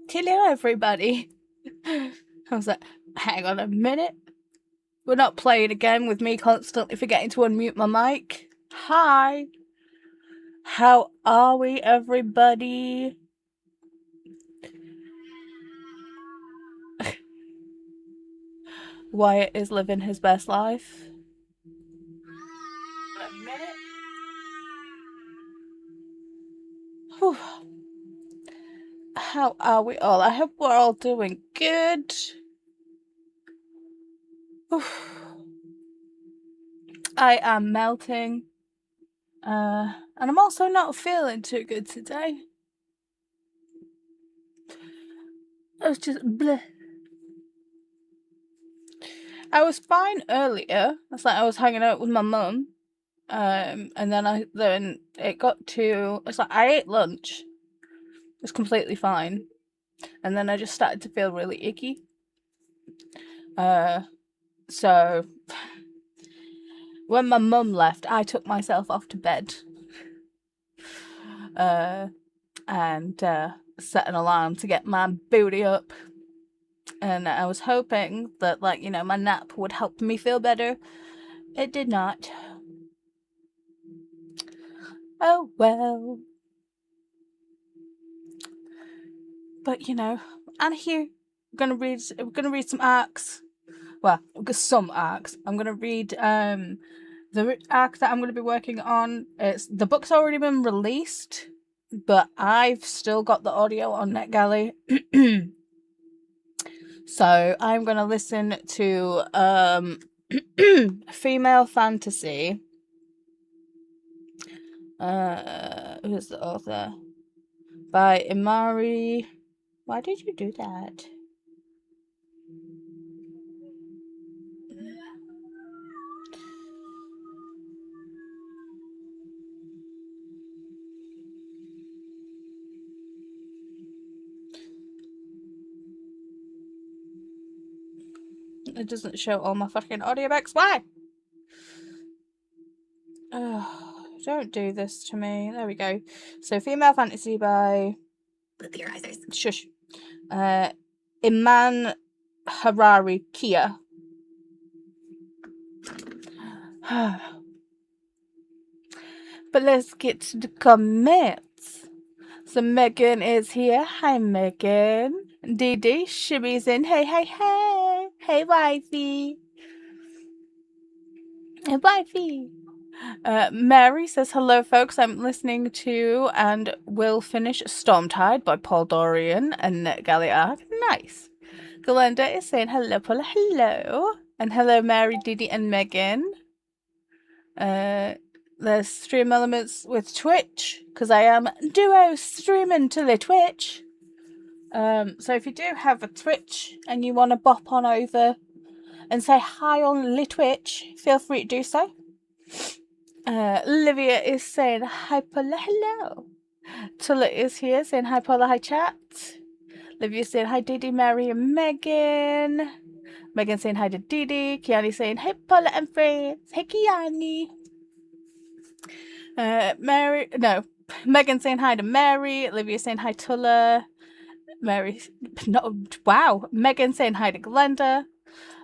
Hello, everybody. I was like, hang on a minute. We're not playing again with me constantly forgetting to unmute my mic. Hi. How are we, everybody? Wyatt is living his best life. A minute. Whew. How are we all? I hope we're all doing good. Whew. I am melting. And I'm also not feeling too good today. I was just bleh. I was fine earlier. It's like I was hanging out with my mum. And then it got to, it's like I ate lunch. It was completely fine. And then I just started to feel really icky. So when my mum left, I took myself off to bed. And set an alarm to get my booty up. And I was hoping that, like, you know, my nap would help me feel better. It did not. Oh well. But you know, and here we're gonna read some arcs. Well, some arcs. I'm gonna read the arc that I'm gonna be working on. The book's already been released, but I've still got the audio on NetGalley. So I'm gonna listen to female fantasy. Who's the author? By Imari. Why did you do that? It doesn't show all my fucking audiobooks. Why? Oh, don't do this to me. There we go. So, female fantasy by. The theorizers. Shush. Iman Harari Kia. But let's get to the comments. So Megan is here. Hi, Megan. Didi, Shimmy's in. Hey, hey, hey. Hey, wifey. Hey, wifey. Mary says, hello, folks. I'm listening to and will finish Stormtide by Paul Dorian and NetGalley arc. Nice. Glenda is saying, hello, Paula. Hello. And hello, Mary, Didi, and Megan. There's stream elements with Twitch, because I am duo streaming to the Twitch. So if you do have a Twitch and you want to bop on over and say hi on the Twitch, feel free to do so. Olivia is saying hi Paula, hello. Tulla is here saying hi Paula, hi chat. Olivia saying hi Didi, Mary, and Megan. Megan saying hi to Didi. Kiani saying hey Paula and friends. Hey Kiani. Megan saying hi to Mary. Olivia saying hi Tulla. Megan saying hi to Glenda.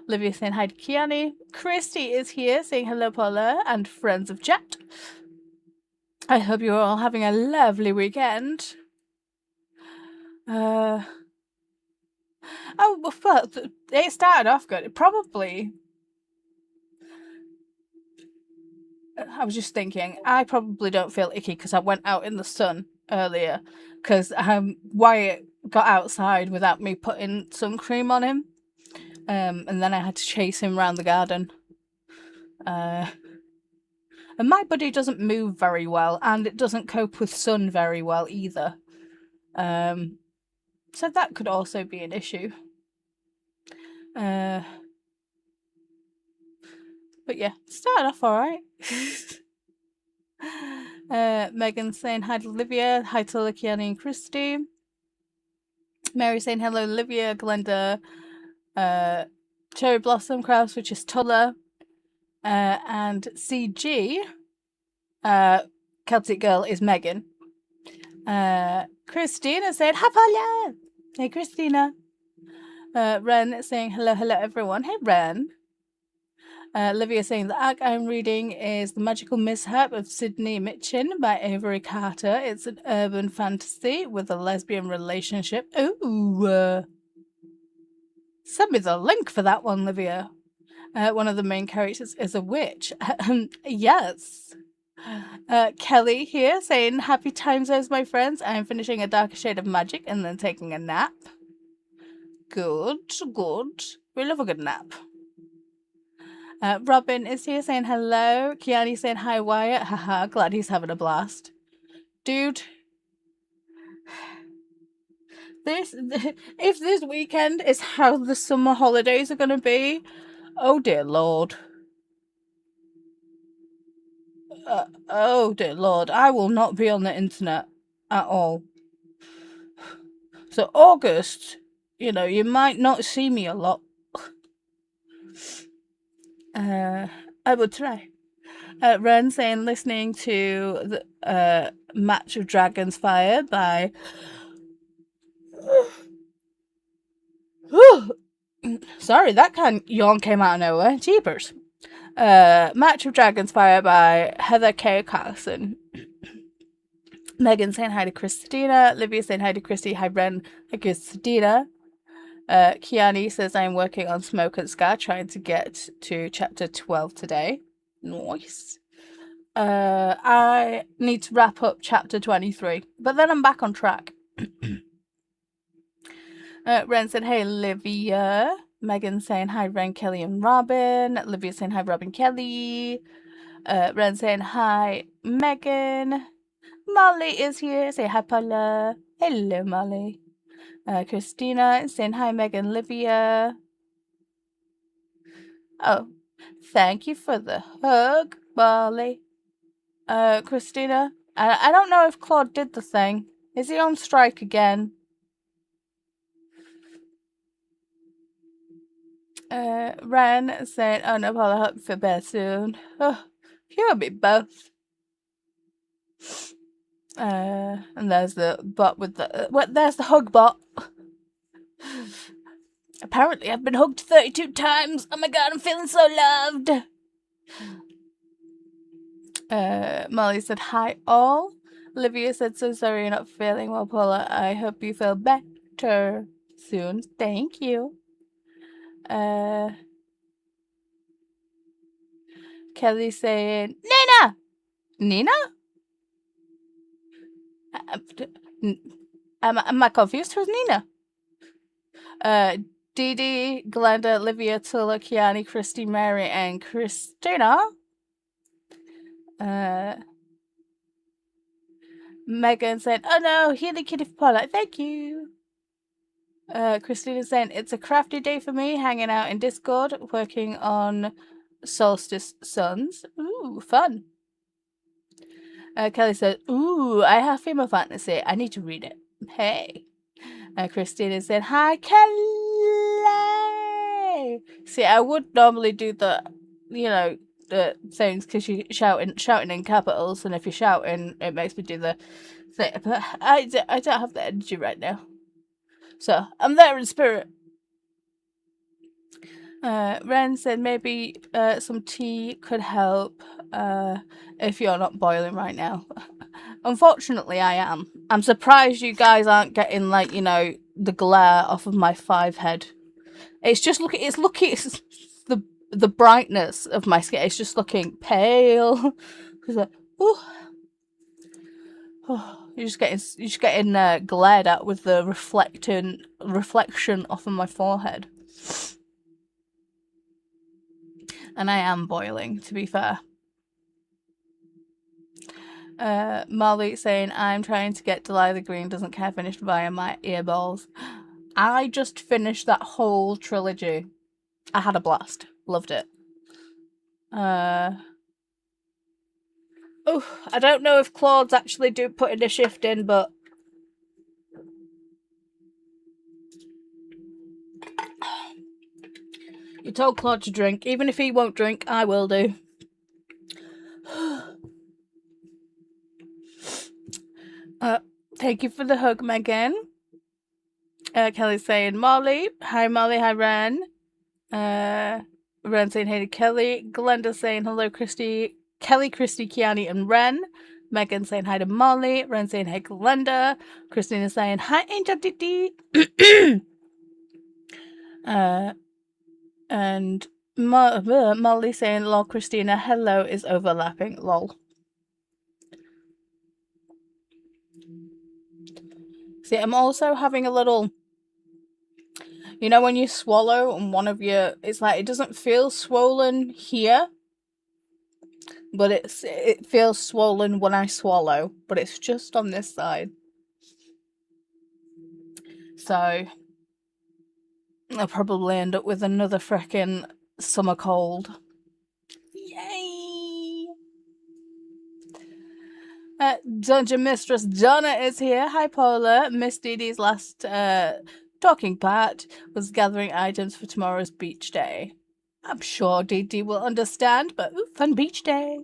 Olivia saying hi to Kiani. Christy is here saying hello Paula and friends of chat. I hope you're all having a lovely weekend. Well, it started off good. It probably... I was just thinking, I probably don't feel icky because I went out in the sun earlier because Wyatt got outside without me putting sun cream on him. And then I had to chase him around the garden. And my body doesn't move very well, and it doesn't cope with sun very well either. So that could also be an issue. But yeah, started off alright. Megan saying hi to Olivia, hi to Kiani and Christy. Mary saying hello, Olivia, Glenda, Cherry Blossom Kraus, which is Tulla, and CG, Celtic Girl is Megan. Christina said, hi Paula! Hey, Christina. Ren saying hello, everyone. Hey, Ren. Livia saying the arc I'm reading is The Magical Mishap of Sydney Mitchin by Avery Carter. It's an urban fantasy with a lesbian relationship. Ooh. Send me the link for that one, Livia. One of the main characters is a witch. Yes. Kelly here saying, happy time zones, my friends. I'm finishing A Darker Shade of Magic and then taking a nap. Good. We love a good nap. Robin is here saying hello. Kiani saying hi, Wyatt. Haha, glad he's having a blast. Dude, if this weekend is how the summer holidays are going to be, oh dear Lord. Oh dear Lord, I will not be on the internet at all. So August, you might not see me a lot. I will try. Ren saying listening to the Match of Dragons Fire by sorry, that kind of yawn came out of nowhere. Jeepers. Match of Dragons Fire by Heather K. Carson. Megan saying hi to Christina. Livia saying hi to Christy. Hi, Ren. Hi, Christina. Kiani says I'm working on Smoke and Scar, trying to get to chapter 12 today. Nice. I need to wrap up chapter 23, but then I'm back on track. Ren said, hey, Livia. Megan saying hi, Ren, Kelly, and Robin. Livia saying hi, Robin, Kelly. Ren saying hi, Megan. Molly is here. Say hi, Paula. Hello, Molly. Christina saying hi, Megan, Livia. Oh, thank you for the hug, Molly. Christina. I don't know if Claude did the thing. Is he on strike again? Ren saying, oh no, Paula, I hope you feel better soon. Oh, you and me both. And there's the bot with the... there's the hug bot. Apparently I've been hugged 32 times. Oh my god, I'm feeling so loved. Molly said, hi all. Olivia said, so sorry you're not feeling well, Paula. I hope you feel better soon. Thank you. Kelly saying, Nina? Am I confused? Who's Nina? Didi, Glenda, Livia, Tula, Kiani, Christy, Mary, and Christina. Megan said, oh no, healing kitty for Paula. Thank you. Christina saying, it's a crafty day for me, hanging out in Discord, working on Solstice Suns. Ooh, fun. Kelly said, ooh, I have female fantasy. I need to read it. Hey. Christina said, hi, Kelly. See, I would normally do the things because you're shouting in capitals, and if you're shouting, it makes me do the thing. But I don't have the energy right now. So, I'm there in spirit. Ren said maybe some tea could help if you're not boiling right now. Unfortunately, I am. I'm surprised you guys aren't getting, the glare off of my 5 head. It's the brightness of my skin. It's just looking pale. You're just getting glared at with the reflection off of my forehead. And I am boiling, to be fair. Molly saying, I'm trying to get Delilah the Green Doesn't Care finished via my earballs. I just finished that whole trilogy. I had a blast. Loved it. I don't know if Claude's actually putting a shift in, but you told Claude to drink. Even if he won't drink, I will do. Thank you for the hug, Megan. Kelly's saying Molly. Hi Molly, hi Ren. Ren saying hey to Kelly. Glenda saying hello Christy. Kelly, Christy, Kiani, and Ren. Megan saying hi to Molly. Ren saying hey Glenda. Christina saying hi Angel Didi. And Molly saying lol Christina, hello is overlapping, lol. See, I'm also having a little, you know, when you swallow and one of your, it's like it doesn't feel swollen here, but it feels swollen when I swallow, but it's just on this side. So I'll probably end up with another frickin' summer cold. Yay! Dungeon Mistress Donna is here. Hi, Paula. Miss Didi's last talking part was gathering items for tomorrow's beach day. I'm sure Didi will understand, but ooh, fun beach day.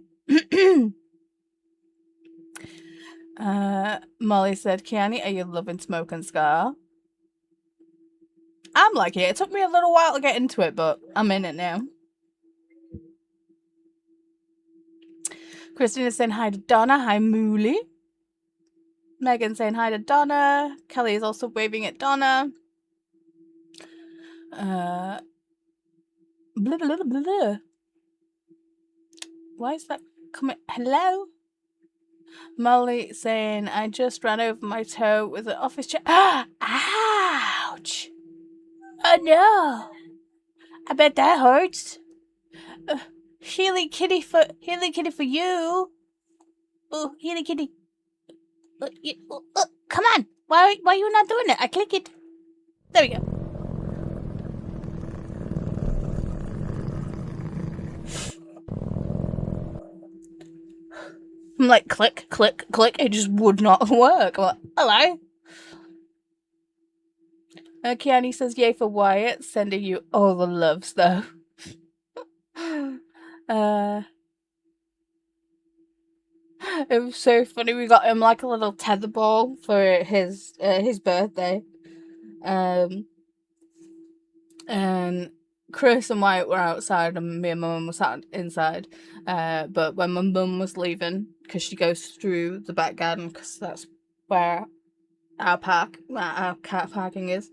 Molly said, Kiani, are you loving Smoke and Scar? I'm liking it. It took me a little while to get into it, but I'm in it now. Christina saying hi to Donna. Hi, Mooley. Megan saying hi to Donna. Kelly is also waving at Donna. Blah, blah, blah, blah. Why is that coming? Hello? Molly saying, I just ran over my toe with an office chair. Ouch! Oh no! I bet that hurts. Healy kitty for you. Oh, healy kitty. Come on! Why are you not doing it? I click it. There we go. I'm like, click, click, click. It just would not work. I'm like, hello? Kiani says, yay for Wyatt. Sending you all the loves, though. It was so funny. We got him like a little tether ball for his birthday. And Chris and Wyatt were outside and me and my mum was sat inside. But when my mum was leaving, because she goes through the back garden, because that's where our car parking is.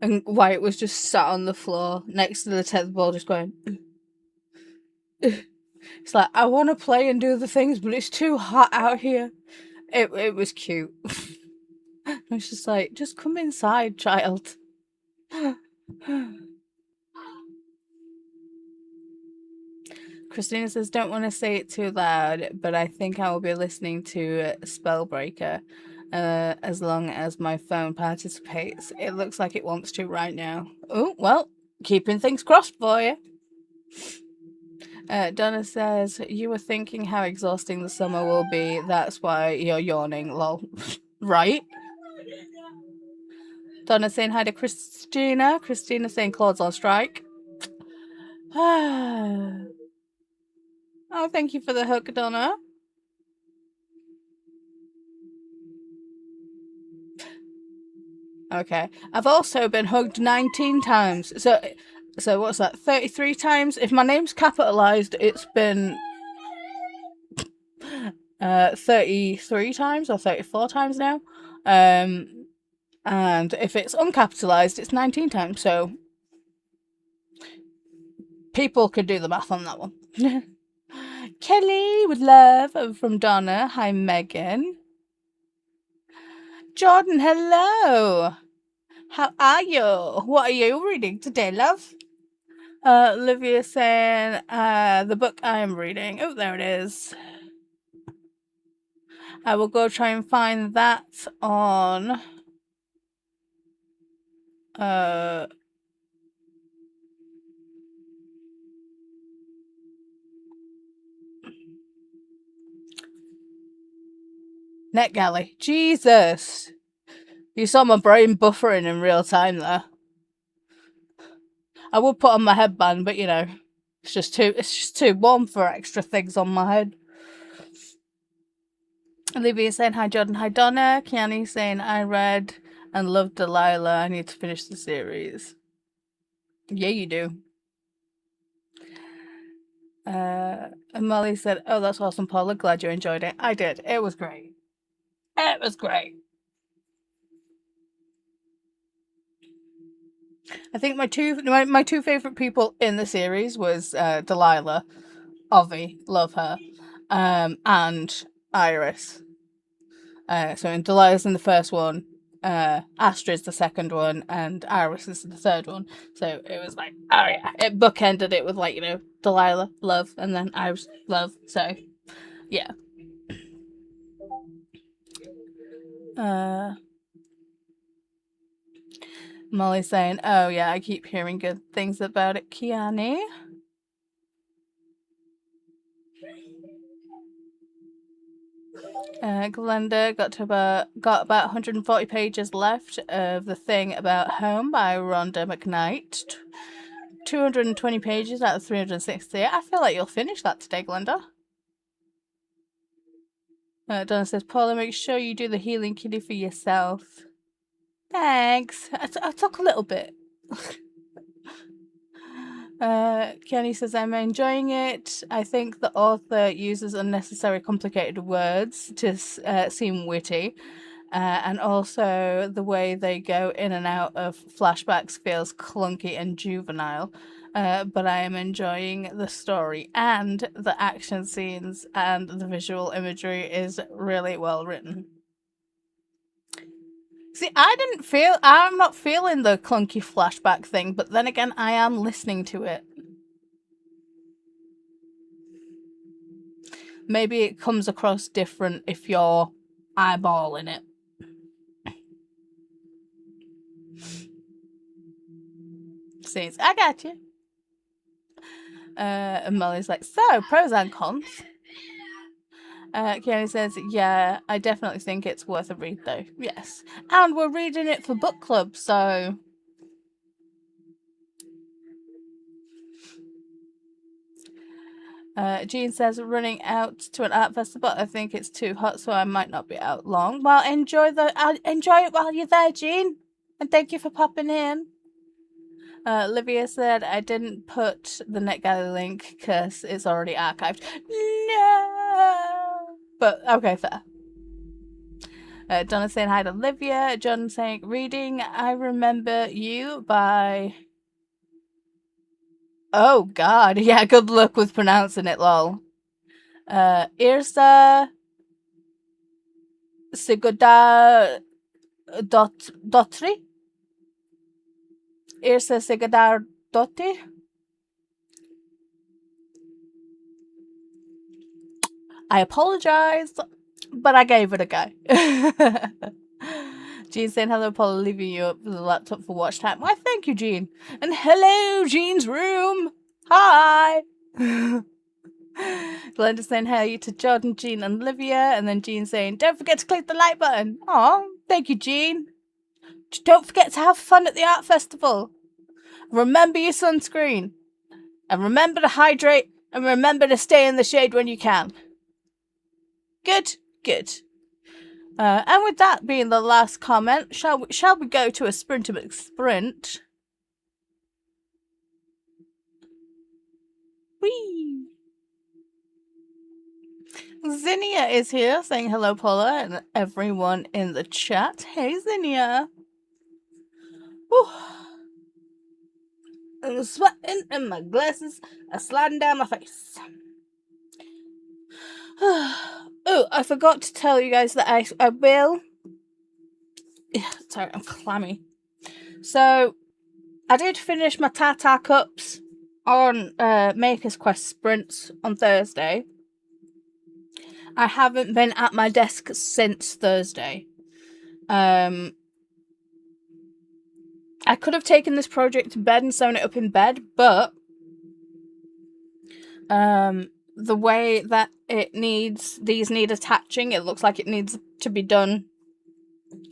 And Wyatt was just sat on the floor next to the tether ball, just going. It's like, I want to play and do the things, but it's too hot out here. It was cute. I was just like, just come inside, child. Christina says, don't want to say it too loud, but I think I will be listening to Spellbreaker as long as my phone participates. It looks like it wants to right now. Oh, well, keeping things crossed for you. Donna says, you were thinking how exhausting the summer will be. That's why you're yawning, lol. Right? Donna saying hi to Christina. Christina saying Claude's on strike. Oh, thank you for the hook, Donna. Okay. I've also been hugged 19 times. So what's that? 33 times? If my name's capitalized, it's been 33 times or 34 times now. And if it's uncapitalized, it's 19 times. So people could do the math on that one. Kelly with love from Donna. Hi, Megan. Jordan, hello. How are you? What are you reading today, love? Olivia saying, the book I am reading. Oh, there it is. I will go try and find that on NetGalley. Jesus. You saw my brain buffering in real time there. I would put on my headband, but you know, it's just too warm for extra things on my head. Olivia saying hi Jordan, hi Donna. Kiani saying I read and loved Delilah. I need to finish the series. Yeah, you do. And Molly said, oh, that's awesome, Paula. Glad you enjoyed it. I did. It was great. It was great. I think my two favorite people in the series was Delilah, Ovi, love her, and Iris. So in Delilah's in the first one, Astra's the second one, and Iris is the third one. So it was like, oh yeah, it bookended it with like, you know, Delilah, love, and then Iris, love. So yeah. Molly's saying, oh yeah, I keep hearing good things about it, Kiani. Glenda got about 140 pages left of The Thing About Home by Rhonda McKnight. 220 pages out of 360. I feel like you'll finish that today, Glenda. Donna says, Paula, make sure you do the healing kitty for yourself. Thanks. I took a little bit. Kenny says, I'm enjoying it. I think the author uses unnecessary complicated words to seem witty. And also the way they go in and out of flashbacks feels clunky and juvenile. But I am enjoying the story, and the action scenes and the visual imagery is really well written. See, I'm not feeling the clunky flashback thing, but then again, I am listening to it. Maybe it comes across different if you're eyeballing it. See, I got you. And Molly's like, so, pros and cons. Kiani says, yeah, I definitely think it's worth a read, though. Yes. And we're reading it for book club, so... Jean says, running out to an art festival. I think it's too hot, so I might not be out long. Well, enjoy it while you're there, Jean. And thank you for popping in. Olivia said, I didn't put the NetGalley link because it's already archived. No! But, okay, fair. Donna saying hi to Olivia. John saying, reading I Remember You by... Oh, God. Yeah, good luck with pronouncing it, lol. Irsa Sigodar Dotri? Irsa Sigodar Dotti? I apologize, but I gave it a go. Jean saying hello, Paul, leaving you up with the laptop for watch time. Why, thank you, Jean. And hello, Jean's room. Hi. Glenda saying hey to Jordan, Jean, and Olivia. And then Jean saying, don't forget to click the like button. Oh, thank you, Jean. Don't forget to have fun at the art festival. Remember your sunscreen. And remember to hydrate. And remember to stay in the shade when you can. Good, good. And with that being the last comment, shall we go to a Sprinter McSprint? Whee! Zinnia is here saying hello, Paula, and everyone in the chat. Hey, Zinnia. Whew. I'm sweating and my glasses are sliding down my face. Oh, I forgot to tell you guys that I will... Sorry, I'm clammy. So, I did finish my Tata Cups on Maker's Quest sprints on Thursday. I haven't been at my desk since Thursday. I could have taken this project to bed and sewn it up in bed, but the way that these need attaching, it looks like it needs to be done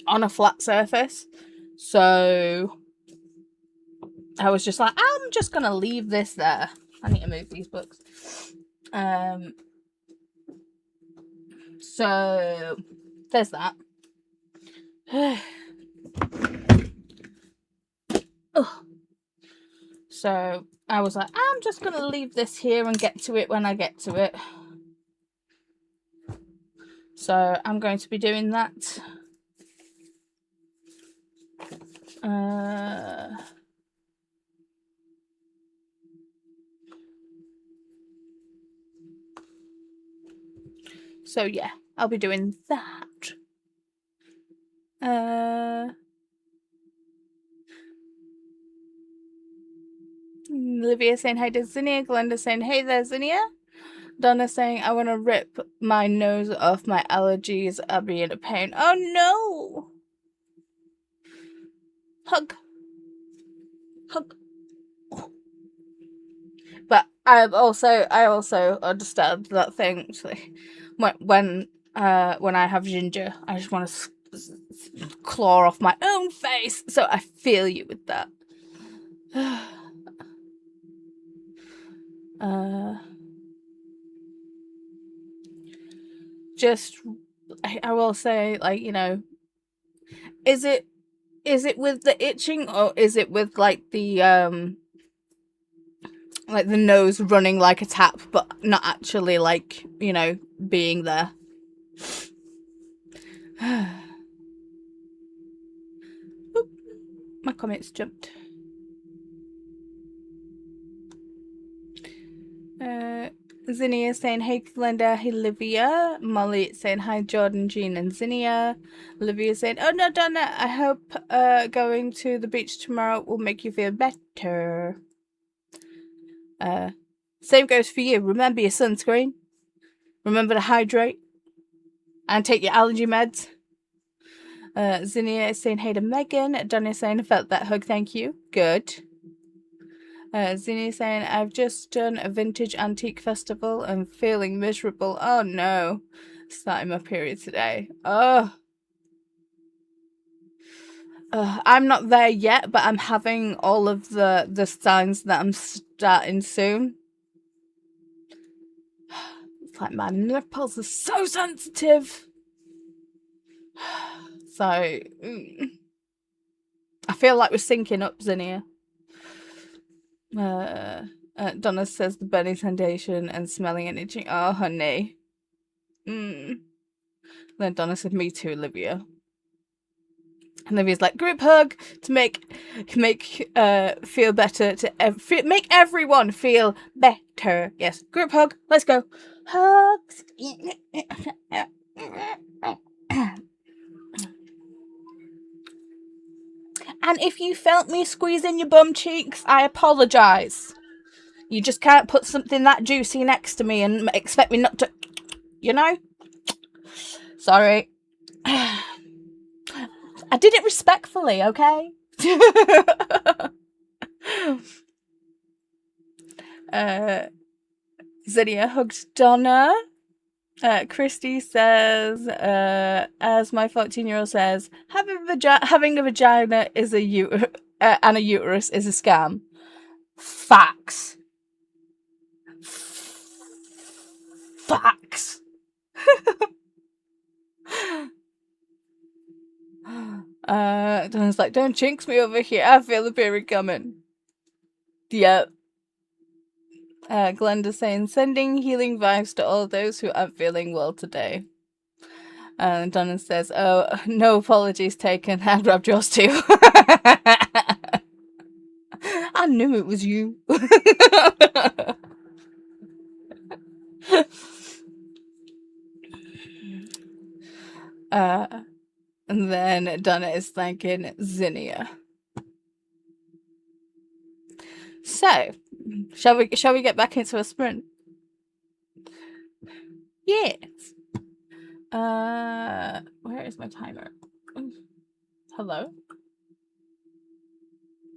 on a flat surface. So I was just like, I'm just gonna leave this there. I need to move these books. So there's that. So I was like, I'm just going to leave this here and get to it when I get to it. So I'm going to be doing that. So yeah, I'll be doing that. Olivia saying hi to Zinnia. Glenda saying hey there, Zinnia. Donna saying I want to rip my nose off. My allergies are being a pain. Oh no! Hug. But I also understand that thing. When I have ginger, I just want to claw off my own face. So I feel you with that. Just I will say, like, you know, is it with the itching, or is it with like the nose running like a tap but not actually, like, you know, being there? Oop, my comments jumped. Zinnia saying hey Glenda, hey Livia. Molly saying hi Jordan, Jean and Zinnia. Livia saying oh no Donna, I hope going to the beach tomorrow will make you feel better. Same goes for you. Remember your sunscreen. Remember to hydrate. And take your allergy meds. Zinnia is saying hey to Megan. Donna is saying I felt that hug, thank you. Good. Zinnia is saying I've just done a vintage antique festival and feeling miserable. Oh no. Starting my period today. Oh. I'm not there yet, but I'm having all of the signs that I'm starting soon. It's like my nipples are so sensitive. So I feel like we're syncing up, Zinnia. Donna says the burning sensation and smelling and itching. Oh, honey. Then Donna said, me too, Olivia. And Olivia's like, group hug to make feel better, to make everyone feel better. Yes, group hug. Let's go. Hugs. And if you felt me squeezing your bum cheeks, I apologise. You just can't put something that juicy next to me and expect me not to, you know? Sorry. I did it respectfully, okay? Zinnia hugs Donna. Christy says, as my 14-year-old says, having a vagina is and a uterus is a scam. Facts. Facts. Donna's like, don't jinx me over here. I feel the period coming. Yep. Glenda saying, sending healing vibes to all those who aren't feeling well today. And Donna says, oh, no apologies taken. I grabbed yours too. I knew it was you. And then Donna is thanking Zinnia. So, shall we get back into a sprint? Yes. Where is my timer? Hello?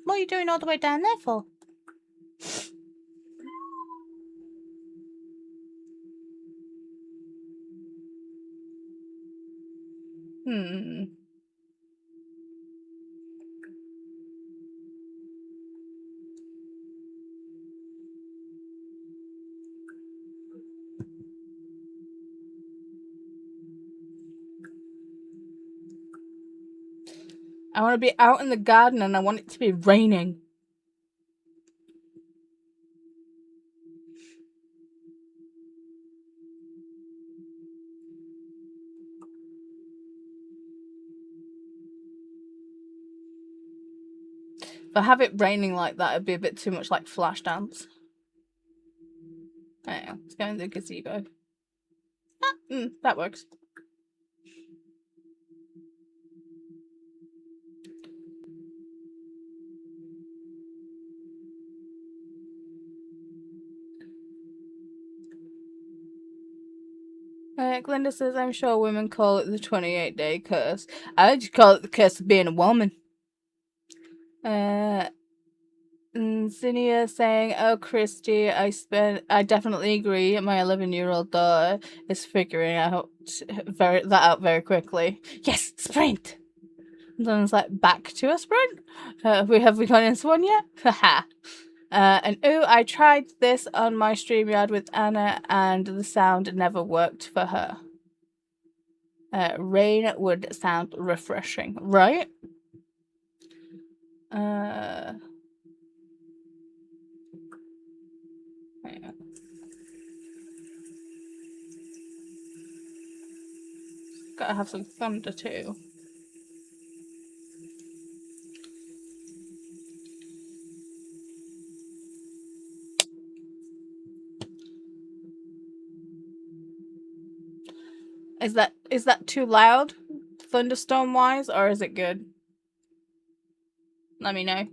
What are you doing all the way down there for? I want to be out in the garden and I want it to be raining. If I have it raining like that, it'd be a bit too much like Flashdance. Anyway, let's go in the gazebo. That works. Glinda says, I'm sure women call it the 28-day curse. I just call it the curse of being a woman. Zinnia saying, oh, Christy, I definitely agree. My 11-year-old daughter is figuring out that out very quickly. Yes, sprint! And then it's like, back to a sprint? Have we gone into one yet? Haha. And ooh, I tried this on my StreamYard with Anna and the sound never worked for her. Rain would sound refreshing, right? Gotta have some thunder too. Is that too loud, thunderstorm wise, or is it good? Let me know.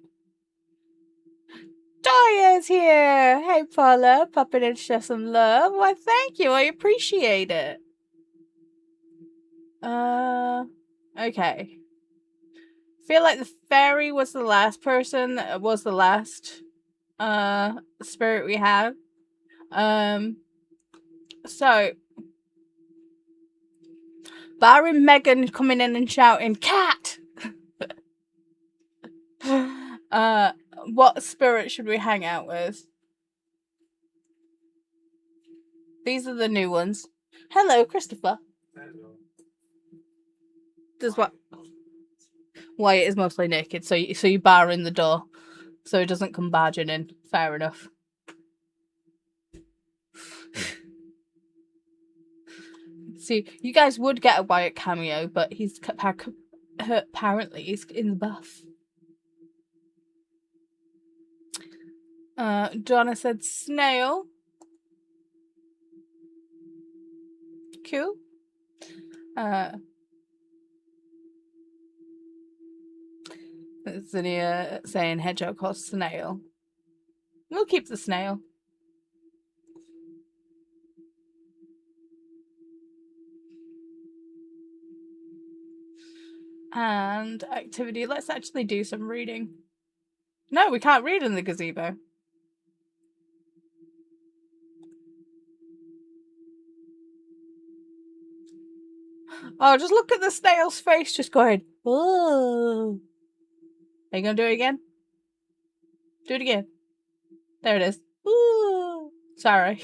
Doya's here! Hey Paula, popping in to share some love. Why thank you, I appreciate it. Okay. Feel like the fairy was the last person, was the last spirit we had. So barring Megan coming in and shouting, cat! What spirit should we hang out with? These are the new ones. Hello, Christopher. Hello. Does what? Wyatt is mostly naked, so you bar in the door, so he doesn't come barging in. Fair enough. See, you guys would get a Wyatt cameo, but he's apparently he's in the bath. Donna said snail. Cool. Zinnia saying hedgehog or snail. We'll keep the snail. And activity. Let's actually do some reading. No, we can't read in the gazebo. Oh, just look at the snail's face just going, oh. Are you going to do it again? Do it again. There it is. Ooh. Sorry.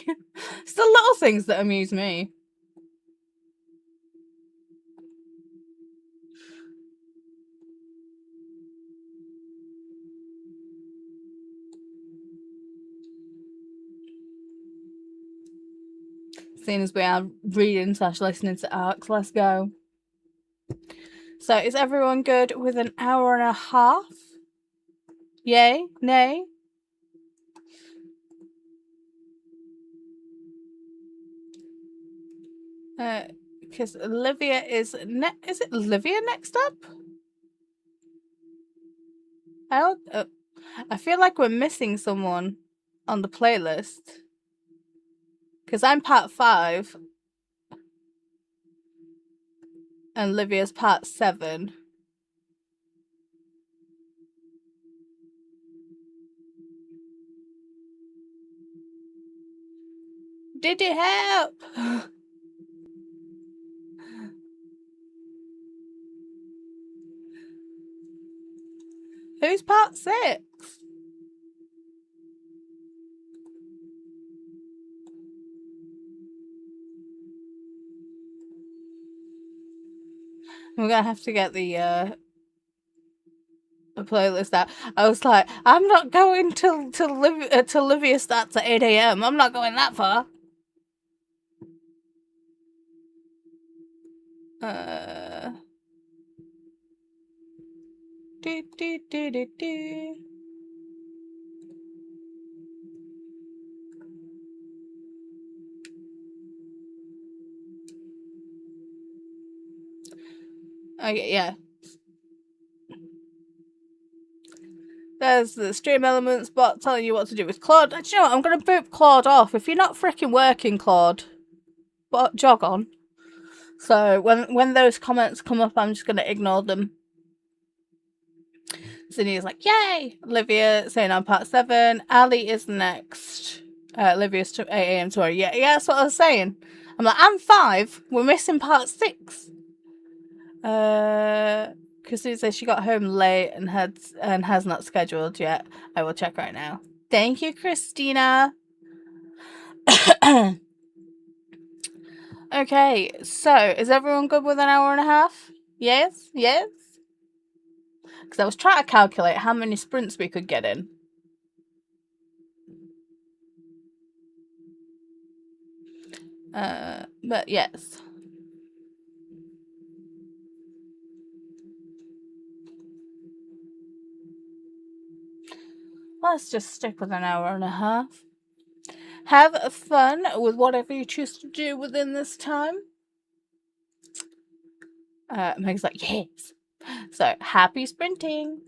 It's the little things that amuse me. Seeing as we are reading / listening to arcs, let's go. So, is everyone good with an hour and a half? Yay? Nay? Because Olivia is it Olivia next up? I feel like we're missing someone on the playlist. Because I'm part 5. And Olivia's part 7. Did it help? Who's part 6? We're gonna have to get the playlist out. I was like, I'm not going till Livia starts at 8 a.m. I'm not going that far. Do, do, do, do, do. Okay, yeah. There's the stream elements bot telling you what to do with Claude. Do you know what? I'm going to boot Claude off. If you're not freaking working, Claude, but jog on. So when those comments come up, I'm just going to ignore them. Zinnia's like, yay! Olivia saying on part 7. Ali is next. Olivia's 8 a.m. tomorrow. Yeah, that's what I was saying. I'm like, I'm 5. We're missing part 6. Christine says she got home late and has not scheduled yet. I will check right now. Thank you, Christina. Okay, so is everyone good with an hour and a half? Yes? Yes? Because I was trying to calculate how many sprints we could get in. But yes. Let's just stick with an hour and a half. Have fun with whatever you choose to do within this time. Meg's like, yes. So, happy sprinting.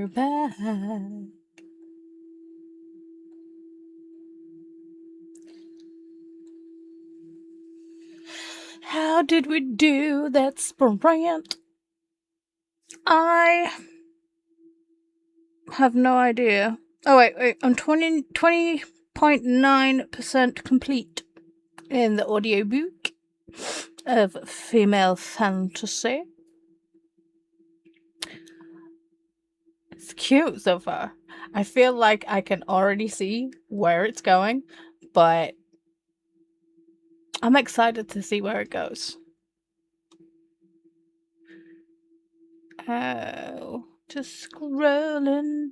we're back. How did we do that sprint? I have no idea. Oh, wait. I'm 20.9% complete in the audiobook of female fantasy. It's cute so far. I feel like I can already see where it's going, but I'm excited to see where it goes. Oh, just scrolling.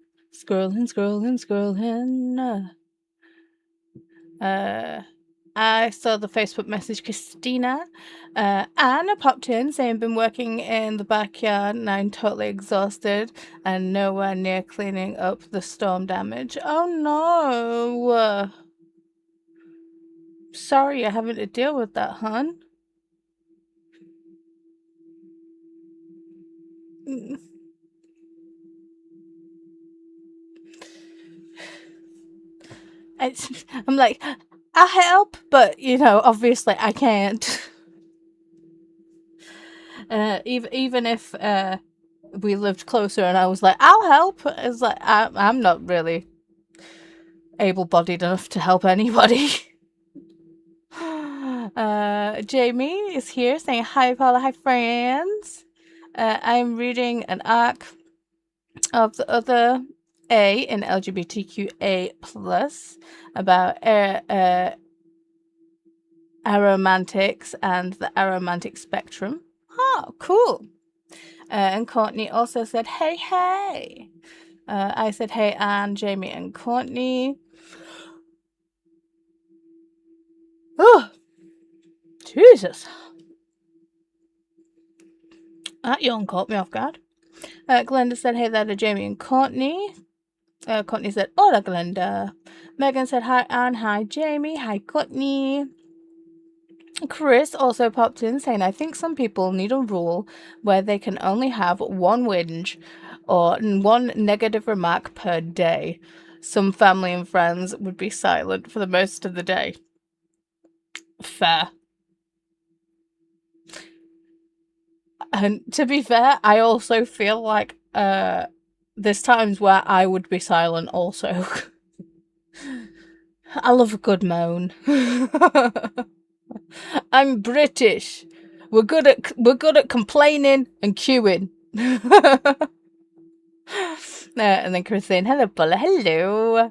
I saw the Facebook message Christina. Anna popped in saying, been working in the backyard and I'm totally exhausted and nowhere near cleaning up the storm damage. Oh no. Sorry you're having to deal with that, hon. I'm like, I'll help, but obviously I can't. Even if we lived closer and I was like, I'll help, it's like I'm not really able-bodied enough to help anybody. Jamie is here saying, hi Paula, hi friends. I'm reading an arc of the other A in LGBTQA plus about aromantics and the aromantic spectrum. Oh, cool. And Courtney also said, hey. I said, hey, Anne, Jamie, and Courtney. Oh, Jesus. That yawn caught me off guard. Glenda said, hey there to Jamie and Courtney. Courtney said, hola, Glenda. Megan said, hi, Anne, hi, Jamie, hi, Courtney. Chris also popped in saying, I think some people need a rule where they can only have one whinge or one negative remark per day. Some family and friends would be silent for the most of the day. Fair. And to be fair, I also feel like there's times where I would be silent also. I love a good moan. I'm British. We're good at complaining and queuing. And then Chris saying, hello, Paula, hello.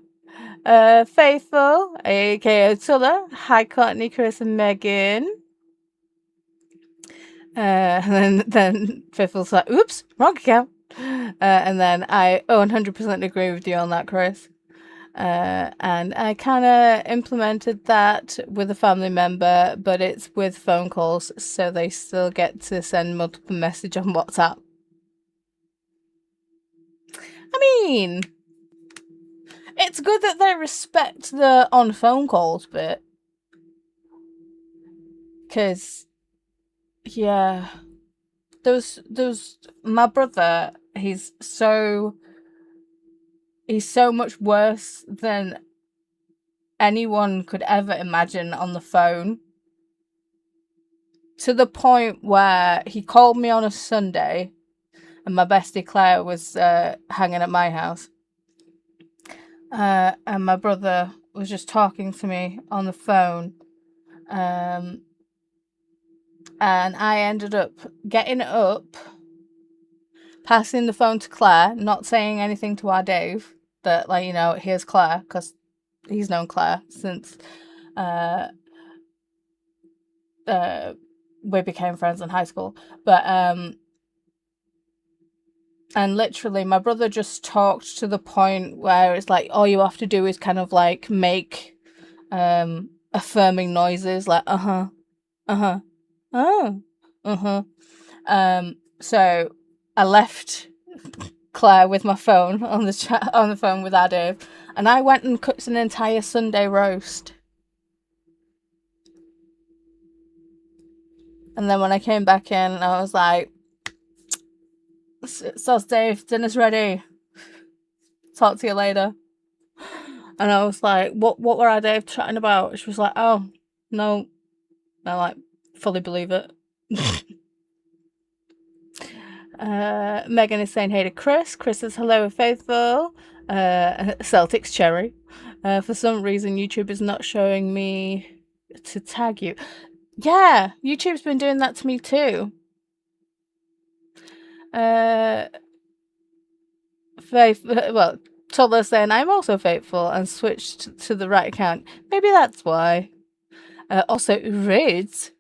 Faithful, aka Tulla. Hi, Courtney, Chris, and Megan. And then Faithful's like, oops, wrong account. And then I 100% agree with you on that, Chris. And I kind of implemented that with a family member, but it's with phone calls, so they still get to send multiple messages on WhatsApp. I mean, it's good that they respect the on phone calls bit. Because, yeah, there's my brother, he's so much worse than anyone could ever imagine on the phone. To the point where he called me on a Sunday and my bestie Claire was hanging at my house. And my brother was just talking to me on the phone. And I ended up getting up, passing the phone to Claire, not saying anything to our Dave, that, like, here's Claire, because he's known Claire since we became friends in high school. But and literally my brother just talked to the point where it's like all you have to do is kind of like make affirming noises, like oh, so I left Claire with my phone on the phone with our Dave, and I went and cooked an entire Sunday roast. And then when I came back in, I was like, so Dave, dinner's ready. Talk to you later. And I was like, what were I, Dave, chatting about? She was like, oh, no. I like, fully believe it. Megan is saying hey to Chris. Chris says hello, faithful. Celtics cherry. For some reason, YouTube is not showing me to tag you. Yeah, YouTube's been doing that to me too. Well, Toddler saying I'm also faithful and switched to the right account. Maybe that's why. Also, Rids.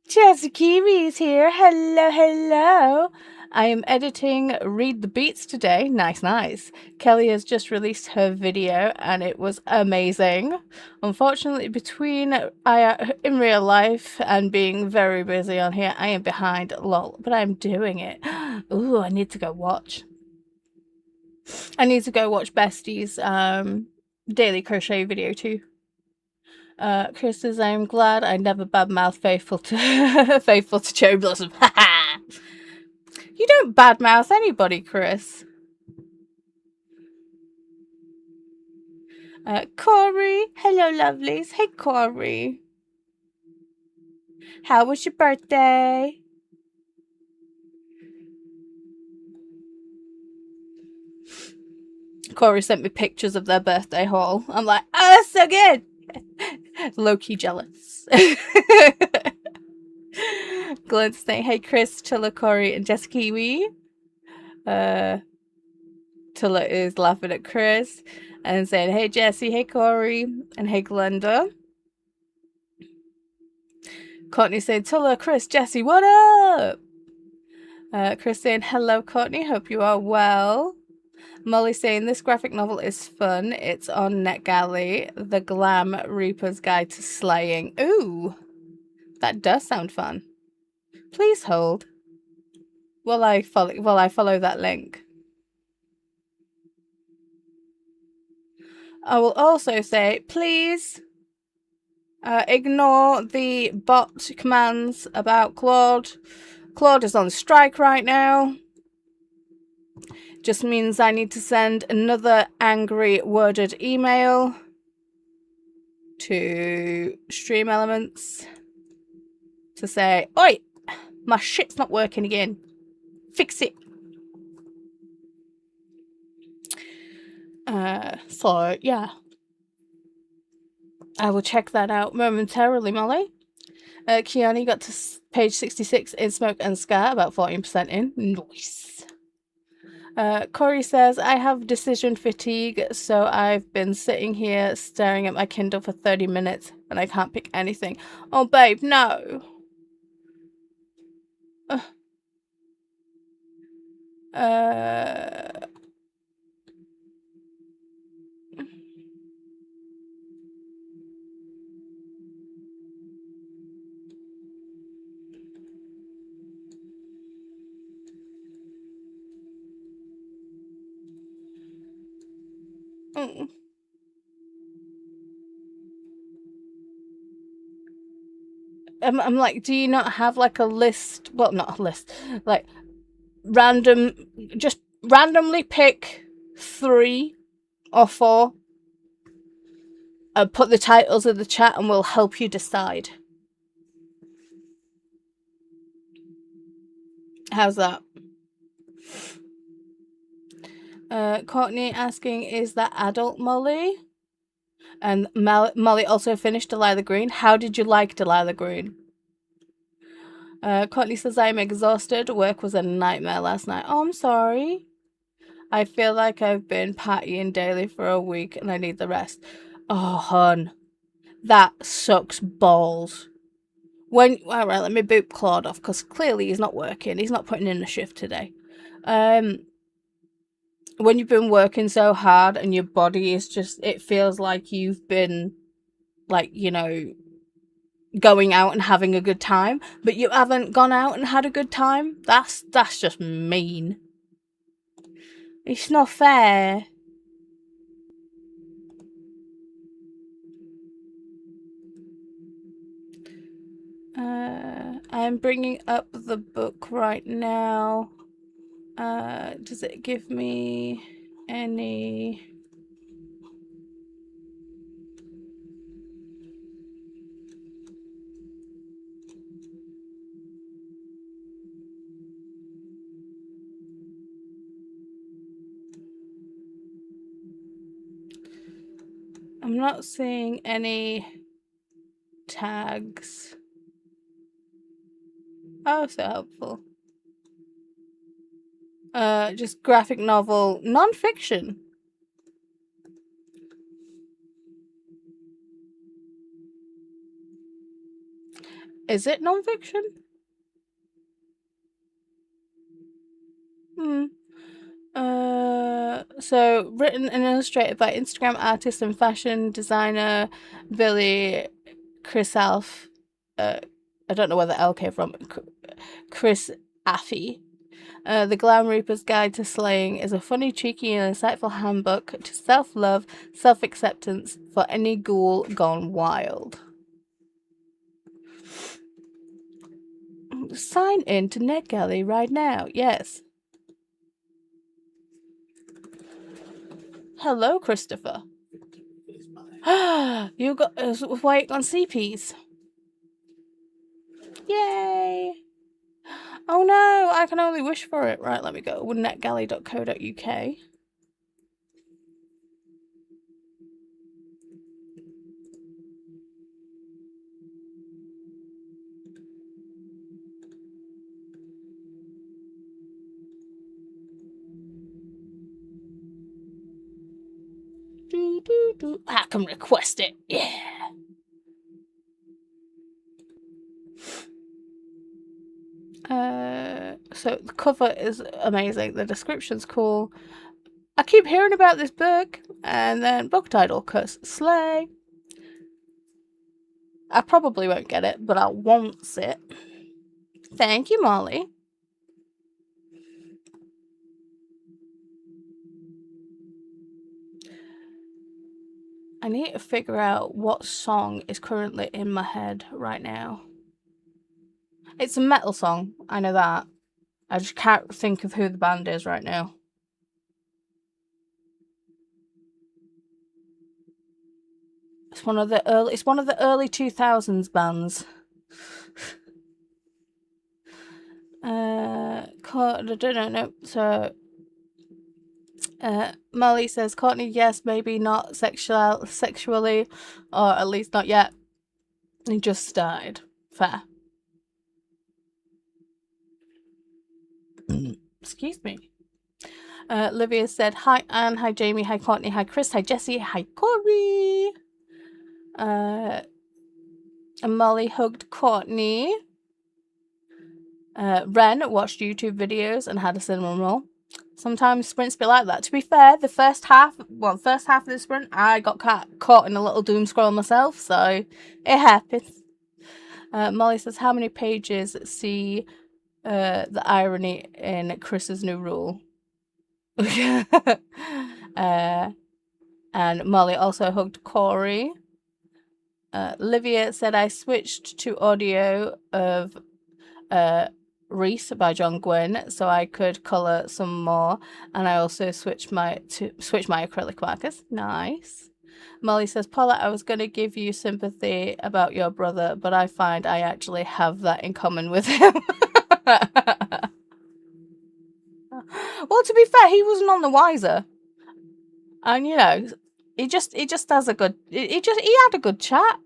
Jessica is here. Hello, hello. I am editing Read the Beats today. Nice, nice. Kelly has just released her video and it was amazing. Unfortunately, between in real life and being very busy on here, I am behind, lol, but I'm doing it. Ooh, I need to go watch. I need to go watch Bestie's daily crochet video too. Chris says, I'm glad I never badmouth faithful to faithful to Cherry Blossom. You don't badmouth anybody, Chris. Corey, hello, lovelies. Hey, Corey. How was your birthday? Corey sent me pictures of their birthday haul. I'm like, oh, that's so good. Low-key jealous. Glenn saying, hey, Chris, Chilla, Corey, and Jessica Kiwi. Tilla is laughing at Chris and saying, hey, Jessie, hey, Corey, and hey, Glenda. Courtney saying, Tilla, Chris, Jessie, what up? Chris saying, hello, Courtney, hope you are well. Molly saying, this graphic novel is fun. It's on NetGalley, The Glam Reaper's Guide to Slaying. Ooh, that does sound fun. Please hold while I follow that link. I will also say, please ignore the bot commands about Claude. Claude is on strike right now. Just means I need to send another angry worded email to Stream Elements to say, oi, my shit's not working again. Fix it. So, yeah. I will check that out momentarily, Molly. Kiani got to page 66 in Smoke and Scar, about 14% in. Nice. Corey says, I have decision fatigue, so I've been sitting here staring at my Kindle for 30 minutes and I can't pick anything. Oh, babe, no. I'm like, do you not have like a list? Well, not a list. Like, just randomly pick 3 or 4. Put the titles in the chat and we'll help you decide. How's that? Courtney asking, is that adult Molly? And Molly also finished Delilah Green. How did you like Delilah Green? Courtney says, I'm exhausted. Work was a nightmare last night. Oh, I'm sorry. I feel like I've been partying daily for a week and I need the rest. Oh, hon. That sucks balls. Alright, let me boot Claude off because clearly he's not working. He's not putting in a shift today. When you've been working so hard and your body is just, it feels like you've been, like, you know, going out and having a good time, but you haven't gone out and had a good time. That's just mean. It's not fair. I'm bringing up the book right now. Does it give me... any I'm not seeing any tags. Oh, so helpful. Just graphic novel, non-fiction. Is it non-fiction? So written and illustrated by Instagram artist and fashion designer Billy Chrisalf. I don't know where the L came from. Chris Affey. The Glam Reaper's Guide to Slaying is a funny, cheeky, and insightful handbook to self-love, self-acceptance for any ghoul gone wild. Sign in to NetGalley right now. Yes. Hello, Christopher. You got white on CPs. Yay! Oh no, I can only wish for it. Right, let me go. netgalley.co.uk. I can request it. Yeah. So the cover is amazing. The description's cool. I keep hearing about this book, and then book title, cause slay. I probably won't get it, but I want it. Thank you, Molly. I need to figure out what song is currently in my head right now. It's a metal song, I know that. I just can't think of who the band is right now. It's one of the early 2000s bands. No. So Molly says Courtney, yes, maybe not sexually, or at least not yet. He just started. Fair. Excuse me. Livia said, hi Anne, hi Jamie, hi Courtney, hi Chris, hi Jessie, hi Corey. And Molly hugged Courtney. Ren watched YouTube videos and had a cinnamon roll. Sometimes sprints be like that. To be fair, the first half of the sprint, I got caught in a little doom scroll myself, so it happens. Molly says, how many pages see the irony in Chris's new rule? And Molly also hugged Corey. Livia said, I switched to audio of Reese by John Gwynne so I could colour some more, and I also switched my acrylic markers. Nice. Molly says, Paula, I was going to give you sympathy about your brother, but I find I actually have that in common with him. Well, to be fair, he was none the wiser. And, you know, he just has a good... He had a good chat.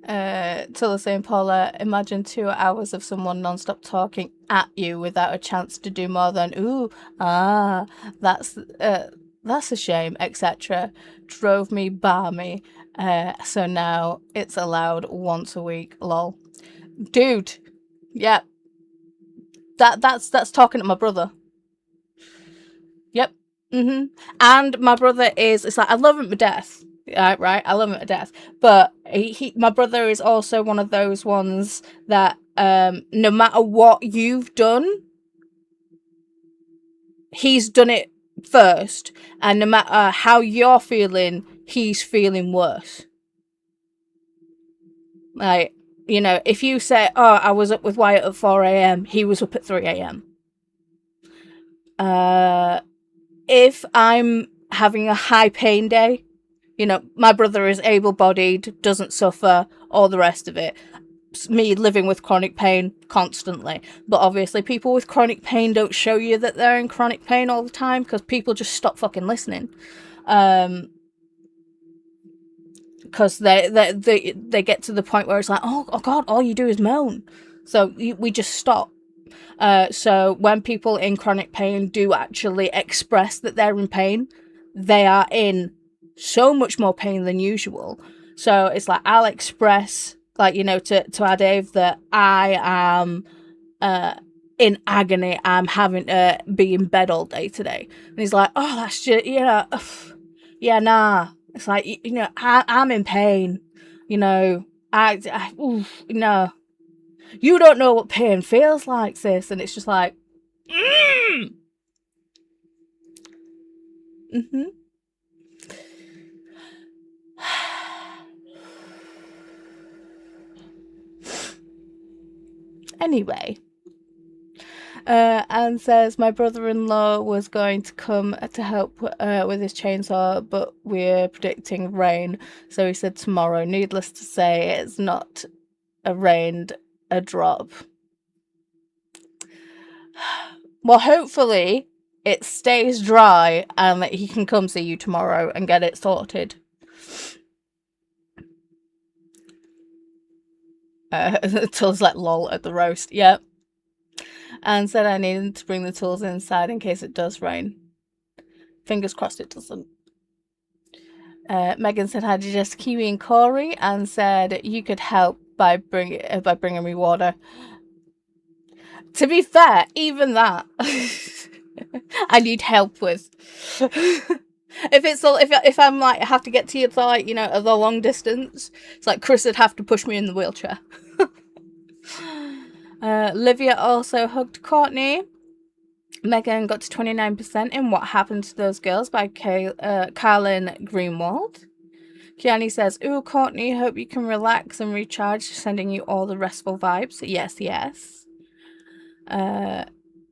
Tilla saying, Paula, imagine 2 hours of someone non-stop talking at you without a chance to do more than, ooh, that's a shame, etc. Drove me barmy. So now it's allowed once a week, lol. Dude, yeah. That's talking to my brother. Yep. And my brother it's like, I love him to death. Right, I love him to death. But my brother is also one of those ones that no matter what you've done, he's done it first. And no matter how you're feeling, he's feeling worse. Like, you know, if you say, oh, I was up with Wyatt at 4 a.m, he was up at 3 a.m. If I'm having a high pain day, you know, my brother is able-bodied, doesn't suffer, all the rest of it. Me living with chronic pain constantly. But obviously people with chronic pain don't show you that they're in chronic pain all the time because people just stop fucking listening. Because they get to the point where it's like, oh God, all you do is moan. So we just stop. So when people in chronic pain do actually express that they're in pain, they are in so much more pain than usual. So it's like, I'll express, like, you know, to our Dave that I am in agony. I'm having to be in bed all day today. And he's like, oh, that's just, you know, yeah, nah. It's like, you know, I'm in pain. You know, no. You don't know what pain feels like, sis. And it's just like, mm-hmm. Anyway, Anne says, my brother-in-law was going to come to help with his chainsaw, but we're predicting rain. So he said tomorrow. Needless to say, it's not rained a drop. Well, hopefully it stays dry and that he can come see you tomorrow and get it sorted. Tools like lol at the roast. Yep. And said I needed to bring the tools inside in case it does rain. Fingers crossed it doesn't. Megan said hi to Jess, Kiwi and Corey, and said you could help by bringing me water. To be fair, even that I need help with. If I'm like have to get to you to, like, you know, the long distance, it's like Chris would have to push me in the wheelchair. Livia also hugged Courtney. Megan got to 29% in What Happened to Those Girls by Carlin Greenwald. Kiani says, ooh, Courtney, hope you can relax and recharge, sending you all the restful vibes. Yes, yes.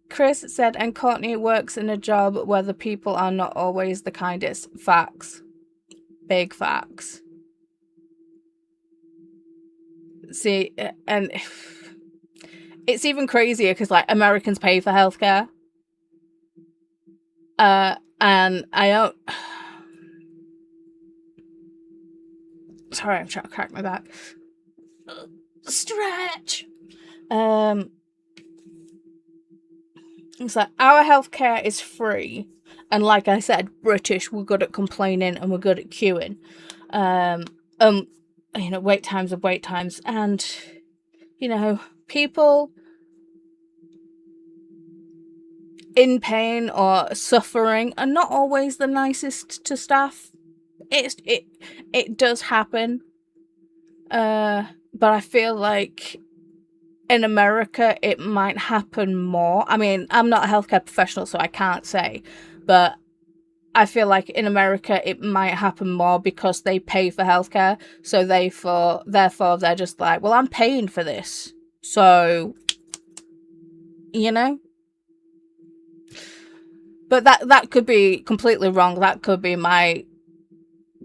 Chris said, and Courtney works in a job where the people are not always the kindest. Facts. Big facts. See, and it's even crazier because, like, Americans pay for healthcare. And I don't... Sorry, I'm trying to crack my back. Stretch! It's like, our healthcare is free. And like I said, British, we're good at complaining and we're good at queuing. You know, wait times are wait times. And, you know, people in pain or suffering are not always the nicest to staff. It does happen. But I feel like in America it might happen more. I mean, I'm not a healthcare professional, so I can't say, but I feel like in America it might happen more because they pay for healthcare, so therefore they're just like, well, I'm paying for this, so, you know. But that could be completely wrong. That could be my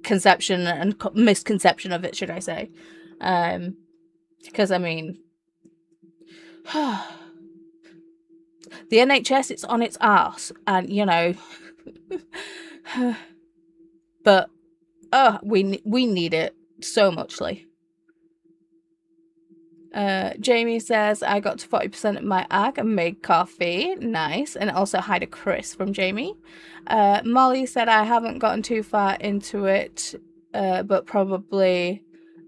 conception and misconception of it, should I say. Because, I mean, the NHS, it's on its arse, and, you know, but, we need it so muchly. Jamie says, I got to 40% of my ag and made coffee. Nice. And also hi to Chris from Jamie. Molly said, I haven't gotten too far into it, but probably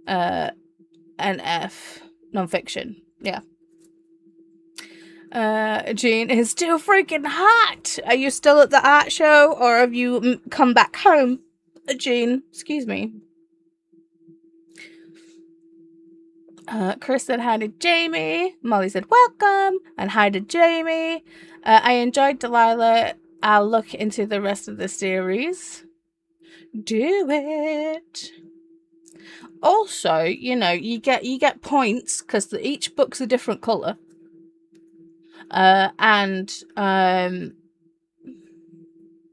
NF, non-fiction. Yeah. Jean is still freaking hot. Are you still at the art show, or have you come back home? Jean, excuse me. Chris said hi to Jamie. Molly said welcome and hi to Jamie. I enjoyed Delilah. I'll look into the rest of the series. Do it. Also, you know, you get points because each book's a different colour. And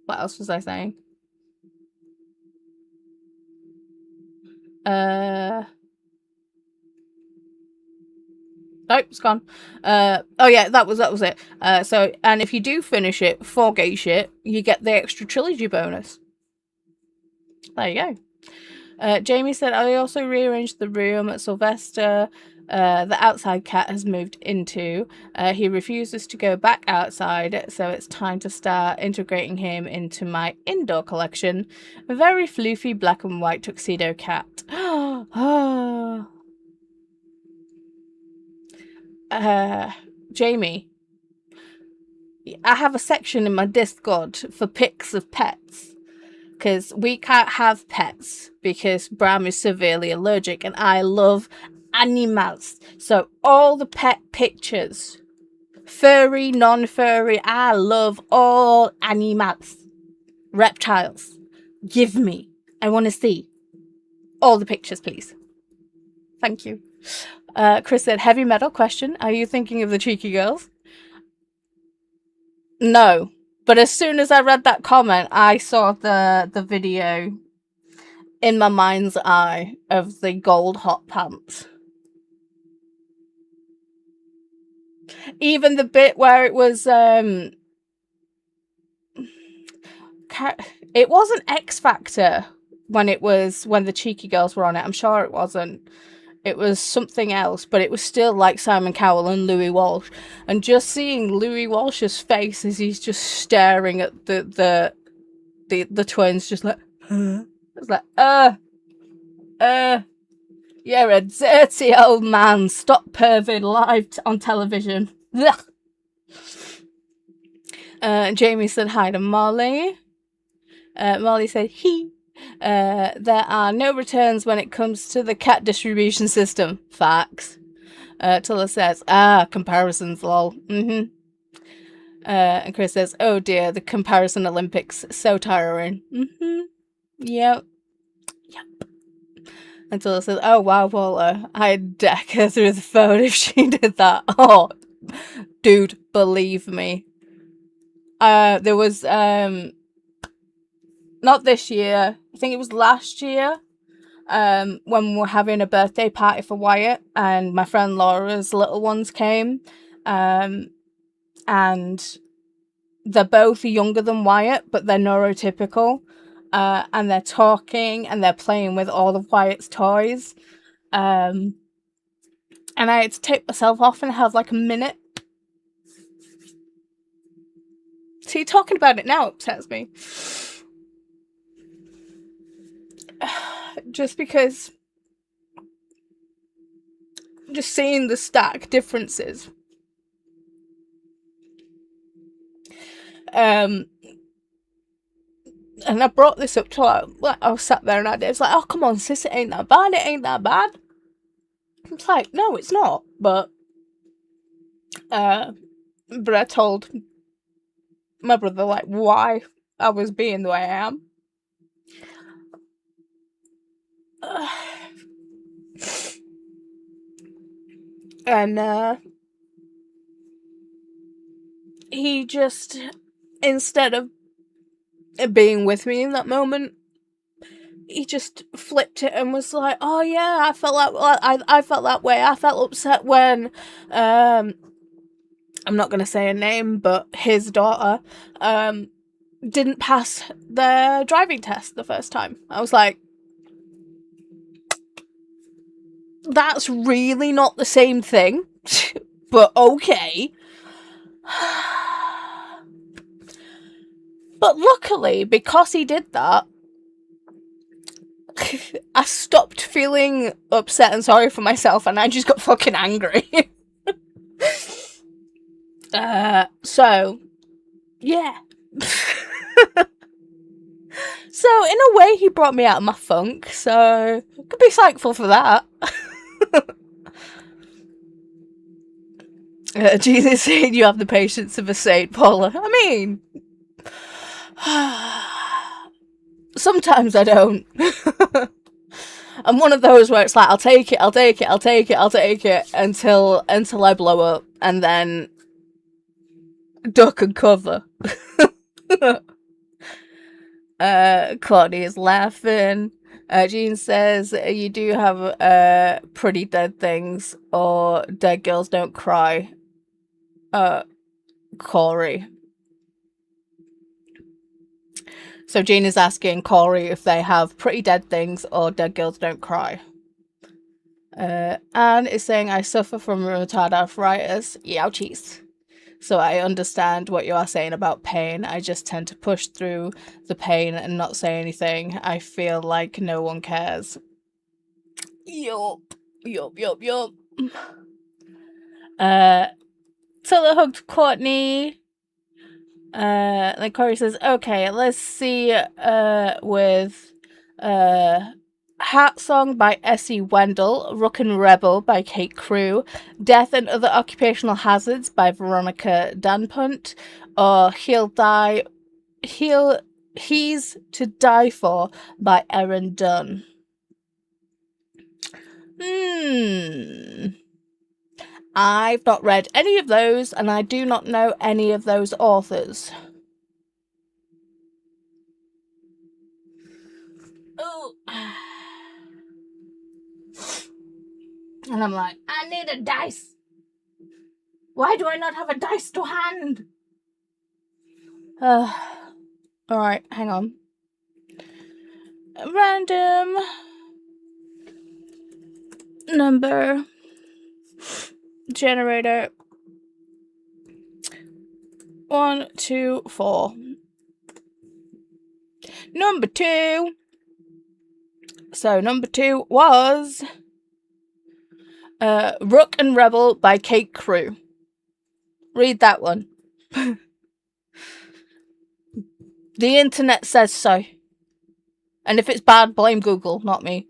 What else was I saying? Oh, it's gone. Oh yeah, that was it. So, and if you do finish it for gay shit, you get the extra trilogy bonus. There you go. Jamie said, I also rearranged the room at Sylvester. The outside cat has moved into. He refuses to go back outside, so it's time to start integrating him into my indoor collection. A very floofy black and white tuxedo cat. Jamie, I have a section in my Discord for pics of pets. Because we can't have pets because Bram is severely allergic and I love animals. So all the pet pictures, furry, non-furry, I love all animals. Reptiles. Give me. I want to see all the pictures, please. Thank you. Chris said, heavy metal question. Are you thinking of the Cheeky Girls? No. But as soon as I read that comment, I saw the video in my mind's eye of the gold hot pants. Even the bit where it was, it wasn't X Factor when the Cheeky Girls were on it. I'm sure it wasn't. It was something else, but it was still like Simon Cowell and Louis Walsh. And just seeing Louis Walsh's face as he's just staring at the twins, just like, it's like, you're a dirty old man. Stop perving live on television. Jamie said hi to Molly. Molly said, there are no returns when it comes to the cat distribution system. Facts. Tulla says, comparisons, lol. And Chris says, oh dear, the comparison Olympics, so tiring. Yep. And Tulla says, oh wow, Paula, I'd deck her through the phone if she did that. Oh, dude, believe me. There was, not this year, I think it was last year, when we were having a birthday party for Wyatt, and my friend Laura's little ones came, and they're both younger than Wyatt, but they're neurotypical, and they're talking, and they're playing with all of Wyatt's toys, and I had to take myself off and have like a minute. See, talking about it now upsets me. Just because just seeing the stark differences. And I brought this up to her, like, I was sat there and I was like, oh come on sis, it ain't that bad. It's like, no it's not, but I told my brother like why I was being the way I am. And he just, instead of being with me in that moment, he just flipped it and was like, oh yeah, I felt that way. I felt upset when I'm not gonna say a name, but his daughter didn't pass the driving test the first time. I was like, that's really not the same thing, but okay. But luckily, because he did that, I stopped feeling upset and sorry for myself, and I just got fucking angry. So, yeah. So, in a way, he brought me out of my funk, so I could be thankful for that. Jesus saying you have the patience of a saint, Paula. I mean, sometimes I don't. I'm one of those where it's like, I'll take it until I blow up, and then duck and cover. Courtney is laughing. Jean says, you do have pretty dead things, or dead girls don't cry. Corey. So Jean is asking Corey if they have pretty dead things or dead girls don't cry. Anne is saying, I suffer from rheumatoid arthritis. Ouchies. So I understand what you are saying about pain. I just tend to push through the pain and not say anything. I feel like no one cares. Yup. Tiller hugged Courtney. Then Corey says, okay, let's see with Heart Song by Essie Wendell, Rookin' Rebel by Kate Crew, Death and Other Occupational Hazards by Veronica Danpunt, or He's to Die For by Erin Dunn. I've not read any of those, and I do not know any of those authors. Oh. And I'm like, I need a dice. Why do I not have a dice to hand? Alright, hang on. Random number generator. 1, 2, 4. Number 2. So number 2 was Rook and Rebel by Kate Crew. Read that one. The internet says so. And if it's bad, blame Google, not me.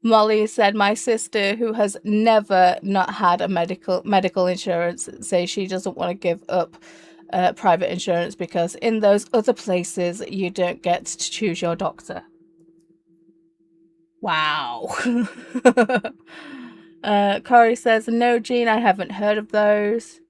Molly said, my sister, who has never not had a medical insurance, says she doesn't want to give up private insurance because in those other places you don't get to choose your doctor. Wow. Corey says, no, Jean, I haven't heard of those.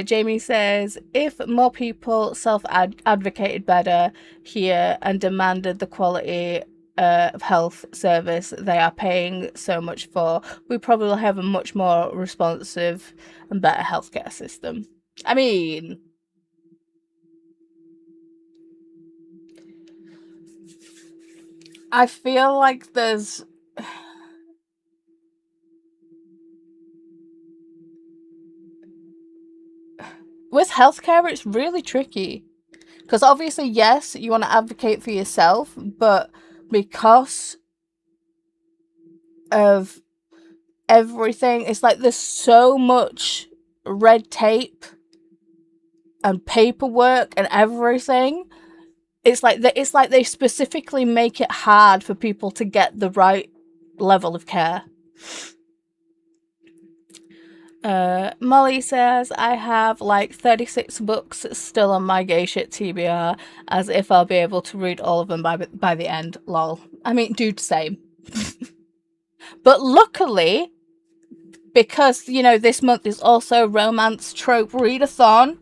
Jamie says, if more people self-advocated better here and demanded the quality of health service they are paying so much for, we probably will have a much more responsive and better healthcare system. I mean, I feel like there's... With healthcare, it's really tricky. Because obviously, yes, you want to advocate for yourself, but because of everything, it's like there's so much red tape and paperwork and everything. It's like they specifically make it hard for people to get the right level of care. Molly says, I have like 36 books still on my gay shit TBR, as if I'll be able to read all of them by the end. Lol. I mean, dude, same. But luckily, because, you know, this month is also Romance Trope Readathon,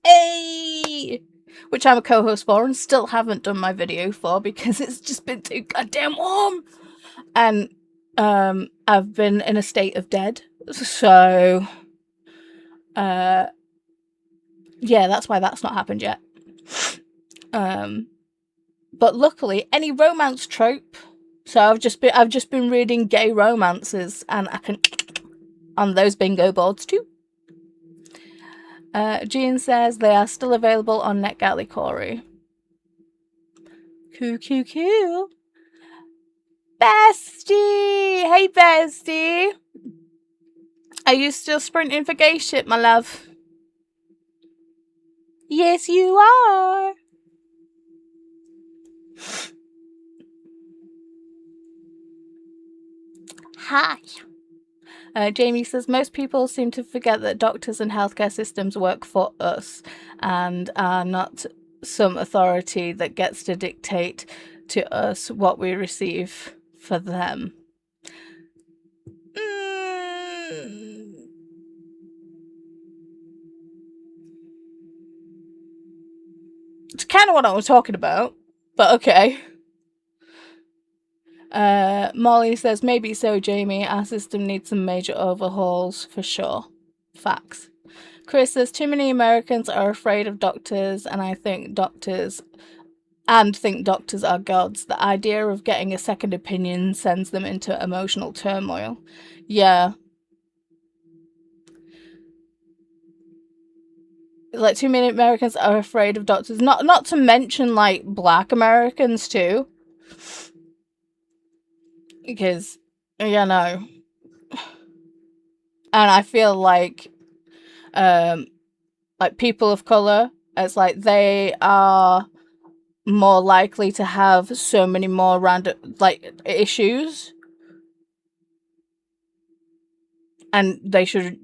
hey! Which I'm a co-host for and still haven't done my video for because it's just been too goddamn warm. And I've been in a state of dead. So, yeah, that's why that's not happened yet. But luckily, any romance trope. So I've just been reading gay romances, and I can on those bingo boards too. Jean says they are still available on NetGalley, Corey. Cool. Bestie! Hey, bestie! Are you still sprinting for gay shit, my love? Yes, you are! Hi! Jamie says, most people seem to forget that doctors and healthcare systems work for us and are not some authority that gets to dictate to us what we receive for them. kind of what I was talking about, but okay. Molly says, maybe so, Jamie. Our system needs some major overhauls for sure. Facts. Chris says, too many Americans are afraid of doctors, and I think doctors are gods. The idea of getting a second opinion sends them into emotional turmoil. Yeah. Like, too many Americans are afraid of doctors. Not to mention, like, black Americans, too. Because, you know. And I feel like people of color, it's like they are more likely to have so many more random, like, issues. And they should,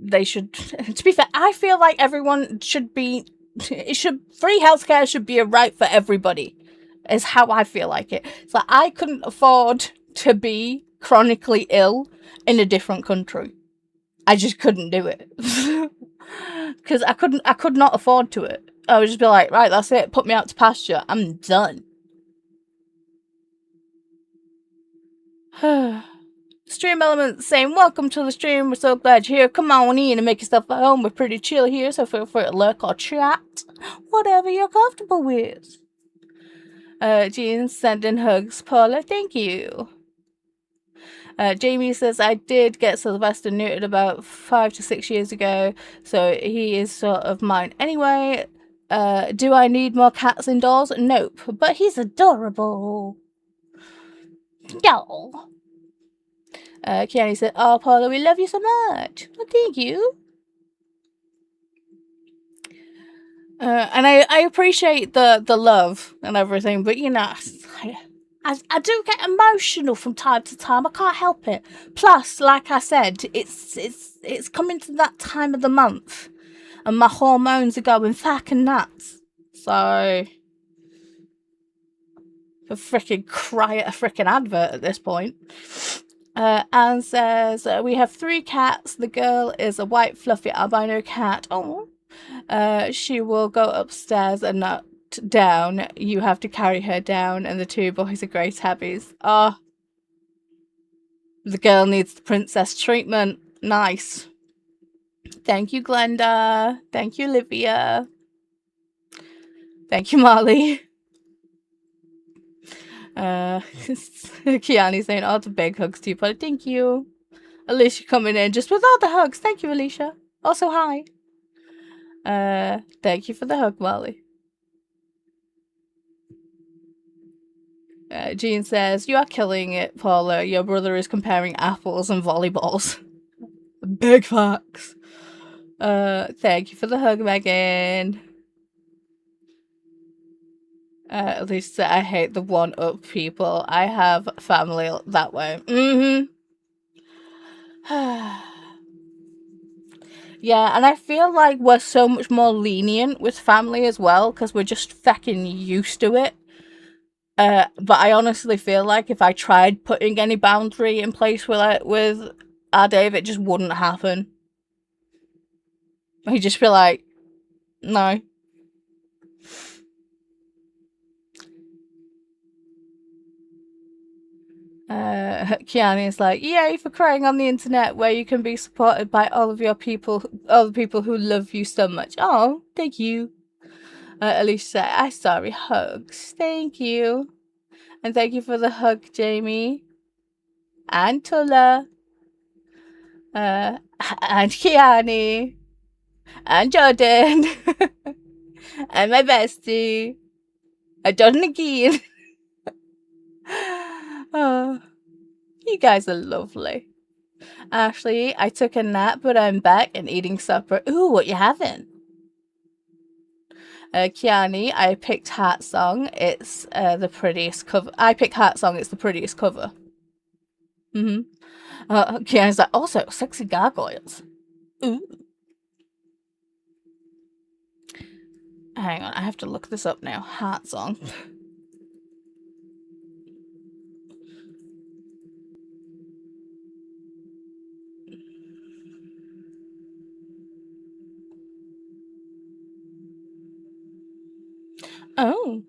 to be fair, I feel like everyone should be, free healthcare should be a right for everybody, is how I feel like it. It's like, I couldn't afford to be chronically ill in a different country. I just couldn't do it. Because I could not afford to it. I would just be like, right, that's it, put me out to pasture, I'm done. Stream Element saying, welcome to the stream, we're so glad you're here, come on in and make yourself at home, we're pretty chill here, so feel free to lurk or chat, whatever you're comfortable with. Jean sending hugs, Paula, thank you. Jamie says, I did get Sylvester neutered about 5 to 6 years ago, so he is sort of mine anyway. Do I need more cats indoors? Nope, but he's adorable. Y'all. Kiani said, oh, Paula, we love you so much. Well, thank you. And I appreciate the love and everything, but you know, I do get emotional from time to time. I can't help it. Plus, like I said, it's coming to that time of the month, and my hormones are going fucking nuts. So, I freaking cry at a freaking advert at this point. Anne says, we have 3 cats. The girl is a white fluffy albino cat. Oh. She will go upstairs and not down. You have to carry her down, and the 2 boys are great tabbies. Oh. The girl needs the princess treatment. Nice. Thank you, Glenda. Thank you, Olivia. Thank you, Molly. Kiani saying, all the big hugs to you, but thank you. Alicia coming in just with all the hugs. Thank you, Alicia. Also, hi. Thank you for the hug, Molly. Jean says, you are killing it, Paula. Your brother is comparing apples and volleyballs. Big facts. Thank you for the hug, Megan. At least I hate the one-up people. I have family that way. Yeah, and I feel like we're so much more lenient with family as well, because we're just fucking used to it. But I honestly feel like if I tried putting any boundary in place with our Dave, it just wouldn't happen. He'd just be like, no. Kiani's like, yay for crying on the internet, where you can be supported by all the people who love you so much. Oh, thank you. Alicia, I sorry, hugs. Thank you. And thank you for the hug, Jamie. And Tula. And Kiani. And Jordan. And my bestie. And Jordan again. Oh, you guys are lovely. Ashley, I took a nap, but I'm back and eating supper. Ooh, what you having? Kiani, I picked Heart Song. It's the prettiest cover. I picked Heart Song. It's the prettiest cover. Kiani's like, also, sexy gargoyles. Ooh. Hang on, I have to look this up now. Heart Song. Oh.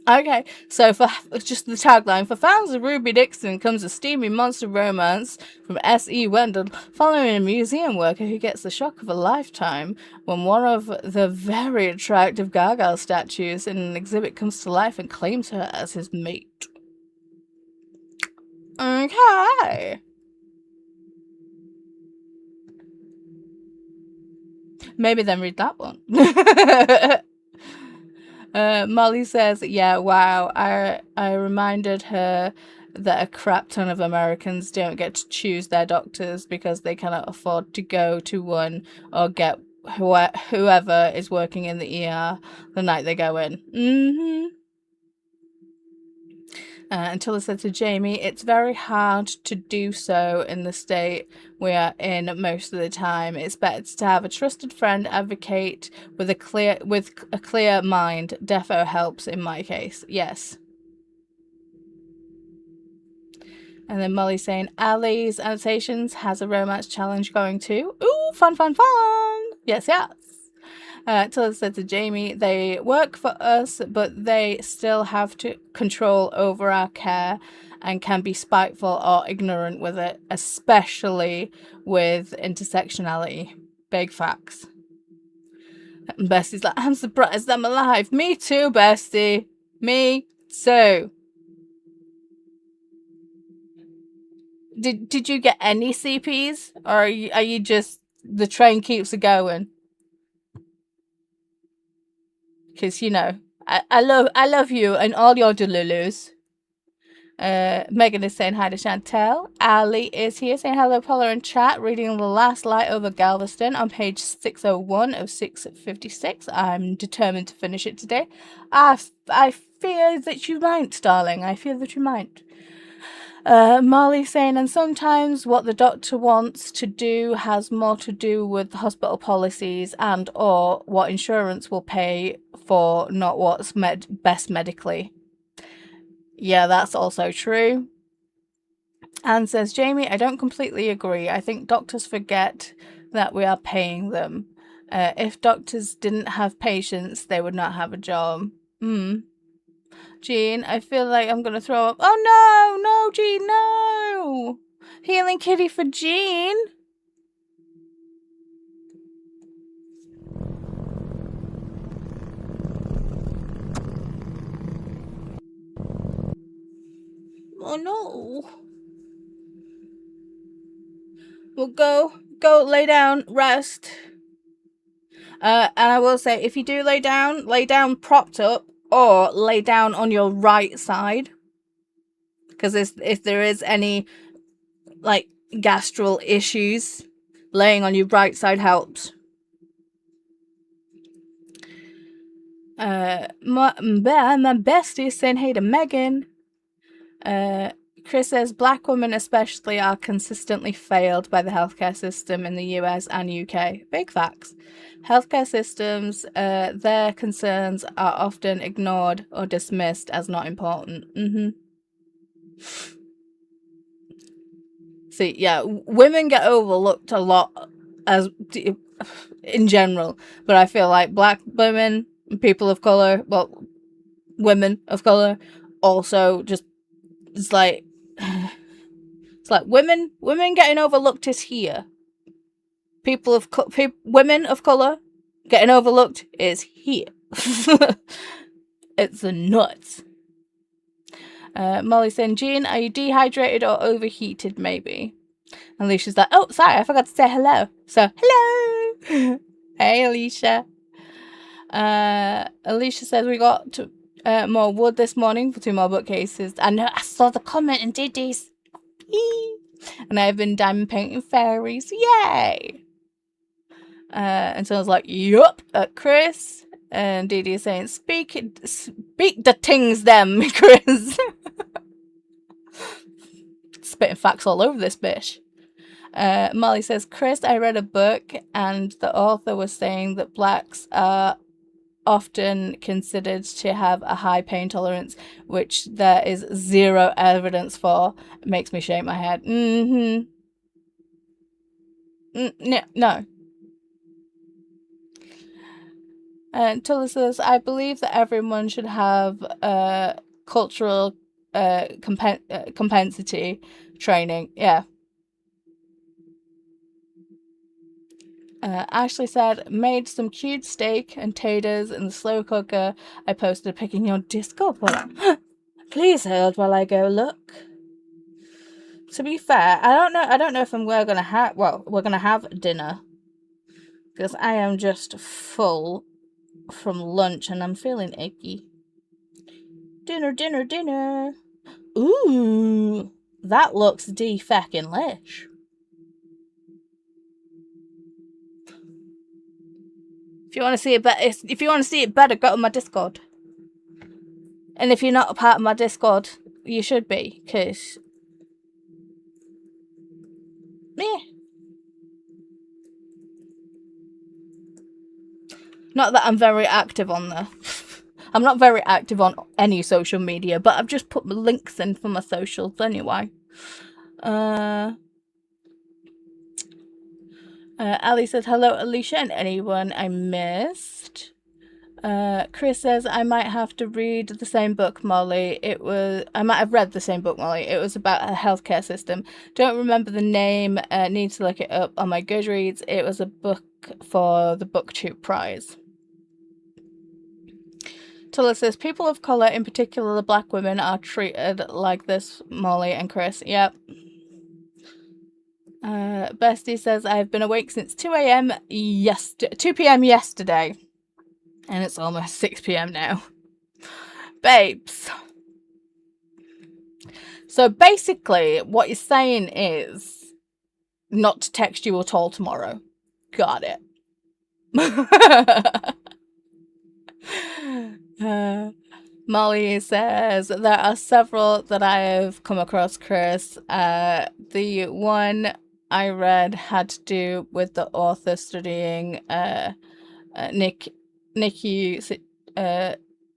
Okay, so for just the tagline, for fans of Ruby Dixon comes a steamy monster romance from S.E. Wendell, following a museum worker who gets the shock of a lifetime when one of the very attractive Gargoyle statues in an exhibit comes to life and claims her as his mate. Okay. Maybe then read that one. Molly says, yeah, wow, I reminded her that a crap ton of Americans don't get to choose their doctors because they cannot afford to go to one or get whoever is working in the ER the night they go in. Until I said to Jamie, it's very hard to do so in the state we are in most of the time. It's better to have a trusted friend advocate with a clear mind. Defo helps in my case. Yes. And then Molly saying, Ali's Annotations has a romance challenge going too. Ooh, fun, fun, fun. Yes, yes. Tilda said to Jamie, they work for us, but they still have to control over our care and can be spiteful or ignorant with it, especially with intersectionality. Big facts. And Bestie's like, I'm surprised I'm alive. Me too, Bestie. Me too. Did you get any CPs? Or are you just, the train keeps going? Because, you know, I love you and all your delulus. Megan is saying hi to Chantel. Ali is here saying hello, Paula in chat, reading The Last Light over Galveston on page 601 of 656. I'm determined to finish it today. I fear that you might, darling. I fear that you might. Molly saying, and sometimes what the doctor wants to do has more to do with hospital policies and or what insurance will pay for, not what's best medically. Yeah, that's also true. Anne says, Jamie, I don't completely agree. I think doctors forget that we are paying them. If doctors didn't have patients, they would not have a job. Jean, I feel like I'm gonna throw up. Oh no, Jean, no! Healing kitty for Jean. Oh no. Well, go lay down, rest. And I will say, if you do lay down propped up or lay down on your right side. Because if there is any, like, gastral issues, laying on your right side helps. My bestie is saying hey to Megan. Chris says black women especially are consistently failed by the healthcare system in the US and UK. Big facts. Healthcare systems, their concerns are often ignored or dismissed as not important. See, yeah, women get overlooked a lot as in general, but I feel like black women, people of color, well, women of color, also just it's like women getting overlooked is here. Women of color getting overlooked is here. It's nuts. Molly saying, Jean, are you dehydrated or overheated? Maybe. And Alicia's like, oh, sorry, I forgot to say hello. So, hello. Hey, Alicia. Alicia says we got more wood this morning for 2 more bookcases. I know, I saw the comment in Didi's. And I've been diamond painting fairies. Yay! And so I was like, yup, Chris. And Didi is saying, speak the things them, Chris. Spitting facts all over this bitch. Molly says, Chris, I read a book and the author was saying that blacks are often considered to have a high pain tolerance, which there is zero evidence for. It makes me shake my head. No. Tulla says, I believe that everyone should have cultural compensity training. Yeah. Ashley said, made some cute steak and taters in the slow cooker. I posted a pic in your Discord. Please hold while I go look. To be fair, I don't know if we're gonna have dinner, because I am just full from lunch and I'm feeling icky. Dinner. Ooh, that looks de-feckin' lish. If you want to see it better, go to my Discord. And if you're not a part of my Discord, you should be, because not that I'm very active on there. I'm not very active on any social media, but I've just put my links in for my socials anyway. Ali says, hello, Alicia, and anyone I missed. Chris says, I might have to read the same book, Molly. I might have read the same book, Molly. It was about a healthcare system. Don't remember the name. Need to look it up on my Goodreads. It was a book for the BookTube prize. Tulla says, people of colour, in particular the black women, are treated like this, Molly and Chris. Yep. Bestie says, I've been awake since 2 p.m. yesterday. And it's almost 6 p.m. now. Babes. So basically, what you're saying is not to text you at all tomorrow. Got it. Molly says, there are several that I have come across, Chris. The one I read had to do with the author studying NICU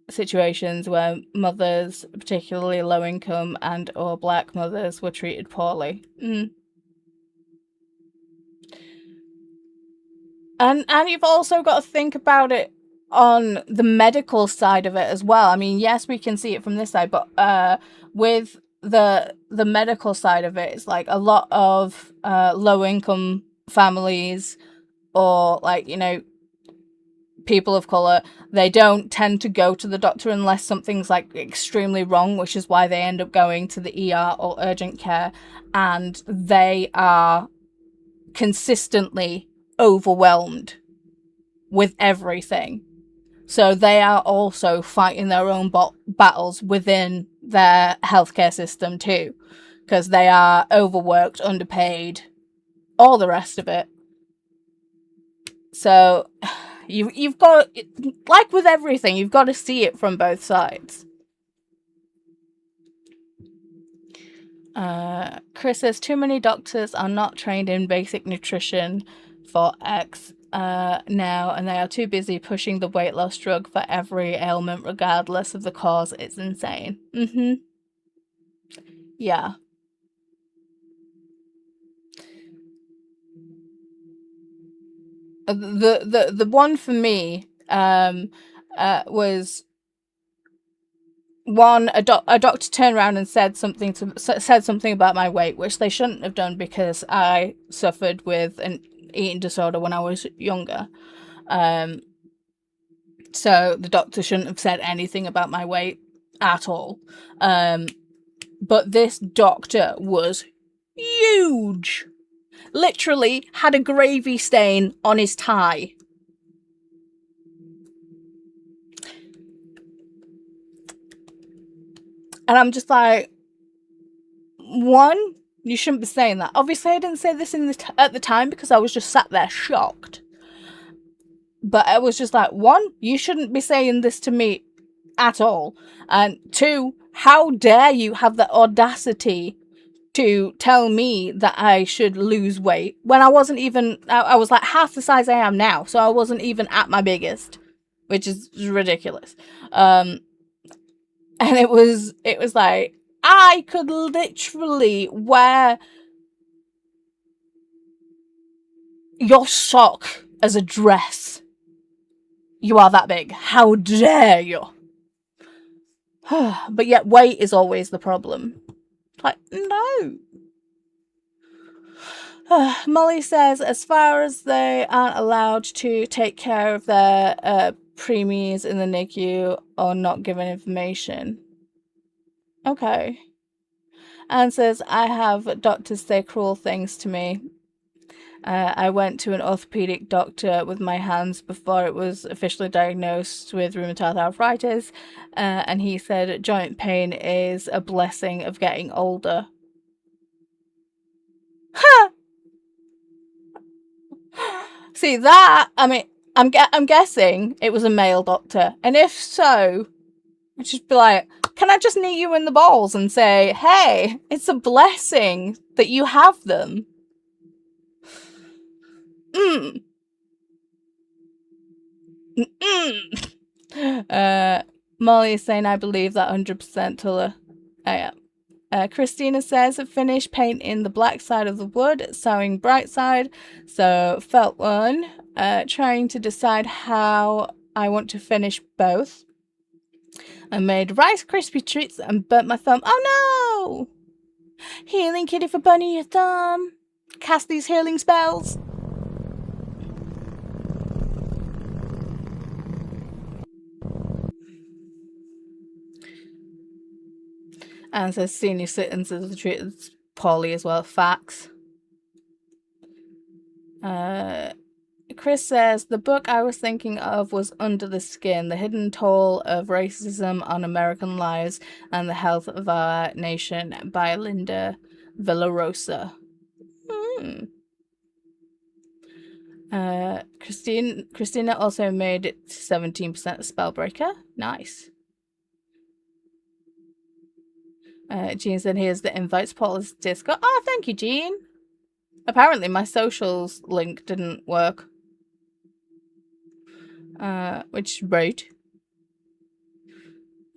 situations where mothers, particularly low income and or black mothers, were treated poorly. And you've also got to think about it on the medical side of it as well. I mean, yes, we can see it from this side, but with the medical side of it, it's like a lot of low income families or people of colour, they don't tend to go to the doctor unless something's extremely wrong, which is why they end up going to the ER or urgent care, and they are consistently overwhelmed with everything. So they are also fighting their own battles within their healthcare system too, because they are overworked, underpaid, all the rest of it. So you've got, like with everything, you've got to see it from both sides. Chris says, too many doctors are not trained in basic nutrition for X now, and they are too busy pushing the weight loss drug for every ailment regardless of the cause. It's insane. Yeah. The one for me was one, a doctor turned around and said something about my weight, which they shouldn't have done because I suffered with an eating disorder when I was younger. So the doctor shouldn't have said anything about my weight at all. But this doctor was huge. Literally had a gravy stain on his tie. And I'm just like, one, you shouldn't be saying that. Obviously, I didn't say this at the time because I was just sat there shocked. But I was just like, one, you shouldn't be saying this to me at all. And two, how dare you have the audacity to tell me that I should lose weight when I wasn't even, I was like half the size I am now. So I wasn't even at my biggest, which is ridiculous. And it was like, I could literally wear your sock as a dress. You are that big. How dare you? But yet weight is always the problem. Like, no. Molly says, as far as they aren't allowed to take care of their preemies in the NICU or not given information. Okay. Anne says, I have doctors say cruel things to me. I went to an orthopedic doctor with my hands before it was officially diagnosed with rheumatoid arthritis, and he said joint pain is a blessing of getting older. Ha! See that? I mean, I'm guessing it was a male doctor, and if so, I'd just be like, can I just knee you in the balls and say, hey, it's a blessing that you have them. Molly is saying, I believe that 100% Tuller. Oh, yeah. Christina says, finish painting the black side of the wood, sewing bright side. So, felt one. Trying to decide how I want to finish both. I made Rice Krispie treats and burnt my thumb. Oh no! Healing kitty for burning your thumb. Cast these healing spells. And says senior citizens are treated poorly as well. Facts. Chris says, the book I was thinking of was Under the Skin, The Hidden Toll of Racism on American Lives and the Health of Our Nation by Linda Villarosa. Christina also made it 17% Spellbreaker. Nice. Jean said, here's the invites, Paul's Discord. Oh, thank you, Jean. Apparently my socials link didn't work. Which is rude.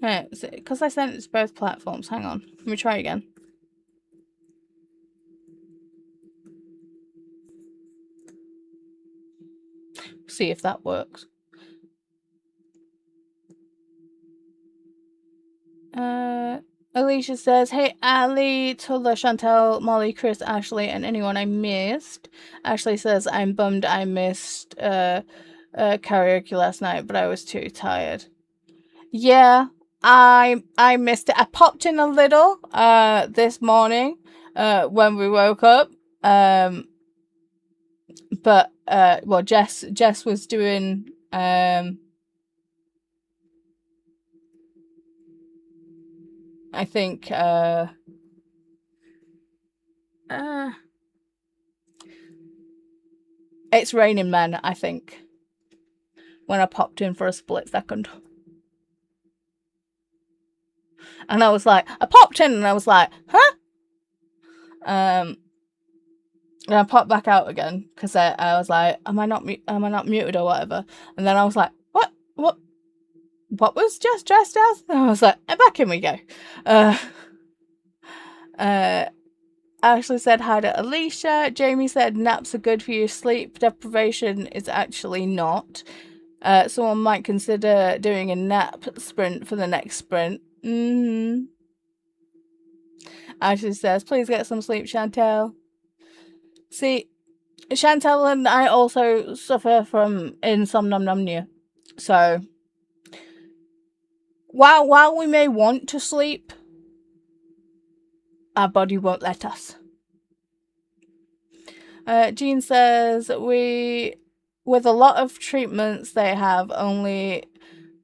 Because I sent it to both platforms. Hang on. Let me try again. See if that works. Alicia says, hey, Ali, Tulla, Chantel, Molly, Chris, Ashley, and anyone I missed. Ashley says, I'm bummed I missed karaoke last night, but I was too tired. Yeah, I missed it. I popped in a little this morning when we woke up. But well, Jess was doing I think It's Raining Men, I think, when I popped in for a split second. And I was like, I popped in and I was like, huh? And I popped back out again because I was like, am I not muted or whatever? And then I was like, what was just dressed as? And I was like, back in we go. Ashley said hi to Alicia. Jamie said naps are good for you. Sleep deprivation is actually not. Someone might consider doing a nap sprint for the next sprint. Ashley says, please get some sleep, Chantel. See, Chantel and I also suffer from insomnia. So, while we may want to sleep, our body won't let us. Jean says, with a lot of treatments, they have only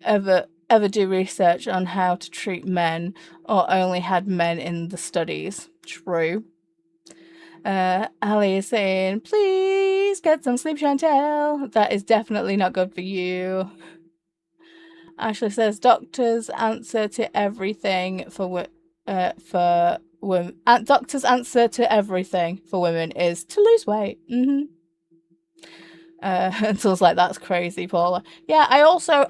ever do research on how to treat men or only had men in the studies. True. Ali is saying, please get some sleep, Chantel. That is definitely not good for you. Ashley says, doctors answer to everything for women. Doctors' answer to everything for women is to lose weight. And so I was like, that's crazy, Paula. Yeah, I also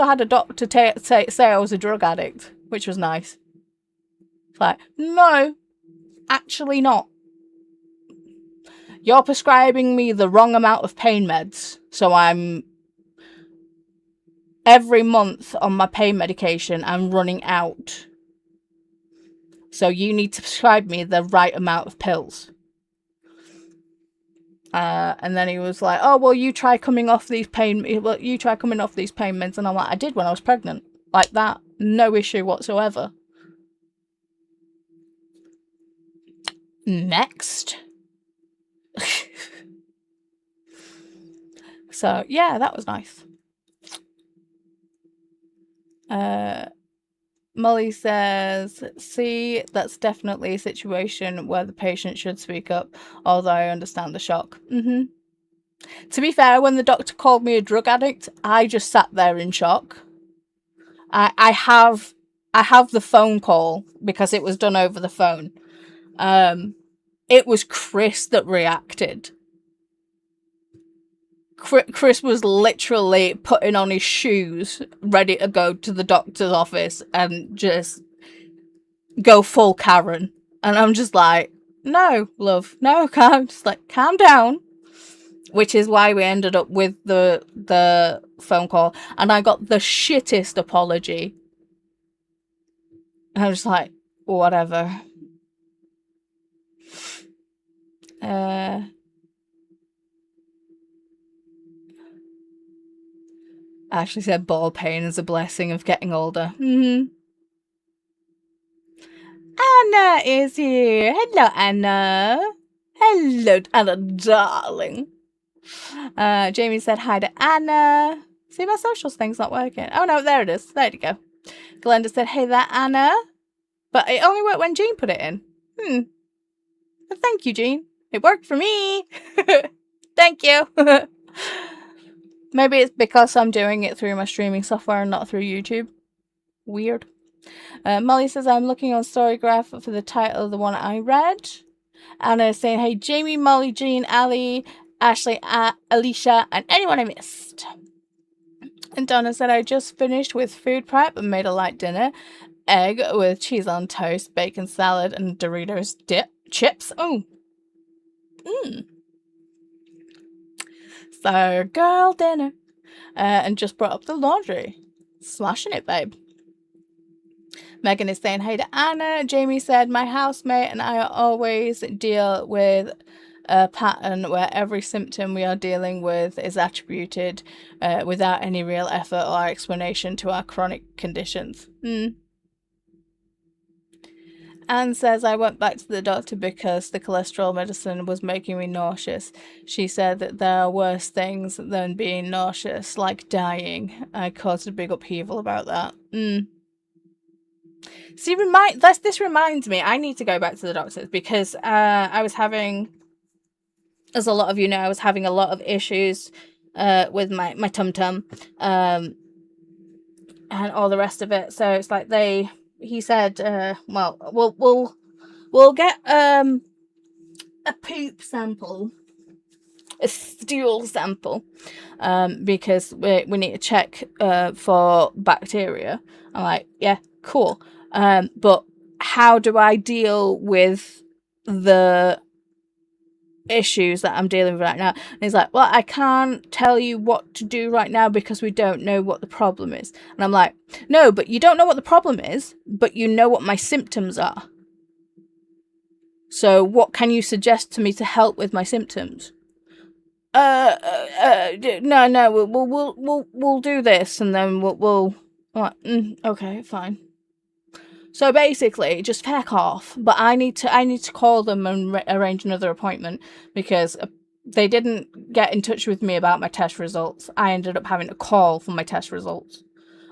had a doctor say I was a drug addict, which was nice. It's like, no, actually not. You're prescribing me the wrong amount of pain meds, so I'm every month on my pain medication, I'm running out. So you need to prescribe me the right amount of pills. And then he was like, oh, well, you try coming off these pain meds. And I'm like, I did when I was pregnant. Like that. No issue whatsoever. Next. So, yeah, that was nice. Molly says, see, that's definitely a situation where the patient should speak up, although I understand the shock. To be fair, when the doctor called me a drug addict, I just sat there in shock. I have the phone call because it was done over the phone. It was Chris that reacted. Chris was literally putting on his shoes, ready to go to the doctor's office and just go full Karen. And I'm just like, no, love, no, calm down. Which is why we ended up with the phone call. And I got the shittest apology. And I was like, whatever. Ashley said ball pain is a blessing of getting older. Anna is here. Hello, Anna. Hello, Anna, darling. Jamie said hi to Anna. See, my socials thing's not working. Oh, no, there it is. There you go. Glenda said, hey there, Anna. But it only worked when Jean put it in. But thank you, Jean. It worked for me. Thank you. Maybe it's because I'm doing it through my streaming software and not through YouTube. Weird. Molly says, I'm looking on Storygraph for the title of the one I read. Anna is saying, hey, Jamie, Molly, Jean, Ali, Ashley, Alicia, and anyone I missed. And Donna said, I just finished with food prep and made a light dinner. Egg with cheese on toast, bacon salad, and Doritos dip chips. Oh. So, girl dinner. And just brought up the laundry. Smashing it, babe. Megan is saying, hey to Anna. Jamie said, my housemate and I always deal with a pattern where every symptom we are dealing with is attributed without any real effort or explanation to our chronic conditions. Anne says, I went back to the doctor because the cholesterol medicine was making me nauseous. She said that there are worse things than being nauseous, like dying. I caused a big upheaval about that. See, this reminds me, I need to go back to the doctors because I was having, as a lot of you know, I was having a lot of issues with my tum-tum and all the rest of it. So it's like he said, well, we'll get a poop sample, a stool sample, because we need to check for bacteria. I'm like, yeah, cool. But how do I deal with the issues that I'm dealing with right now? And he's like, well, I can't tell you what to do right now because we don't know what the problem is. And I'm like, no, but you don't know what the problem is, but you know what my symptoms are. So what can you suggest to me to help with my symptoms? No, we'll do this, and then we'll okay, fine. So basically, just heck off. But I need to call them and arrange another appointment because they didn't get in touch with me about my test results. I ended up having to call for my test results,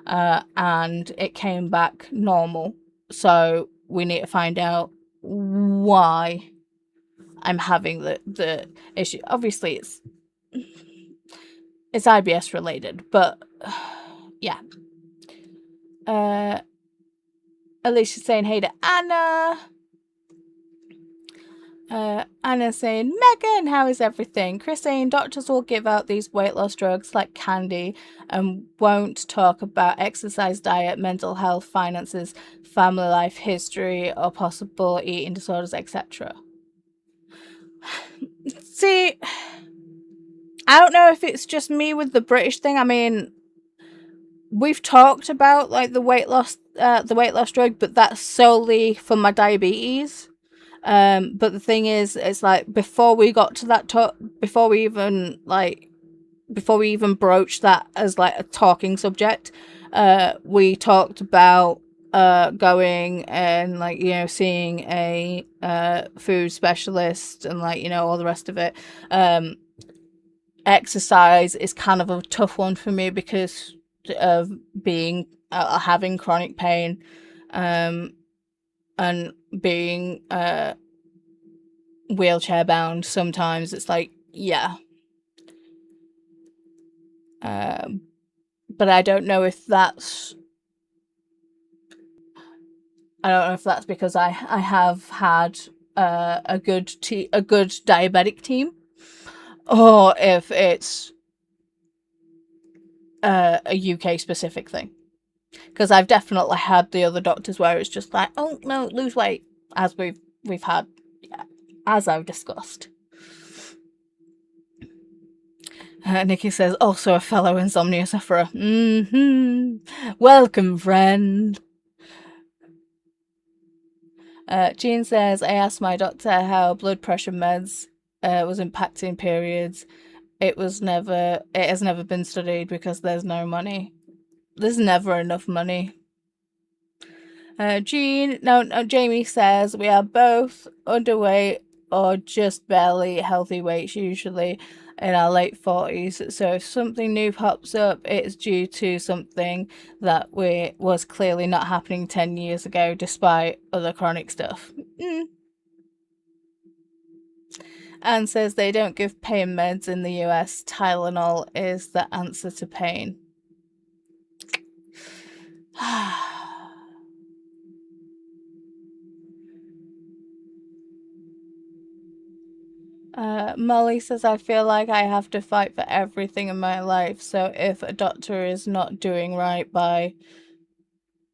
and it came back normal. So we need to find out why I'm having the issue. Obviously, it's IBS related, but yeah. Alicia's saying hey to Anna. Anna saying, Megan, how is everything? Chris saying doctors will give out these weight loss drugs like candy and won't talk about exercise, diet, mental health, finances, family life history, or possible eating disorders, etc. See, I don't know if it's just me with the British thing. I mean, we've talked about like the weight loss drug, but that's solely for my diabetes. But the thing is, it's like before we got to that before we even broached that as like a talking subject, we talked about going and like, you know, seeing a food specialist and like, you know, all the rest of it. Exercise is kind of a tough one for me because of being having chronic pain, and being wheelchair bound. Sometimes it's like, yeah. But I don't know if that's because I have had a good diabetic team, or if it's a UK specific thing. Because I've definitely had the other doctors where it's just like, oh no, lose weight, as we've had, as I've discussed. Nikki says, also a fellow insomnia sufferer. Welcome, friend. Jean says, I asked my doctor how blood pressure meds was impacting periods. It has never been studied because there's no money. There's never enough money. Jamie says, we are both underweight or just barely healthy weights, usually in our late 40s. So if something new pops up, it's due to something that was clearly not happening 10 years ago, despite other chronic stuff. Anne says they don't give pain meds in the US. Tylenol is the answer to pain. Molly says, I feel like I have to fight for everything in my life, so if a doctor is not doing right by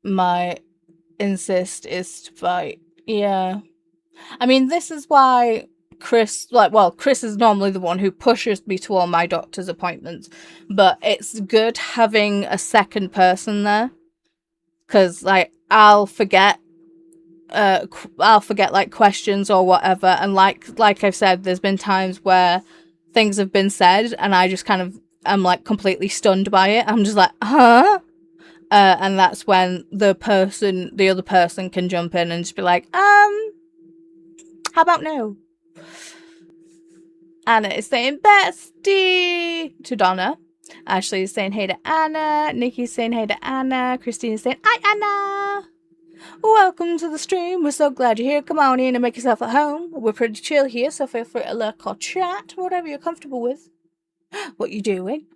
my insist is to fight. Yeah. I mean, this is why Chris is normally the one who pushes me to all my doctor's appointments, but it's good having a second person there, because like I'll forget like questions or whatever, and like I've said, there's been times where things have been said and I just kind of am like completely stunned by it. I'm just like, huh? And that's when the other person can jump in and just be like, how about no? Anna is saying bestie to Donna. Ashley is saying hey to Anna. Nikki's saying hey to Anna. Christina's saying hi Anna. Welcome to the stream. We're so glad you're here. Come on in and make yourself at home. We're pretty chill here, so feel free to lurk or chat, whatever you're comfortable with. What you doing?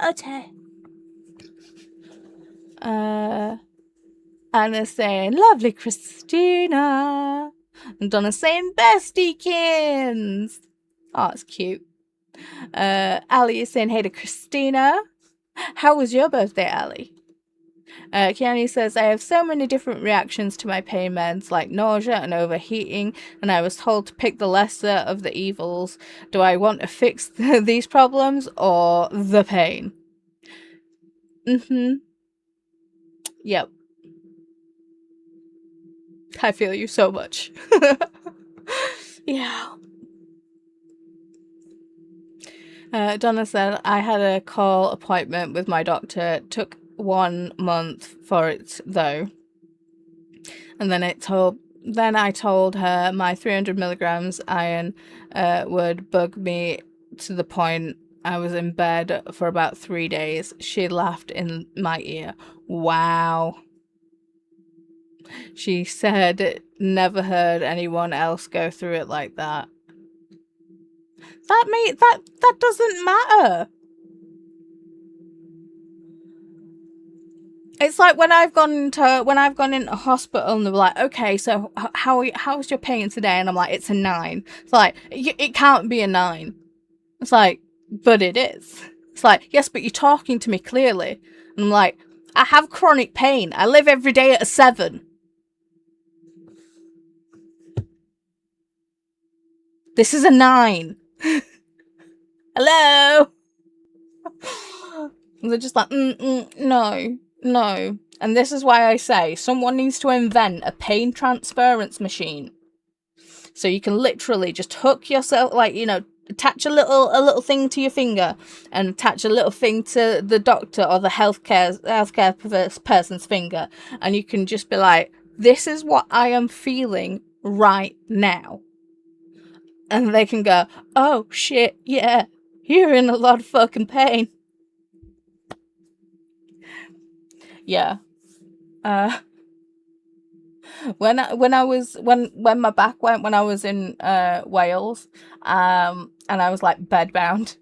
Okay. Anna's saying, lovely Christina. And Donna's saying, bestiekins. Oh, it's cute. Ali is saying, hey to Christina. How was your birthday, Ali? Kiani says, I have so many different reactions to my pain meds, like nausea and overheating, and I was told to pick the lesser of the evils. Do I want to fix these problems or the pain? Yep. I feel you so much. Yeah. Donna said, I had a call appointment with my doctor. It took 1 month for it, though. And then I told her my 300 milligrams iron would bug me to the point I was in bed for about 3 days. She laughed in my ear. Wow. She said never heard anyone else go through it like that. That doesn't matter. It's like when I've gone into hospital and they're like, okay, so how's your pain today? And I'm like, it's a 9. It's like, it can't be a 9. It's like, but it is. It's like, yes, but you're talking to me clearly. And I'm like, I have chronic pain. I live every day at a 7. This is a 9. Hello? And they're just like, no, no. And this is why I say someone needs to invent a pain transference machine. So you can literally just hook yourself, like, you know, attach a little thing to your finger and attach a little thing to the doctor or the healthcare person's finger. And you can just be like, this is what I am feeling right now. And they can go, oh shit, yeah, you're in a lot of fucking pain. Yeah. When my back went when I was in Wales, and I was like bedbound,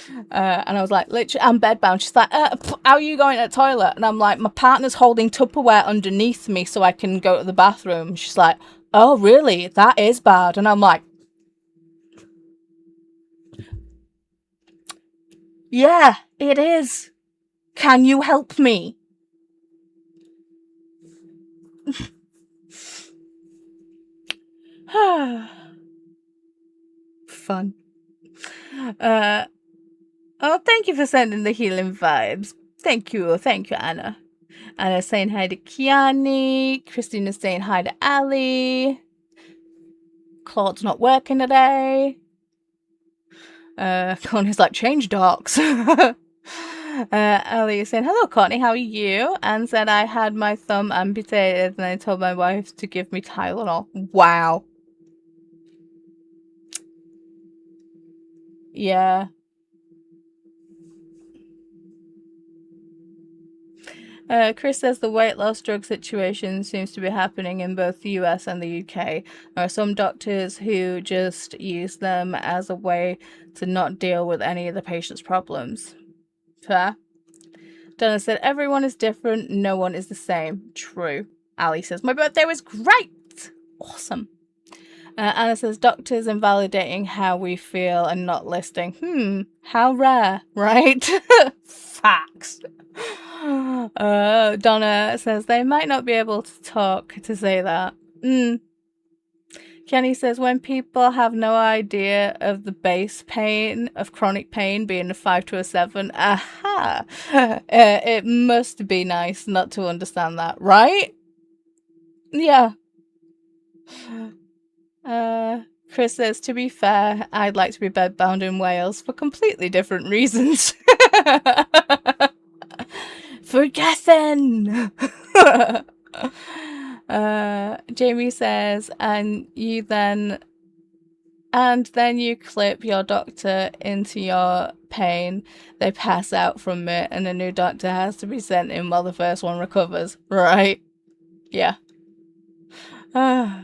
and I was like, literally, I'm bedbound. She's like, how are you going to the toilet? And I'm like, my partner's holding Tupperware underneath me so I can go to the bathroom. She's like, oh really? That is bad. And I'm like, yeah, it is. Can you help me? Fun. Oh, thank you for sending the healing vibes. Thank you, Anna. Anna's saying hi to Kiani. Christina's saying hi to Ali. Claude's not working today. Courtney's like, change docs. Ali is saying, hello, Courtney, how are you? And said, I had my thumb amputated and I told my wife to give me Tylenol. Wow. Yeah. Chris says the weight loss drug situation seems to be happening in both the US and the UK. There are some doctors who just use them as a way to not deal with any of the patient's problems. Fair. Donna said, everyone is different, no one is the same. True. Ali says, my birthday was great! Awesome. Anna says, doctors invalidating how we feel and not listing. How rare, right? Facts. Donna says, they might not be able to talk to say that. Kenny says, when people have no idea of the base pain of chronic pain being a 5 to a 7, it must be nice not to understand that, right? Yeah. Chris says, to be fair, I'd like to be bedbound in Wales for completely different reasons. Forgetting! Jamie says, and then you clip your doctor into your pain, they pass out from it, and a new doctor has to be sent in while the first one recovers. Right? Yeah. Yeah.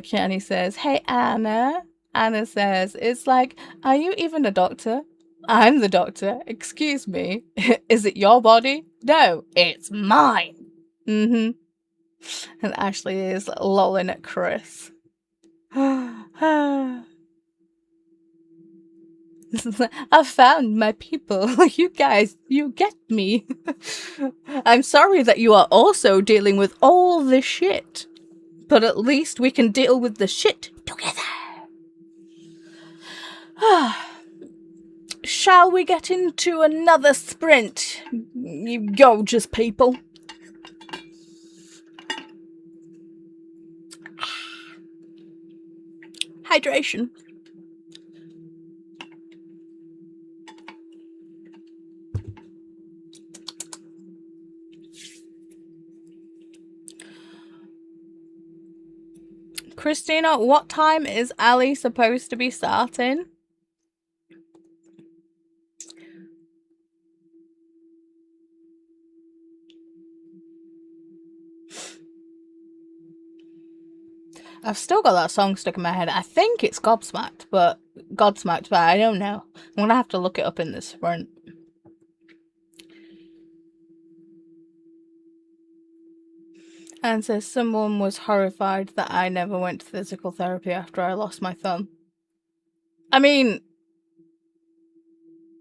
Kenny says, hey, Anna. Anna says, it's like, are you even a doctor? I'm the doctor. Excuse me. Is it your body? No, it's mine. And Ashley is lolling at Chris. I found my people. You guys, you get me. I'm sorry that you are also dealing with all this shit. But at least we can deal with the shit together. Shall we get into another sprint, you gorgeous people? Hydration. Christina, what time is Ali supposed to be starting? I've still got that song stuck in my head. I think it's Godsmacked, but I don't know. I'm gonna have to look it up in this sprint. And says someone was horrified that I never went to physical therapy after I lost my thumb. I mean,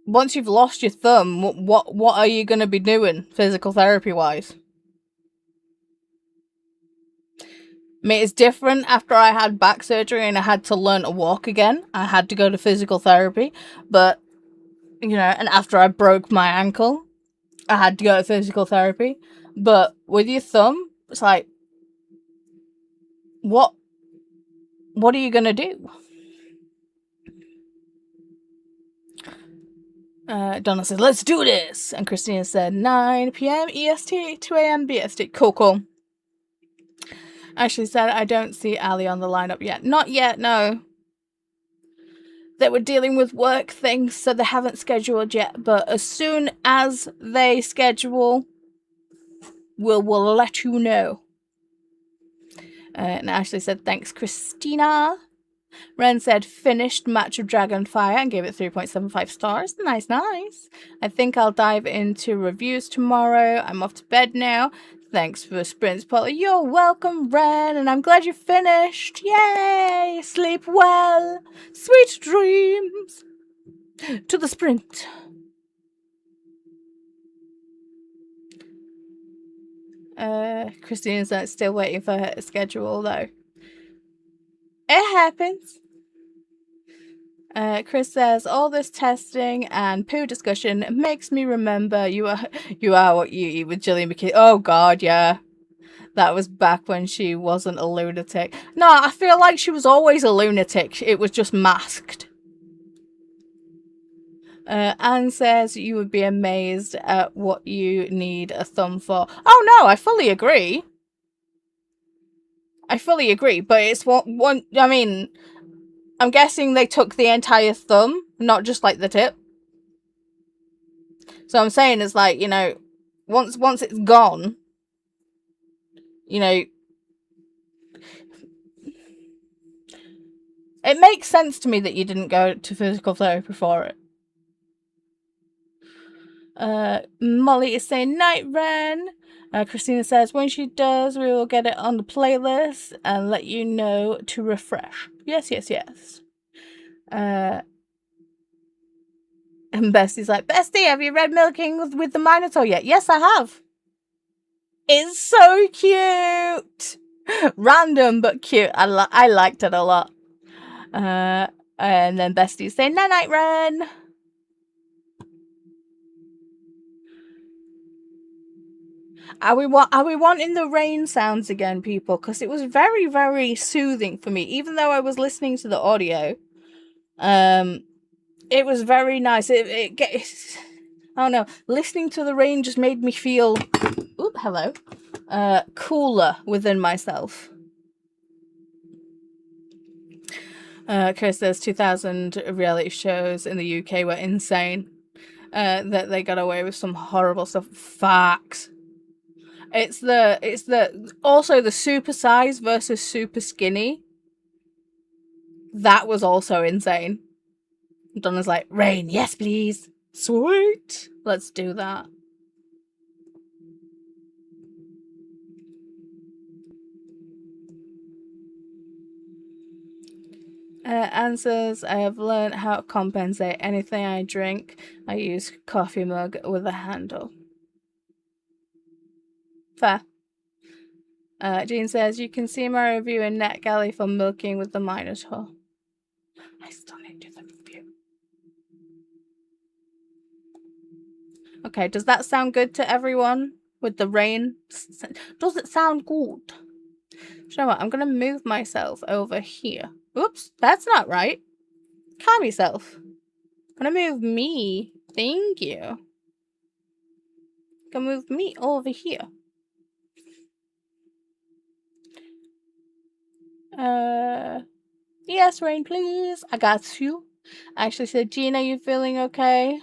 once you've lost your thumb, what are you gonna be doing physical therapy wise? I mean, it's different after I had back surgery and I had to learn to walk again. I had to go to physical therapy, but you know, and after I broke my ankle, I had to go to physical therapy. But with your thumb, it's like, what are you gonna do? Donna says, let's do this. And Christina said, 9 p.m. EST, 2 a.m. BST. Cool. Ashley said, I don't see Ali on the lineup yet. Not yet, no. They were dealing with work things, so they haven't scheduled yet. But as soon as they schedule, we'll let you know. And Ashley said, thanks, Christina. Ren said, finished Match of Dragonfire and gave it 3.75 stars. Nice. I think I'll dive into reviews tomorrow. I'm off to bed now. Thanks for the sprints, Polly. You're welcome, Ren, and I'm glad you finished. Yay! Sleep well. Sweet dreams. To the sprint. Christina's still waiting for her schedule, though. It happens. Chris says, all this testing and poo discussion makes me remember you are what you eat with Gillian McKee. Oh god, yeah. That was back when she wasn't a lunatic. No, I feel like she was always a lunatic. It was just masked. Anne says you would be amazed at what you need a thumb for. Oh no, I fully agree. But it's one. I mean, I'm guessing they took the entire thumb, not just like the tip. So I'm saying it's like, you know, once it's gone, you know, it makes sense to me that you didn't go to physical therapy for it. Molly is saying night, Ren. Christina says, when she does, we will get it on the playlist and let you know to refresh. Yes. And Bestie's like, Bestie, have you read Milking with the Minotaur yet? Yes, I have. It's so cute. Random but cute. I liked it a lot. And then Bestie's saying, night, Ren. Are we wanting the rain sounds again, people? Because it was very, very soothing for me. Even though I was listening to the audio, it was very nice. I don't know. Listening to the rain just made me feel, cooler within myself. Chris says 2000 reality shows in the UK were insane. That they got away with some horrible stuff. Facts. It's also the super size versus super skinny. That was also insane. Donna's like, rain, yes please. Sweet. Let's do that. Answers, I have learned how to compensate anything I drink. I use coffee mug with a handle. Fair. Jean says, you can see my review in NetGalley for Milking with the Minotaur. I still need to do the review. Okay, does that sound good to everyone? With the rain? Does it sound good? You know what? I'm going to move myself over here. Oops, that's not right. Calm yourself. I'm going to move me. Thank you. I'm going to move me over here. Yes, Rain, please. I got you. I actually said, Jean, are you feeling okay?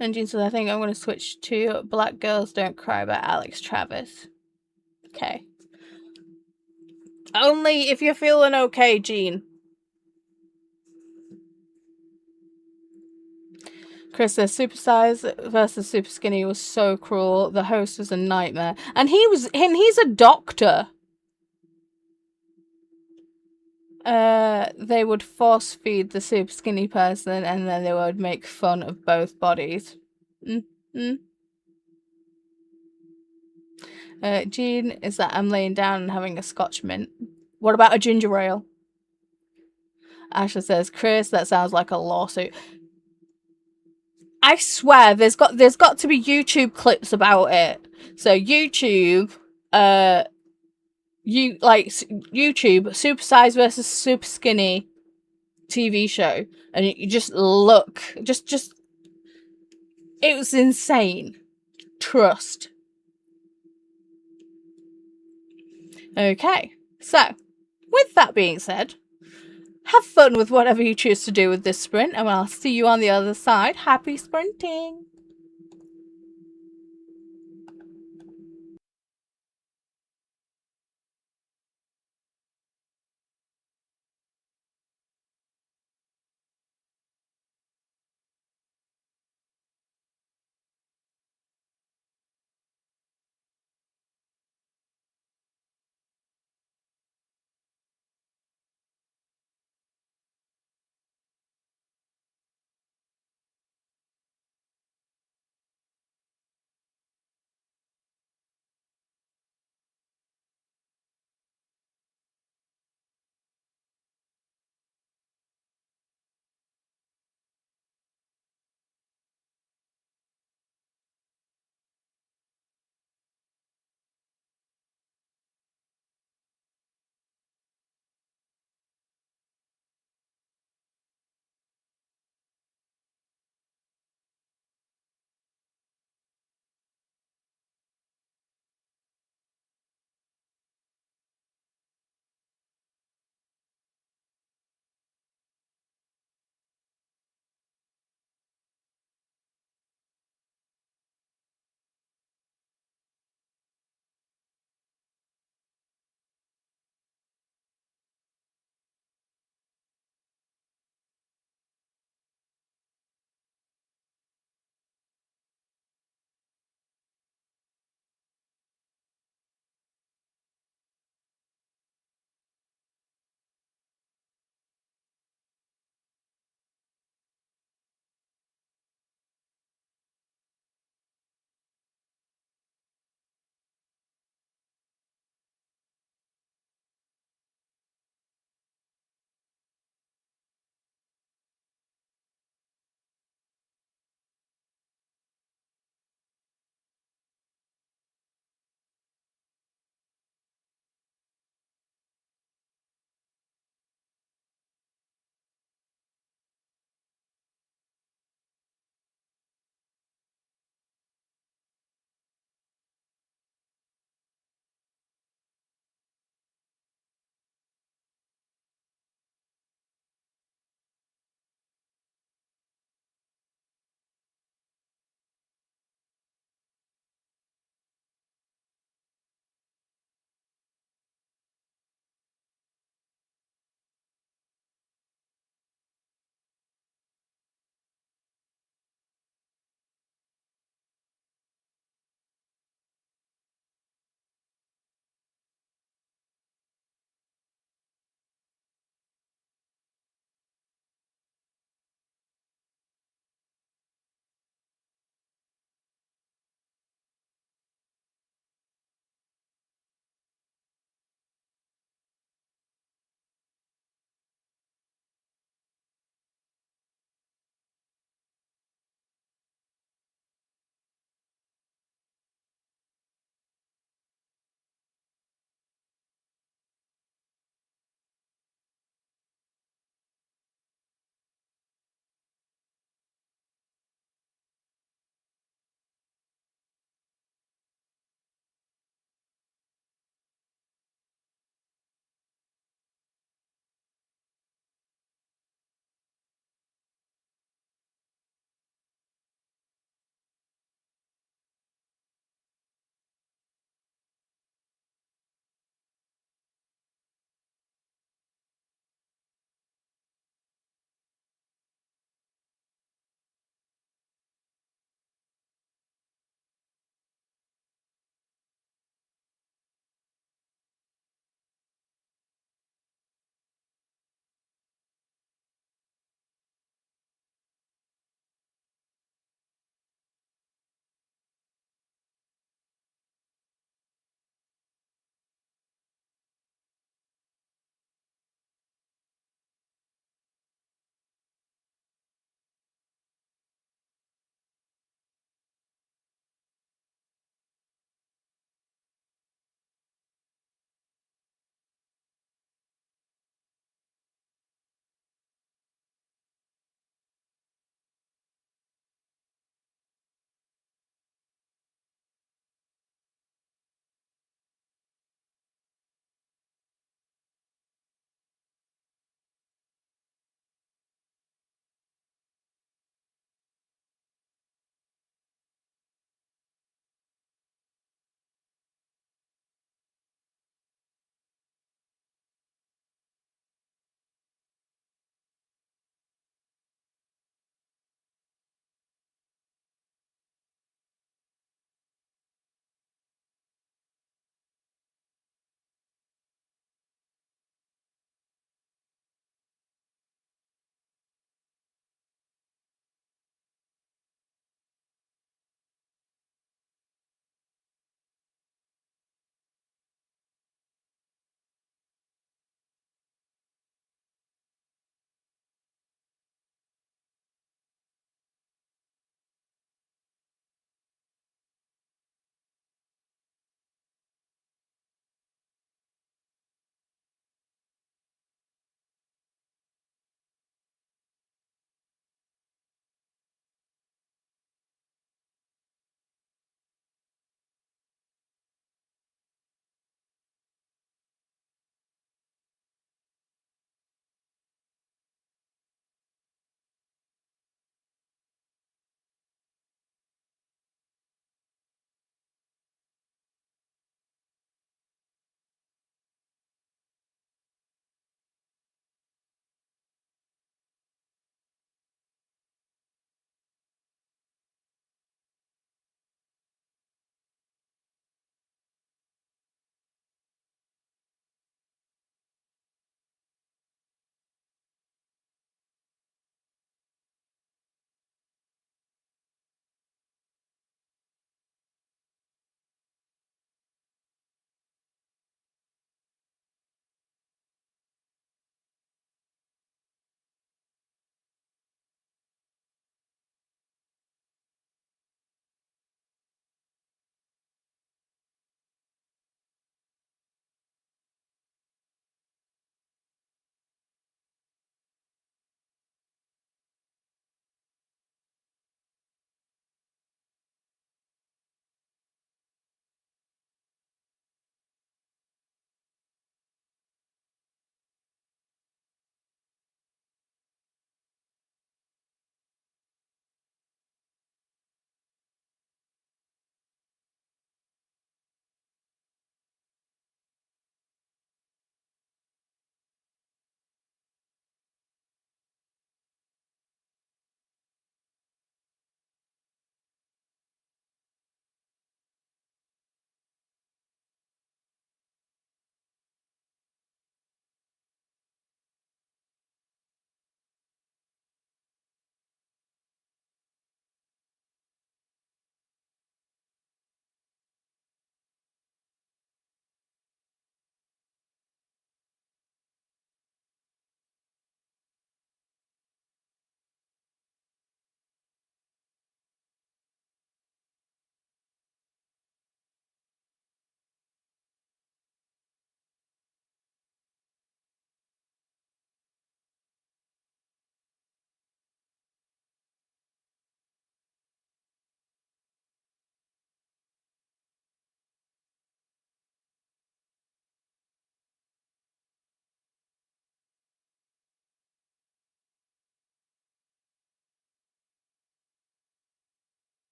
And Jean said, I think I'm going to switch to Black Girls Don't Cry by Alex Travis. Okay. Only if you're feeling okay, Jean. Chris says, super size versus super skinny was so cruel. The host was a nightmare. And he's a doctor. They would force feed the super skinny person and then they would make fun of both bodies. Jean is that I'm laying down and having a Scotch mint. What about a ginger ale? Ashley says, Chris, that sounds like a lawsuit. I swear there's got to be YouTube clips about it. So YouTube, YouTube super size versus super skinny TV show, and you just look, just it was insane. Trust. Okay, so with that being said, have fun with whatever you choose to do with this sprint, and I'll see you on the other side. Happy sprinting!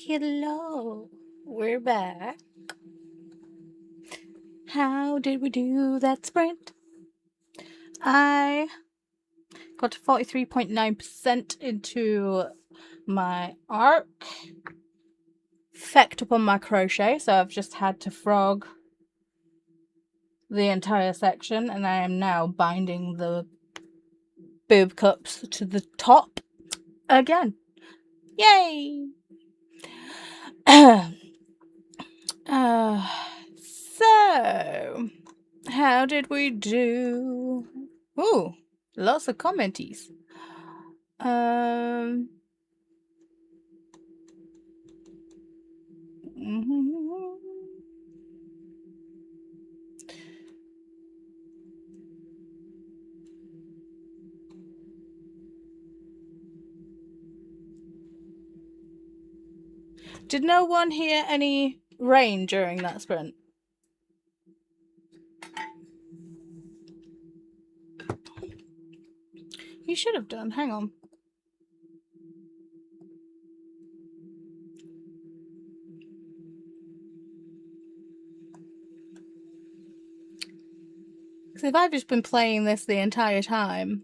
Hello, we're back. How did we do that sprint? I got 43.9% into my arc. Fecked up on my crochet, so I've just had to frog the entire section, and I am now binding the boob cups to the top again. Yay! So, how did we do? Ooh, lots of commenties. Did no one hear any rain during that sprint? You should have done. Hang on. Because if I've just been playing this the entire time...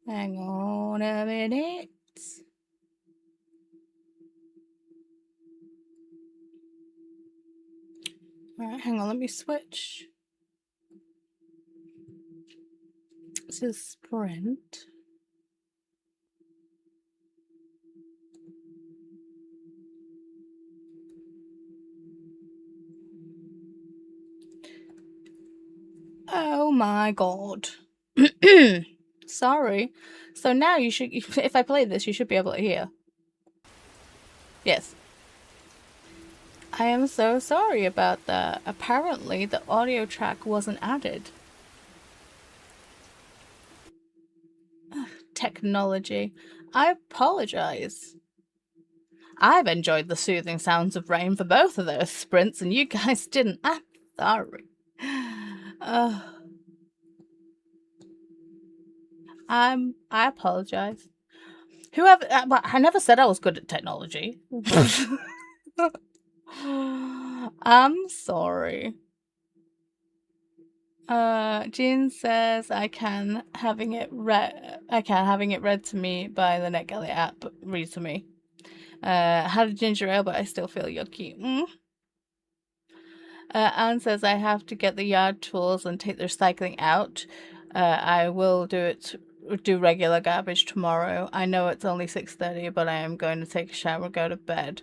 Hang on a minute. Alright, hang on, let me switch. This is sprint. Oh my god. Sorry. So now you should, if I play this, you should be able to hear. Yes. I am so sorry about that. Apparently the audio track wasn't added. Technology. I apologize. I've enjoyed the soothing sounds of rain for both of those sprints, and you guys didn't. I'm sorry. I apologize. Whoever, I never said I was good at technology. I'm sorry. Jean says I can having it read to me by the NetGalley app. Read to me. Had a ginger ale, but I still feel yucky. Anne says I have to get the yard tools and take the recycling out. I will do regular garbage tomorrow. I know it's only 6:30, but I am going to take a shower and go to bed.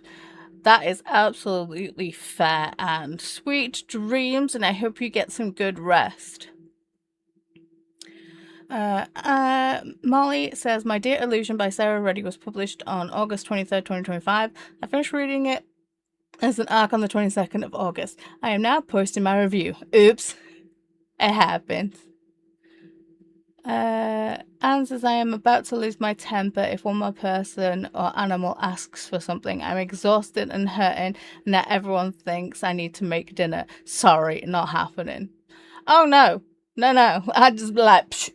That is absolutely fair, and sweet dreams, and I hope you get some good rest. Molly says, My Dear Illusion by Sarah Reddy was published on August 23rd, 2025. I finished reading it as an arc on the 22nd of August. I am now posting my review. Oops. It happened. Anne says, I am about to lose my temper if one more person or animal asks for something. I'm exhausted and hurting, and that everyone thinks I need to make dinner. Sorry, not happening. Oh no. No. I just be like, psh.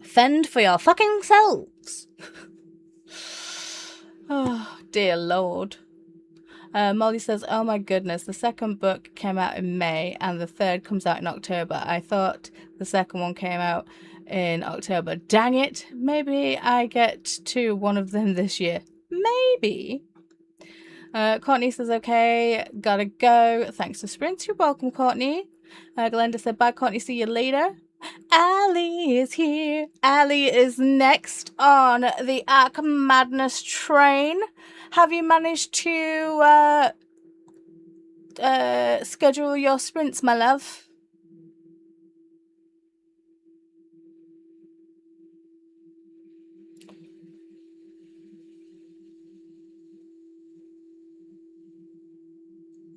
Fend for your fucking selves. Oh, dear Lord. Molly says, oh my goodness, the second book came out in May and the third comes out in October. I thought the second one came out in October. Dang it. Maybe I get to one of them this year. Maybe. Courtney says, okay, gotta go. Thanks to Sprint. You're welcome, Courtney. Glenda said, bye, Courtney. See you later. Allie is here. Allie is next on the Arc Madness train. Have you managed to schedule your sprints, my love?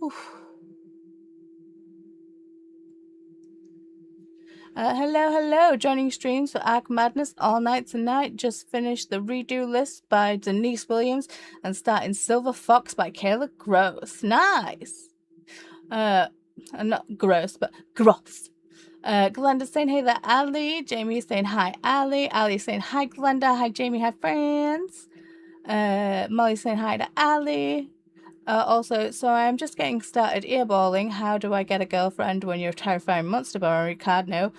Oof. Hello. Joining streams for Arc Madness all night tonight. Just finished the redo list by Denise Williams and starting Silver Fox by Kayla Gross. Nice. Not gross, but gross. Glenda's saying, hey there, Ali. Jamie's saying, hi, Ali. Ali's saying, hi, Glenda. Hi, Jamie. Hi, friends. Molly's saying hi to Ali. Also, so I'm just getting started earballing. How do I get a girlfriend when you're a terrifying monster? Borrow card no.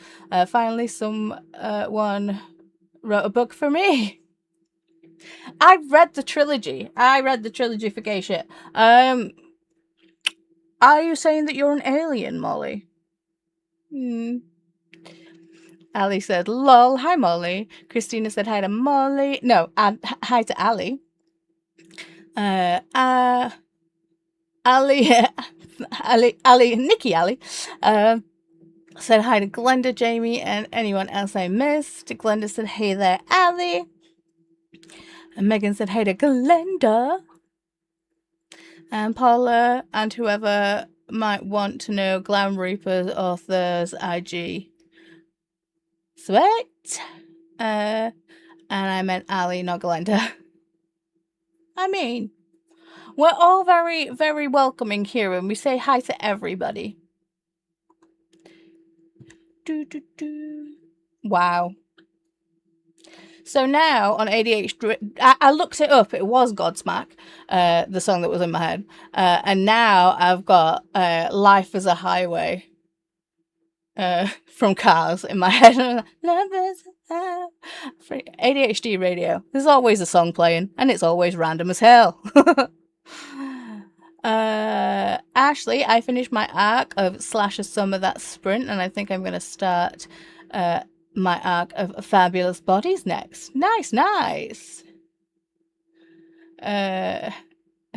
Finally, someone wrote a book for me. I read the trilogy. For gay shit. Are you saying that you're an alien, Molly? Ali said, lol, hi, Molly. Christina said hi to Molly. No, hi to Ali. Nikki Ali, said hi to Glenda, Jamie, and anyone else I missed. Glenda said, hey there, Ali. And Megan said, hey to Glenda. And Paula, and whoever might want to know Glam Reaper's author's IG. Sweet. And I meant Ali, not Glenda. I mean, we're all very, very welcoming here, and we say hi to everybody. Wow. So now on ADHD, I looked it up. It was Godsmack, the song that was in my head. And now I've got Life is a Highway from Cars in my head. Love is a ADHD radio. There's always a song playing, and it's always random as hell. Ashley, I finished my arc of Slasher Summer That Sprint, and I think I'm going to start my arc of Fabulous Bodies next. Nice.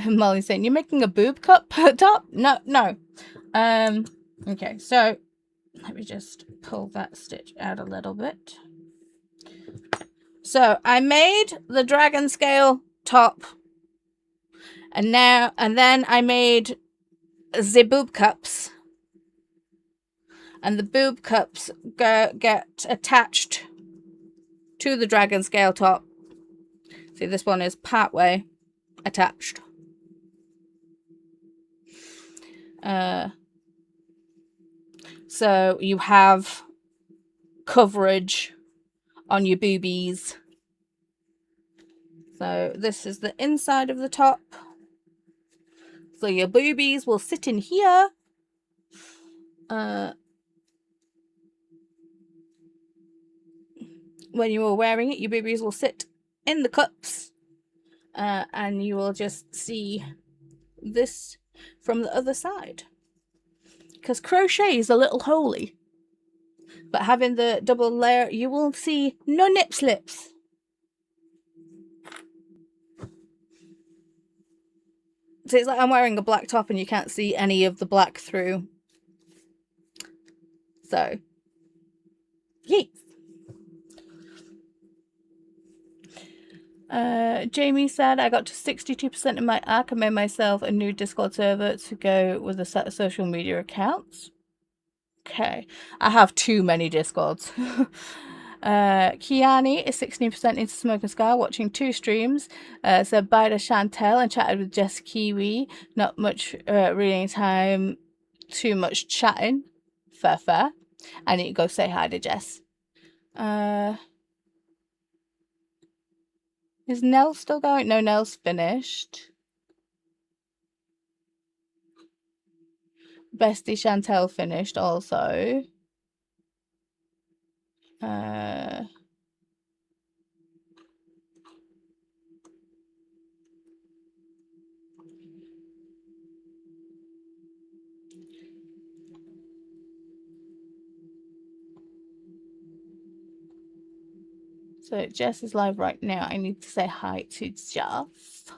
Molly's saying, you're making a boob cup top? No. Okay, so let me just pull that stitch out a little bit. So I made the dragon scale top, and then I made the boob cups. And the boob cups get attached to the dragon scale top. See, this one is partway attached. So you have coverage on your boobies. So this is the inside of the top. So your boobies will sit in here. When you are wearing it, your boobies will sit in the cups, and you will just see this from the other side. Because crochet is a little holy, but having the double layer, you will see no nip slips. So it's like I'm wearing a black top and you can't see any of the black through. So, yes. Jamie said, I got to 62% in my arc and made myself a new Discord server to go with a set of social media accounts. Okay. I have too many Discords. Kiani is 16% into Smoke and Scar, watching 2 streams. Said bye to Chantel and chatted with Jess Kiwi. Not much reading time, too much chatting. Fair. I need to go say hi to Jess. Is Nell still going? No, Nell's finished. Bestie Chantel finished also. So Jess is live right now. I need to say hi to Jess.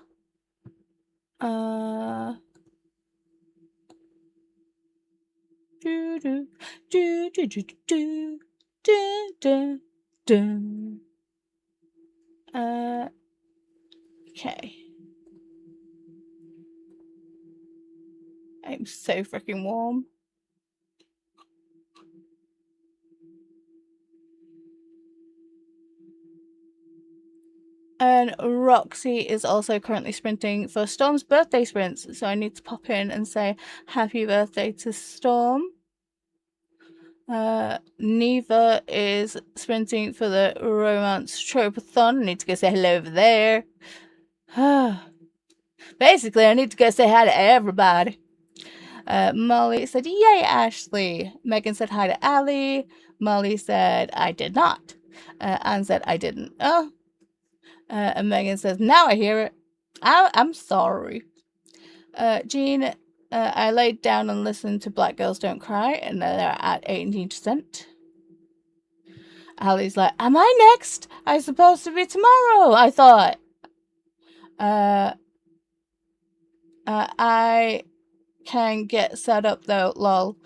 Okay. I'm so freaking warm. And Roxy is also currently sprinting for Storm's birthday sprints, so I need to pop in and say happy birthday to Storm. Neva is sprinting for the romance tropathon. I need to go say hello over there. Basically, I need to go say hi to everybody. Molly said, "Yay, Ashley." Megan said hi to Allie. Molly said, "I did not." Anne said, "I didn't." Oh. And Megan says, "Now I hear it. I'm sorry." Jean, I laid down and listened to Black Girls Don't Cry, and they're at 18%. Allie's like, "Am I next? I'm supposed to be tomorrow, I thought." I can get set up though, lol.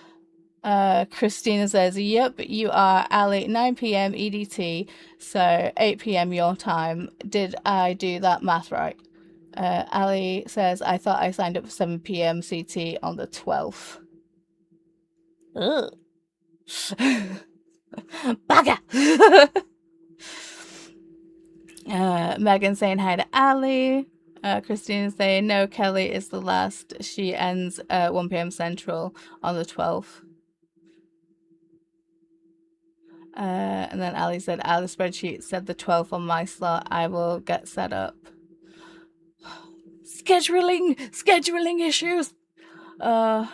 Christina says, "Yep, you are, Allie, 9 p.m. EDT, so 8 p.m. your time. Did I do that math right?" Allie says, "I thought I signed up for 7 p.m. CT on the 12th. Ugh. Bugger! Megan saying hi to Allie. Christina saying, "No, Kelly is the last. She ends 1 p.m. Central on the 12th. And then Allie said, "The spreadsheet said the 12th on my slot. I will get set up." Scheduling issues. And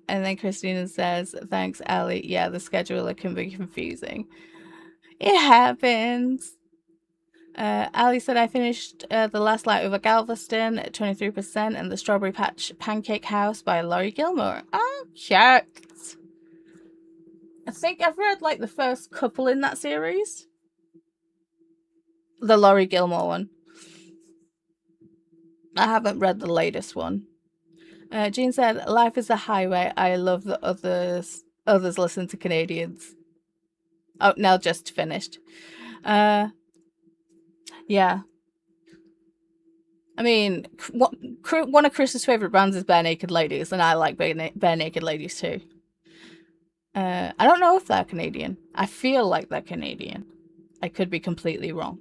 then Christina says, "Thanks, Allie. Yeah, the scheduler can be confusing. It happens." Allie said, "I finished the last light over Galveston at 23% and the Strawberry Patch Pancake House by Laurie Gilmore." Oh, cute. I think I've read like the first couple in that series. The Laurie Gilmore one. I haven't read the latest one. Jean said, "Life is a highway. I love that others listen to Canadians." Oh, Nell just finished. Yeah. I mean, one of Chris's favorite bands is Bare Naked Ladies, and I like Bare Naked Ladies too. I don't know if they're Canadian. I feel like they're Canadian. I could be completely wrong.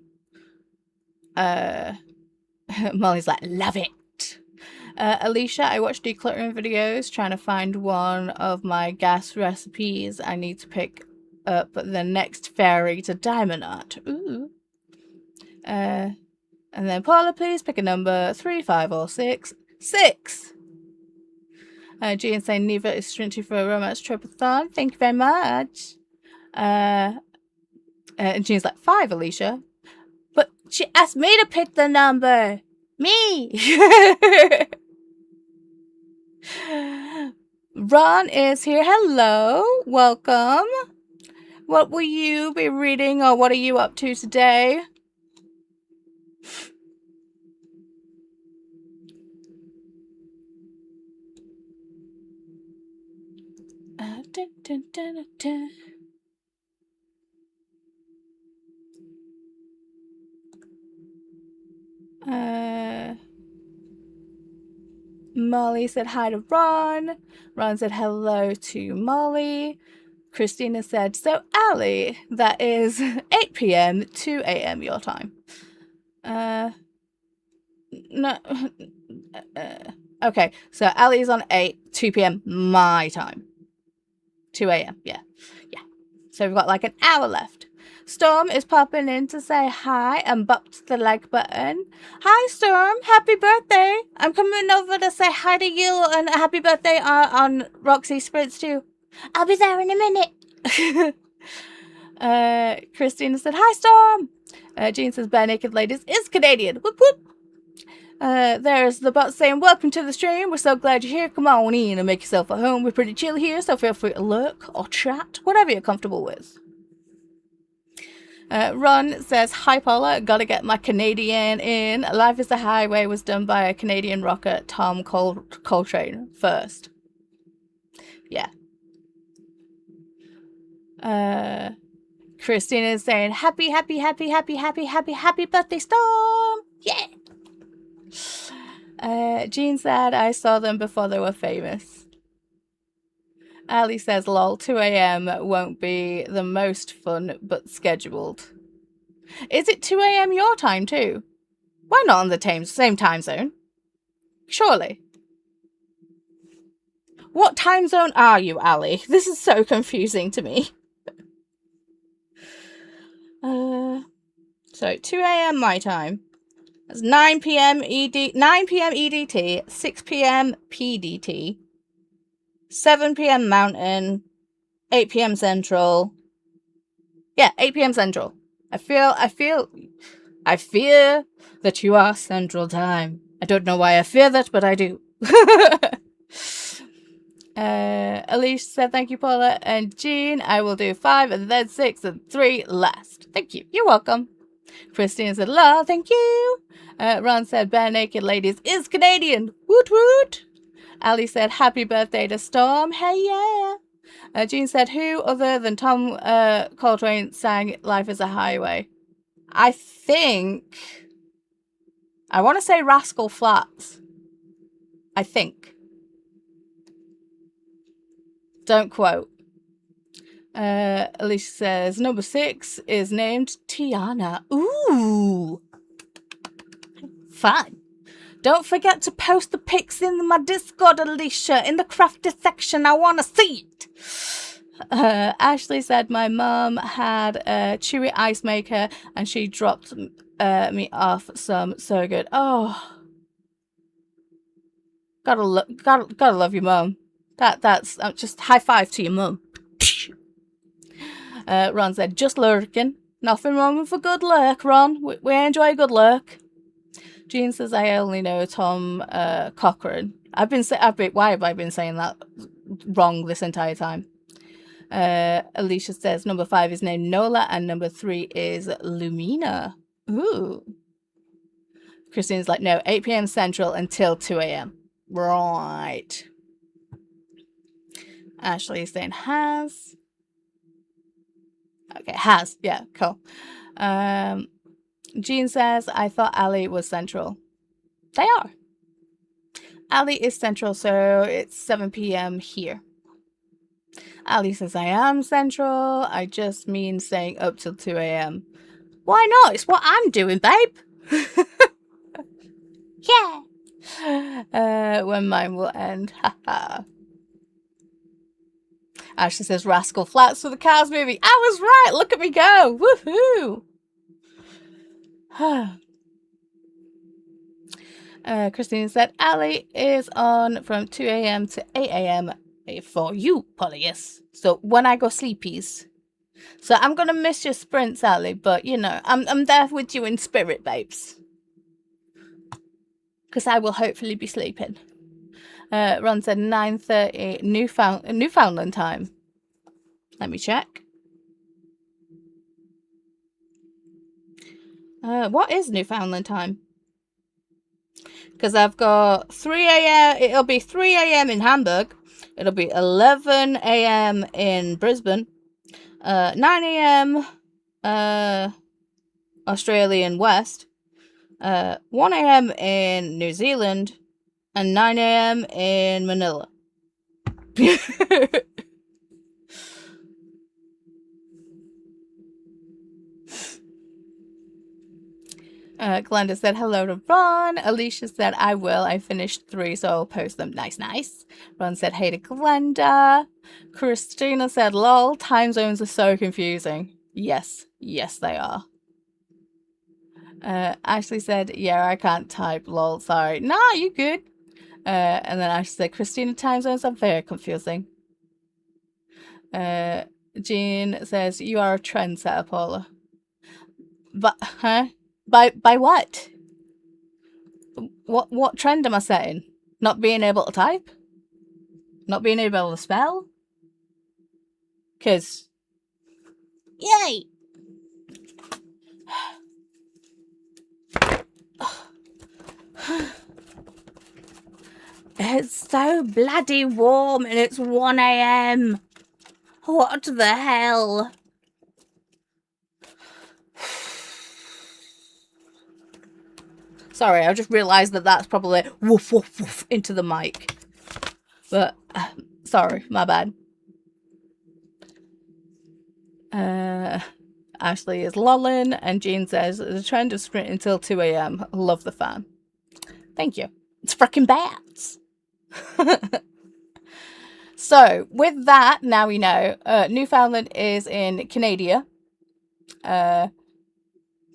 Molly's like, "Love it." Alicia, "I watch decluttering videos trying to find one of my gas recipes. I need to pick up the next ferry to Diamond Art." Ooh. And then Paula, "Please pick a number, 3, 5, or 6. 6. Jean saying, "Neva is sprinting for a romance tropathon. Thank you very much." And Jean's like, 5, Alicia. "But she asked me to pick the number. Me." Ron is here. Hello. Welcome. What will you be reading, or what are you up to today? Molly said hi to Ron. Ron said hello to Molly. Christina said, "So, Allie, that is 8 p.m. 2 a.m. your time." No. Okay, so Allie's on 8, 2 p.m. my time. 2 a.m. Yeah. So we've got like an hour left. Storm is popping in to say hi and bopped the like button. Hi, Storm. Happy birthday. I'm coming over to say hi to you and happy birthday on Roxy Sprints too. I'll be there in a minute. Christina said, "Hi, Storm." Jean says, "Bare Naked Ladies is Canadian. Whoop, whoop." There's the bot saying, "Welcome to the stream. We're so glad you're here. Come on in and make yourself at home. We're pretty chill here, so feel free to lurk or chat, whatever you're comfortable with." Ron says, "Hi, Paula. Gotta get my Canadian in. Life is a Highway was done by a Canadian rocker, Tom Coltrane, first." Yeah. Christina is saying, happy birthday, Storm. Yeah. Jean said, "I saw them before they were famous." Ali says, "Lol, 2 a.m. won't be the most fun, but scheduled." Is it 2 a.m. your time too? Why not on the same time zone? Surely. What time zone are you, Ali? This is so confusing to me. So 2 a.m. my time. That's 9 p.m. 9 p.m. EDT, 6 p.m. PDT, 7 p.m. Mountain, 8 p.m. Central. Yeah, 8 p.m. Central. I fear that you are Central Time. I don't know why I fear that, but I do. Elise said, thank you, Paula. And Jean, I will do 5 and then 6 and 3 last. Thank you. You're welcome. Christine said, la, thank you. Ron said, bare naked ladies is Canadian. Woot woot. Ali said, happy birthday to Storm. Hey, yeah. Jean said, who other than Tom Coltrane sang Life is a Highway? I want to say Rascal Flatts. I think. Don't quote. Alicia says, number 6 is named Tiana. Ooh. Fun. Don't forget to post the pics in my Discord, Alicia, in the crafty section. I want to see it. Ashley said, my mum had a chewy ice maker and she dropped me off some. So good. Oh. Gotta love your mum. That's just high five to your mum. Ron said, just lurking. Nothing wrong with a good lurk, Ron. We enjoy a good lurk. Jean says, I only know Tom Cochran. Why have I been saying that wrong this entire time? Alicia says, number 5 is named Nola and number 3 is Lumina. Ooh. Christine's like, no, 8 p.m. Central until 2 a.m. Right. Ashley is saying has. Okay, has. Yeah, cool. Jean says, I thought Ali was Central. They are. Ali is Central, so it's 7 p.m. here. Ali says, I am Central. I just mean staying up till 2 a.m. Why not? It's what I'm doing, babe. Yeah. When mine will end. Haha. Ashley says, Rascal Flatts for the Cars movie. I was right. Look at me go. Woohoo. Christine said, Ali is on from 2 a.m. to 8 a.m. for you, Polyus. So when I go sleepies. So I'm going to miss your sprints, Ali, but, you know, I'm there with you in spirit, babes. Because I will hopefully be sleeping. Ron said 9:30 Newfoundland time. Let me check. What is Newfoundland time? Because I've got 3 a.m. It'll be 3 a.m. in Hamburg. It'll be 11 a.m. in Brisbane. 9 a.m. Australian West. 1 a.m. in New Zealand. And 9 a.m. in Manila. Glenda said hello to Ron. Alicia said I will. I finished 3, so I'll post them. Nice, nice. Ron said hey to Glenda. Christina said lol. Time zones are so confusing. Yes, yes they are. Ashley said yeah, I can't type lol. Sorry. Nah, you good. And then Ashley said Christina, time zones are very confusing. Jean says you are a trendsetter, Paula. But huh? By what? What trend am I setting? Not being able to type? Not being able to spell? 'Cause yay! It's so bloody warm and it's 1 a.m. What the hell? Sorry, I just realised that that's probably woof woof woof into the mic. But, sorry, my bad. Ashley is lolling and Jean says, the trend of sprint until 2 a.m. Love the fan. Thank you. It's frickin' bats. So with that, now we know Newfoundland is in Canada.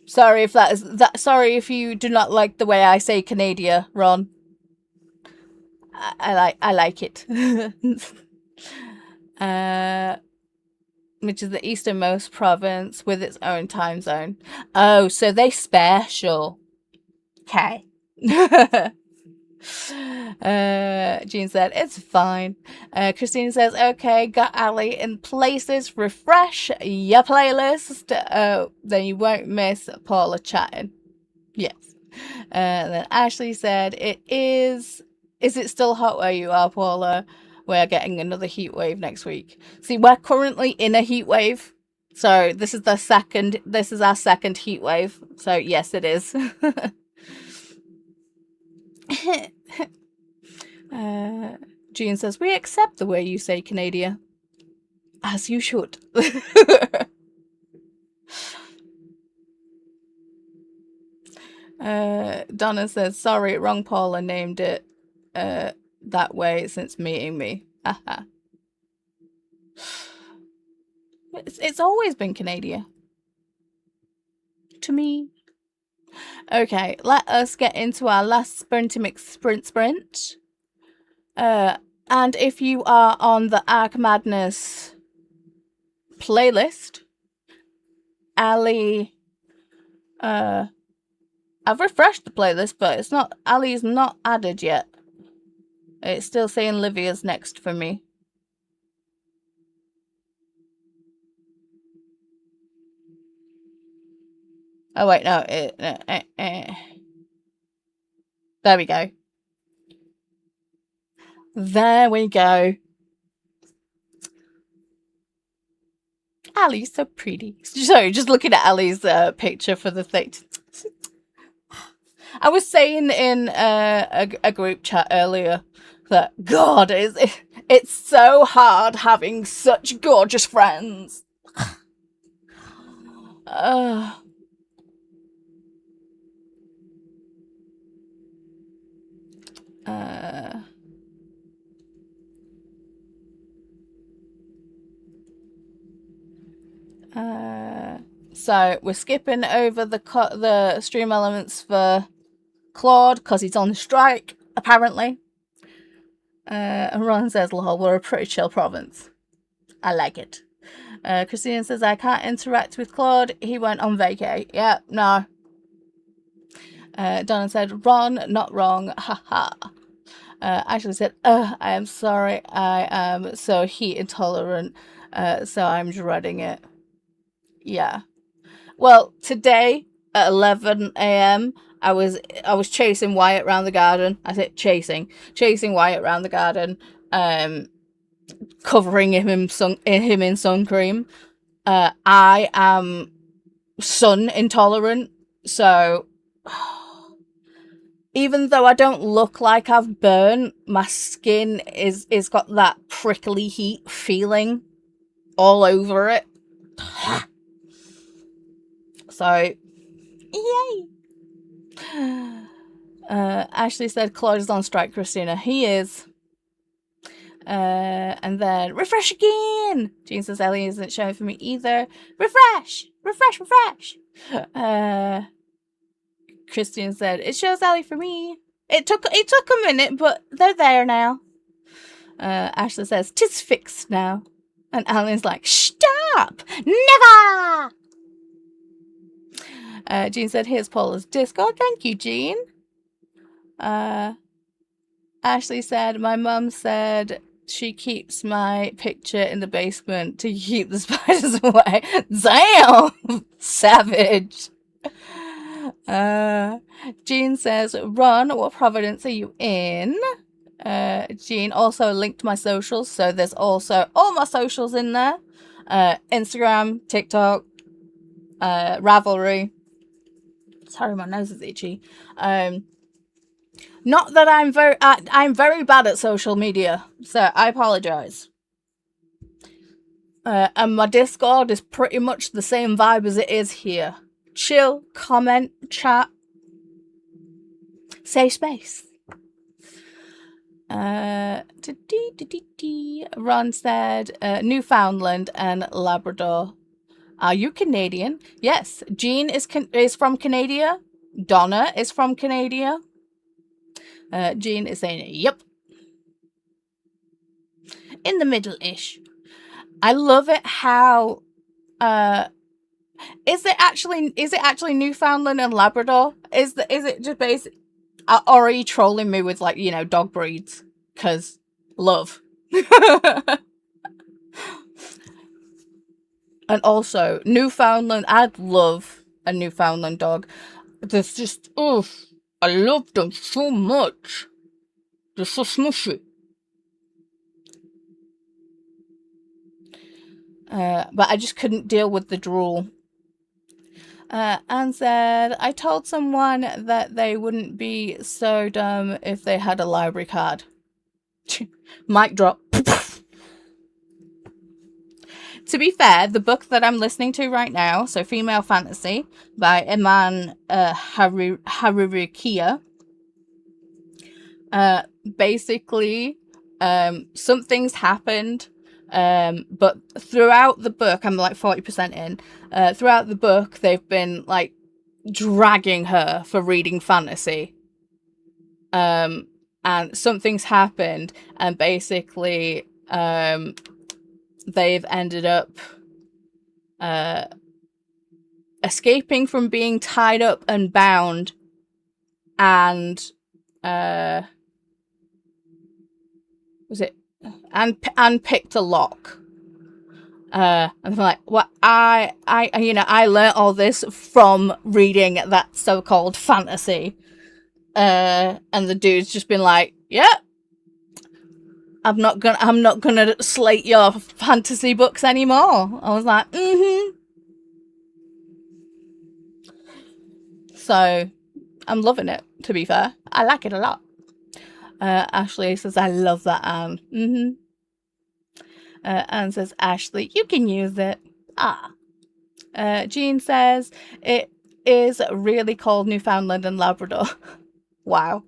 Sorry if that is that. Sorry if you do not like the way I say Canada, Ron. I like it. Which is the easternmost province with its own time zone. Oh, so they special. Okay. Jean said, it's fine. Christine says, okay, got Ali in places. Refresh your playlist. Then you won't miss Paula chatting. Yes. Then Ashley said, it is it still hot where you are, Paula? We're getting another heat wave next week. See, we're currently in a heat wave. So this is our second heat wave. So yes, it is. Jean says, we accept the way you say Canada. As you should. Donna says, sorry, wrong Paula named it that way since meeting me. It's always been Canada. To me. Okay, let us get into our last sprint. And if you are on the Arc Madness playlist, Ali, I've refreshed the playlist, but it's not, Ali's not added yet. It's still saying Livia's next for me. Oh wait, no. There we go. There we go. Ali's so pretty. Sorry, just looking at Ali's picture for the thing. I was saying in a group chat earlier that, God, it's so hard having such gorgeous friends. So we're skipping over the stream elements for Claude because he's on strike, apparently. And Ron says, lol, we're a pretty chill province. I like it. Christine says, I can't interact with Claude. He went on vacay. Yeah, no. Donna said, Ron, not wrong. Haha. Ashley said, I am sorry. I am so heat intolerant. So I'm dreading it. Yeah. Well, today at 11 a.m. I was chasing Wyatt around the garden. I said chasing Wyatt around the garden, covering him in sun cream. I am sun intolerant, so even though I don't look like I've burned, my skin is got that prickly heat feeling all over it. So, yay! Ashley said Claude is on strike, Christina. He is. And then refresh again. Jean says Ellie isn't showing for me either. Refresh. Christian said it shows Ellie for me. It took a minute, but they're there now. Ashley says 'tis fixed now, and Alan's like, stop, never. Jean said, here's Paula's Discord. Thank you, Jean. Ashley said, my mum said she keeps my picture in the basement to keep the spiders away. Damn! Savage. Jean says, Ron, what province are you in? Jean also linked my socials, so there's also all my socials in there. Instagram, TikTok, Ravelry. Sorry, my nose is itchy. Not that I'm very bad at social media, so I apologize. And my Discord is pretty much the same vibe as it is here. Chill, comment, chat, safe space. Ron said Newfoundland and Labrador. Are you Canadian? Yes. Jean is from Canada. Donna is from Canada. Jean is saying, yep. In the middle-ish. I love it how is it actually Newfoundland and Labrador? Is it just basic, or are you trolling me with, like, you know, dog breeds? 'Cause love. And also Newfoundland, I'd love a Newfoundland dog. There's just, I love them so much. They're so smushy. But I just couldn't deal with the drool. Anne said, I told someone that they wouldn't be so dumb if they had a library card. Mic drop. To be fair, the book that I'm listening to right now, so Female Fantasy by Iman Harurukia, basically, something's happened. But throughout the book, I'm like 40% in, throughout the book, they've been like dragging her for reading fantasy. And something's happened, and basically, they've ended up, escaping from being tied up and bound, and, and picked a lock. And I'm like, well, I learnt all this from reading that so-called fantasy. And the dude's just been like, yeah, I'm not gonna slate your fantasy books anymore. I was like, So, I'm loving it, to be fair. I like it a lot. Ashley says, I love that, Anne. Anne says, Ashley, you can use it. Jean says, it is really called Newfoundland and Labrador. Wow.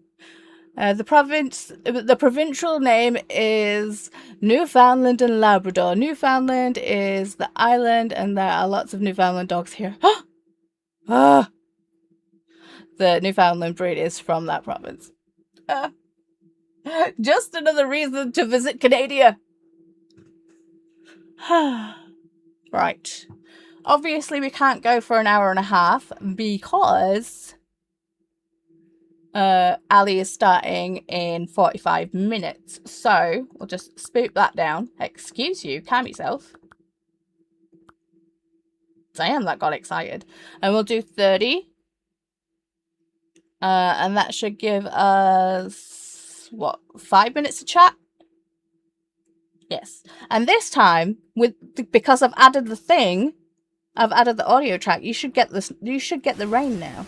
The provincial name is Newfoundland and Labrador. Newfoundland is the island, and there are lots of Newfoundland dogs here. The Newfoundland breed is from that province. Just another reason to visit Canada. Right. Obviously, we can't go for an hour and a half because Ali is starting in 45 minutes. So we'll just spoop that down. Excuse you, calm yourself. Damn, that got excited. And we'll do 30. And that should give us, what, 5 minutes to chat? Yes. And this time, because I've added the thing, I've added the audio track, you should get the rain now.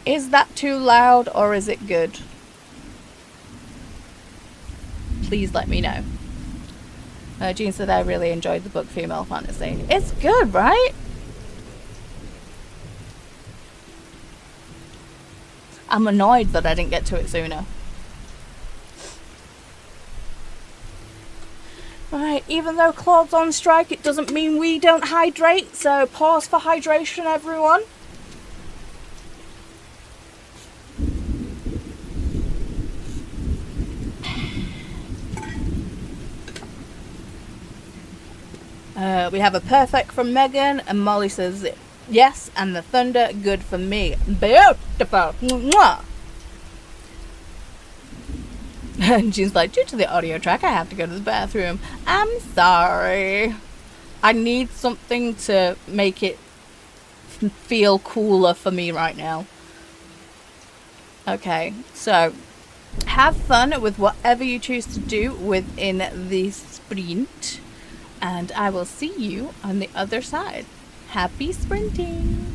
Is that too loud or is it good? Please let me know. Jean said I really enjoyed the book Female Fantasy. It's good, right? I'm annoyed that I didn't get to it sooner. Right, even though Claude's on strike, it doesn't mean we don't hydrate, so pause for hydration, everyone. We have a perfect from Megan, and Molly says yes, and the thunder good for me. Beautiful. Mwah. And Jean's like, due to the audio track, I have to go to the bathroom. I'm sorry. I need something to make it feel cooler for me right now. Okay, so have fun with whatever you choose to do within the sprint. And I will see you on the other side. Happy sprinting.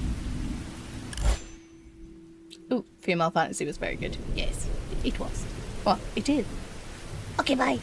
Ooh, Female Fantasy was very good. Yes, it was. Well, it is. Okay, bye.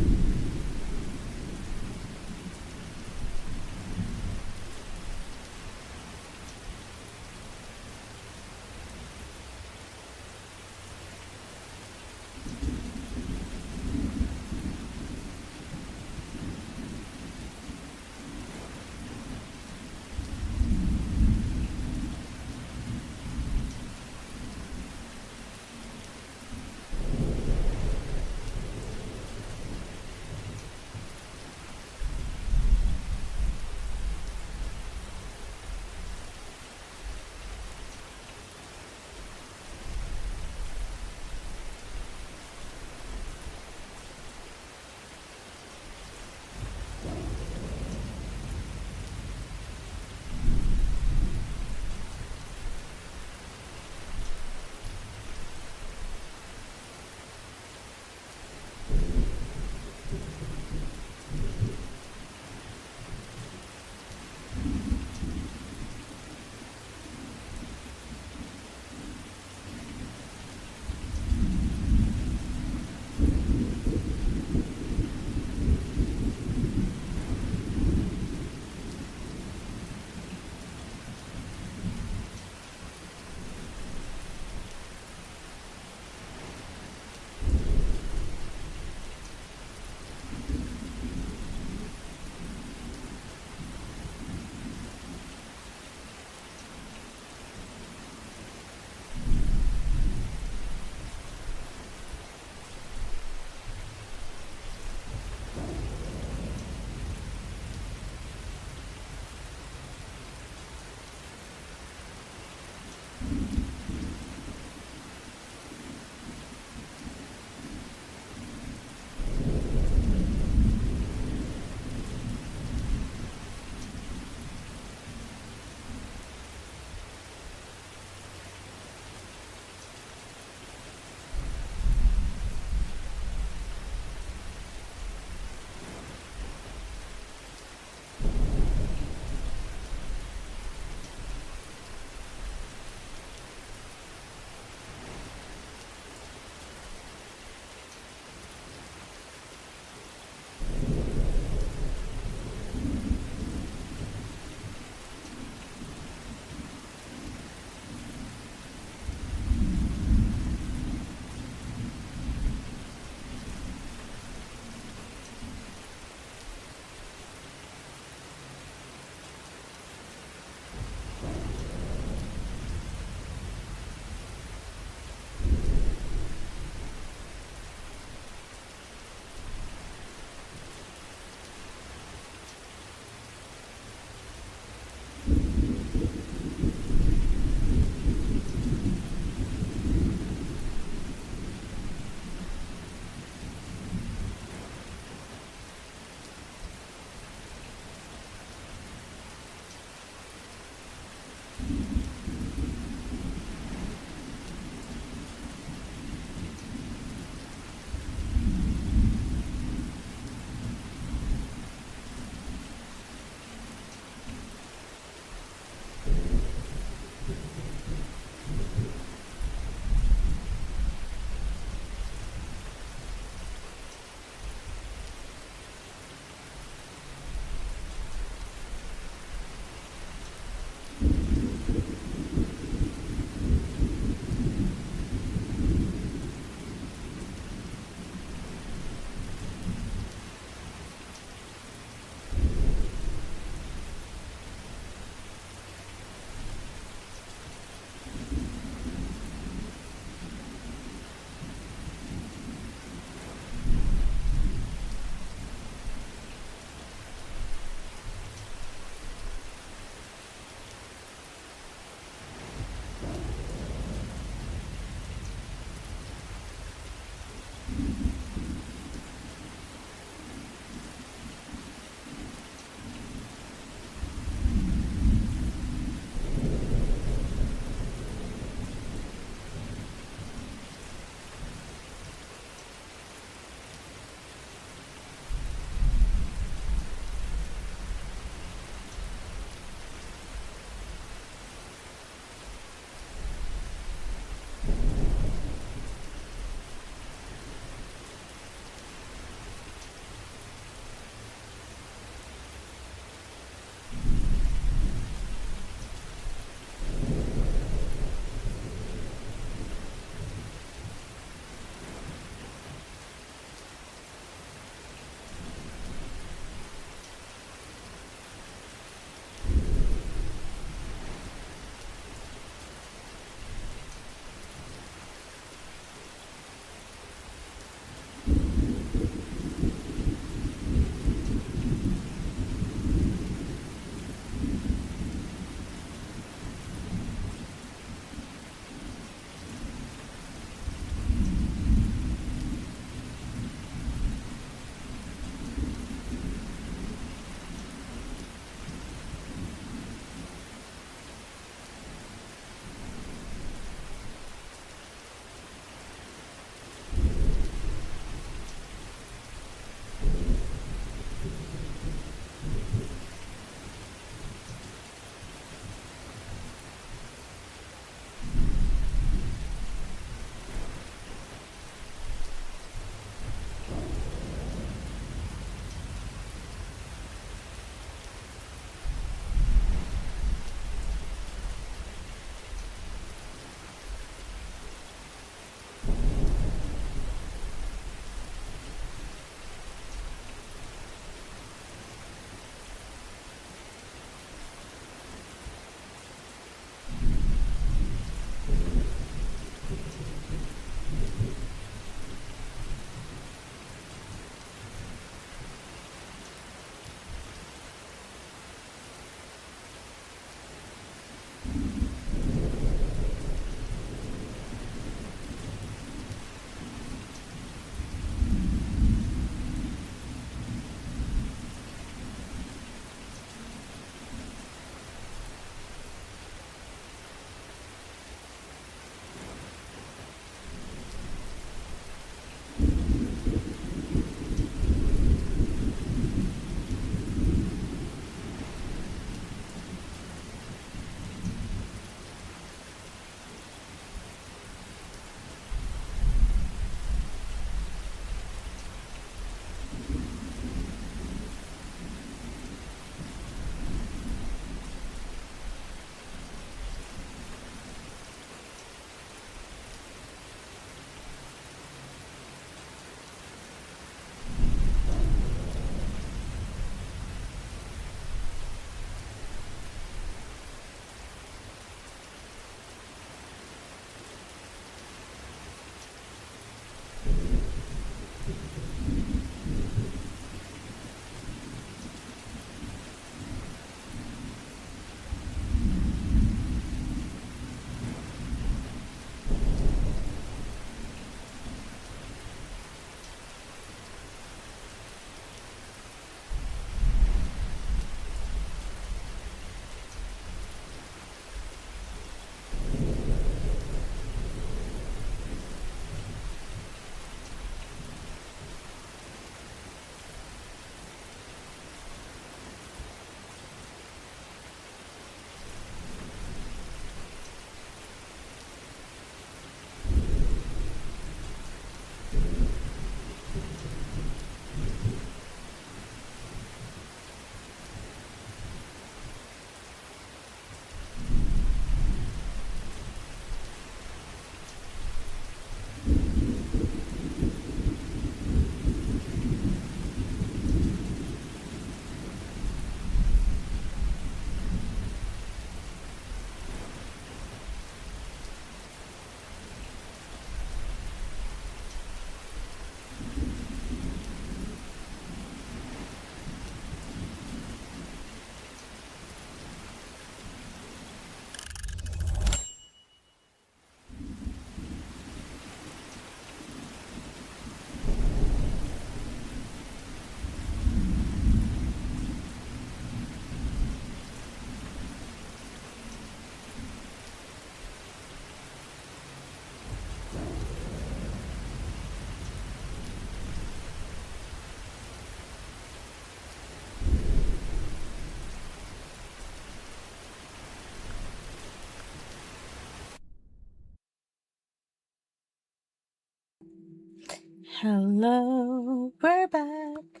Hello, we're back.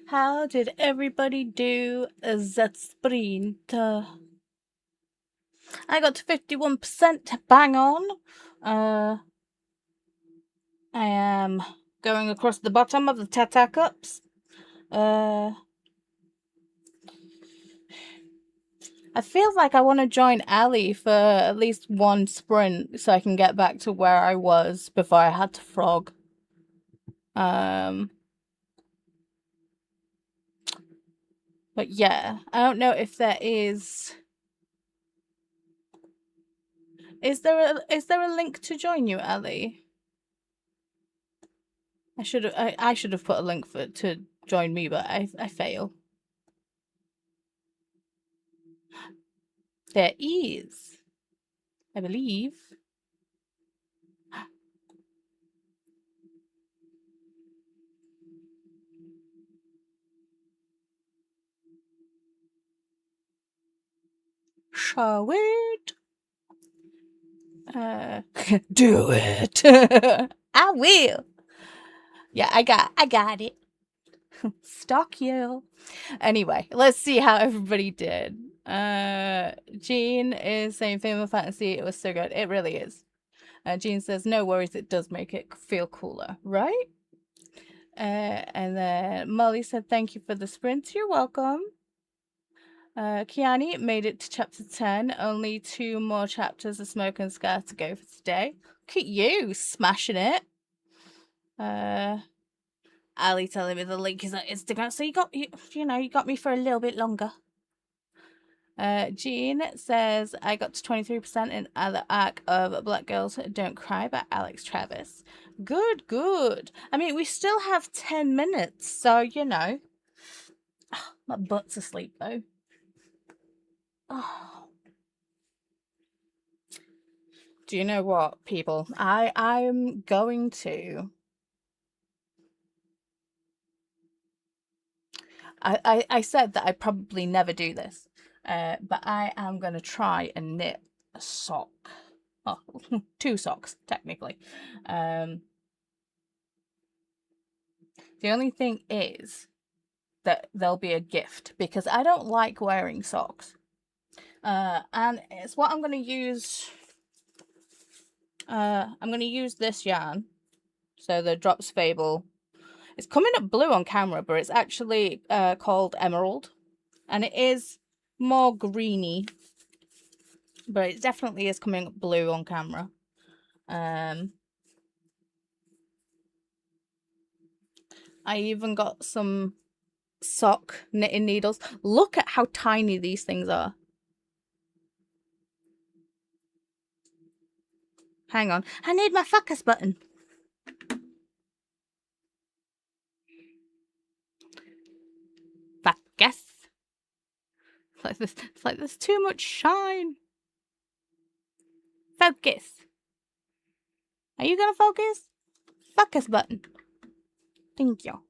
How did everybody do that sprint? I got to 51%, bang on. I am going across the bottom of the Tata Cups. I feel like I want to join Ali for at least one sprint so I can get back to where I was before I had to frog. But yeah, I don't know if there is. Is there a link to join you, Ali? I should have put a link to join me, but I fail. There is, I believe. Show it. Do it. I will. Yeah, I got it. Stalk you. Anyway, let's see how everybody did. Jean is saying Final Fantasy, it was so good. It really is. Jean says, no worries, it does make it feel cooler, right? And then Molly said, thank you for the sprint. You're welcome. Kiani made it to chapter 10. Only 2 more chapters of Smoke and Scar to go for today. Look at you, smashing it. Ali telling me the link is on Instagram, so you got me for a little bit longer. Jean says, I got to 23% in the arc of Black Girls Don't Cry by Alex Travis. Good, good. I mean, we still have 10 minutes, so, you know. Oh, my butt's asleep, though. Oh. Do you know what, people? I'm going to... I said that I'd probably never do this, but I am going to try and knit a sock. Oh, 2 socks, technically. The only thing is that there'll be a gift, because I don't like wearing socks. And it's what I'm going to use... I'm going to use this yarn. So the Drops Fable. It's coming up blue on camera, but it's actually called Emerald. And it is more greeny. But it definitely is coming up blue on camera. I even got some sock knitting needles. Look at how tiny these things are. Hang on. I need my focus button. Focus. It's like there's too much shine. Focus. Are you gonna focus? Focus button. Thank you.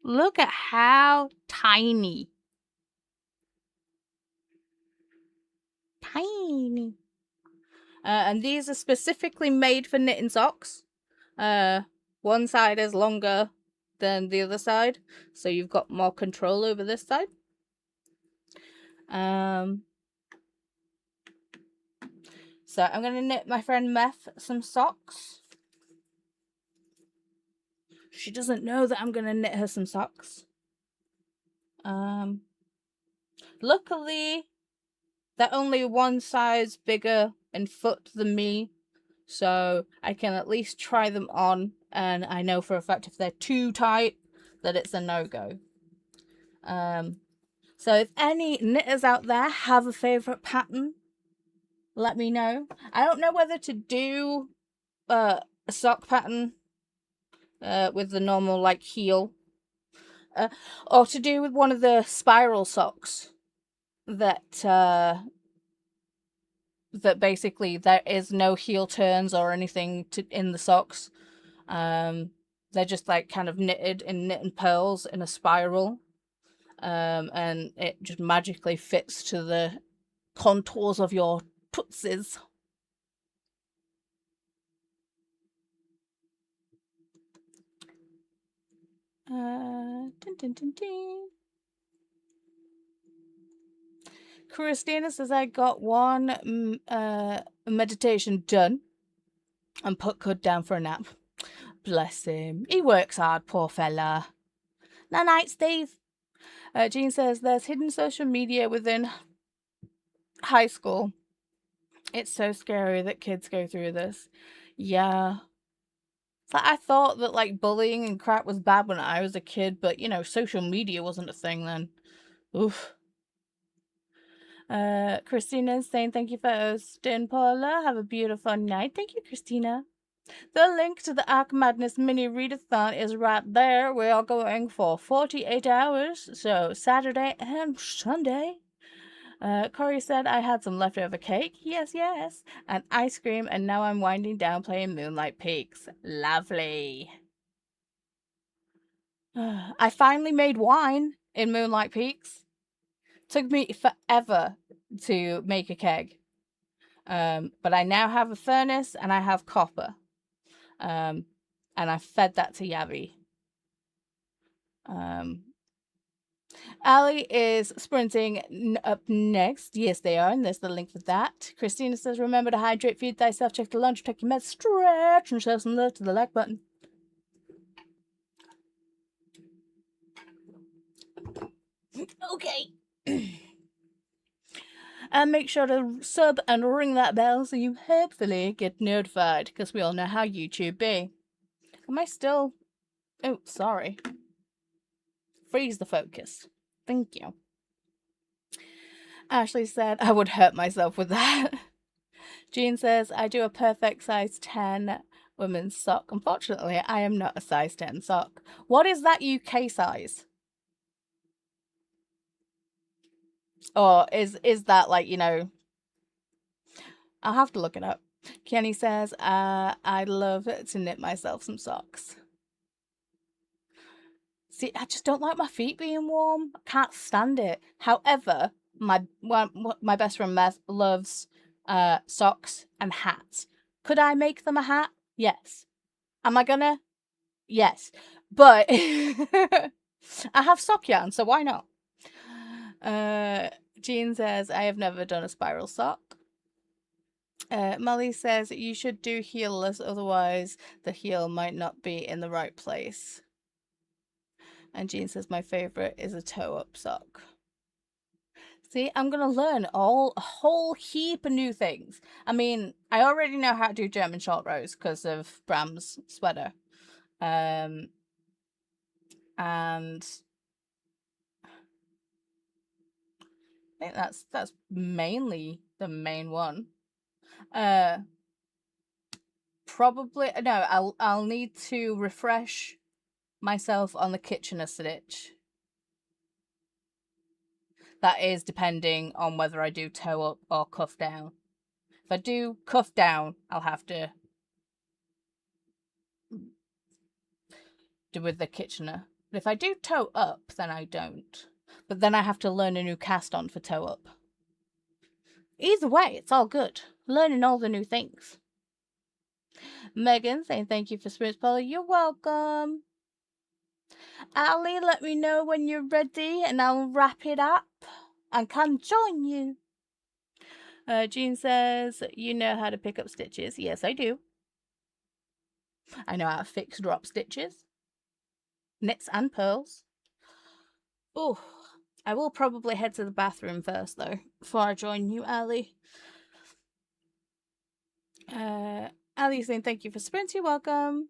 Look at how tiny. Tiny. And these are specifically made for knitting socks. One side is longer than the other side, so you've got more control over this side. So I'm going to knit my friend Meth some socks. She doesn't know that I'm going to knit her some socks. Luckily, they're only one size bigger in foot than me, so I can at least try them on, and I know for a fact if they're too tight that it's a no-go. So if any knitters out there have a favourite pattern, let me know. I don't know whether to do a sock pattern with the normal like heel, or to do with one of the spiral socks that basically there is no heel turns or anything in the socks. They're just like kind of knitted in knit and pearls in a spiral, and it just magically fits to the contours of your tootsies. Dun, dun, dun, dun. Christina says I got one meditation done and put Cud down for a nap. Bless him. He works hard, poor fella. Night, Steve. Jean says there's hidden social media within high school. It's so scary that kids go through this. Yeah. It's like I thought that like bullying and crap was bad when I was a kid, but you know, social media wasn't a thing then. Oof. Christina's saying thank you for hosting, Paula. Have a beautiful night. Thank you, Christina. The link to the Arc Madness mini readathon is right there. We are going for 48 hours, so Saturday and Sunday. Corey said I had some leftover cake. Yes, yes. And ice cream, and now I'm winding down playing Moonlight Peaks. Lovely. I finally made wine in Moonlight Peaks. Took me forever to make a keg. But I now have a furnace and I have copper. And I fed that to Yavi. Ali is sprinting up next. Yes, they are, and there's the link for that. Christina says, remember to hydrate, feed thyself, check the lunch, check your meds, stretch, and show some love to the like button. Okay. And make sure to sub and ring that bell so you hopefully get notified, because we all know how YouTube be. Am I still... Oh, sorry. Freeze the focus. Thank you. Ashley said, I would hurt myself with that. Jean says, I do a perfect size 10 women's sock. Unfortunately, I am not a size 10 sock. What is that UK size? Or is that like, you know... I'll have to look it up. Kenny says, I'd love to knit myself some socks. See, I just don't like my feet being warm. I can't stand it. However, my best friend Meth loves socks and hats. Could I make them a hat? Yes. Am I gonna? Yes. But I have sock yarn, so why not? Jean says, I have never done a spiral sock. Molly says, you should do heelless, otherwise the heel might not be in the right place. And Jean says, my favourite is a toe-up sock. See, I'm going to learn a whole heap of new things. I mean, I already know how to do German short rows because of Bram's sweater. And I think that's mainly the main one. Probably, no, I'll need to refresh myself on the Kitchener stitch. That is depending on whether I do toe up or cuff down. If I do cuff down, I'll have to do with the Kitchener. But if I do toe up, then I don't. But then I have to learn a new cast on for toe up. Either way, it's all good. Learning all the new things. Megan saying thank you for Spirits Polly. You're welcome. Ali, let me know when you're ready and I'll wrap it up and come join you. Jean says, you know how to pick up stitches. Yes, I do. I know how to fix drop stitches. Knits and pearls. Oh, I will probably head to the bathroom first, though, before I join you, Ali. Ali saying thank you for Sprint. You're welcome.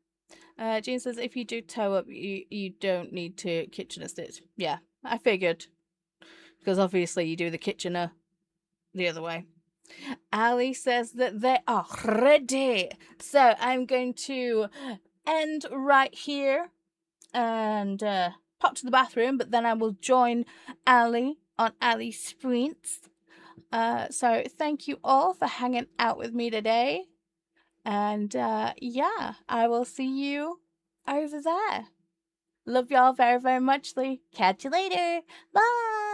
Jean says, if you do toe up, you don't need to Kitchener stitch. Yeah, I figured. Because obviously you do the Kitchener the other way. Ali says that they are ready. So I'm going to end right here and pop to the bathroom, but then I will join Ali on Ali Sprints. So thank you all for hanging out with me today. And yeah, I will see you over there. Love y'all very, very muchly. Catch you later. Bye.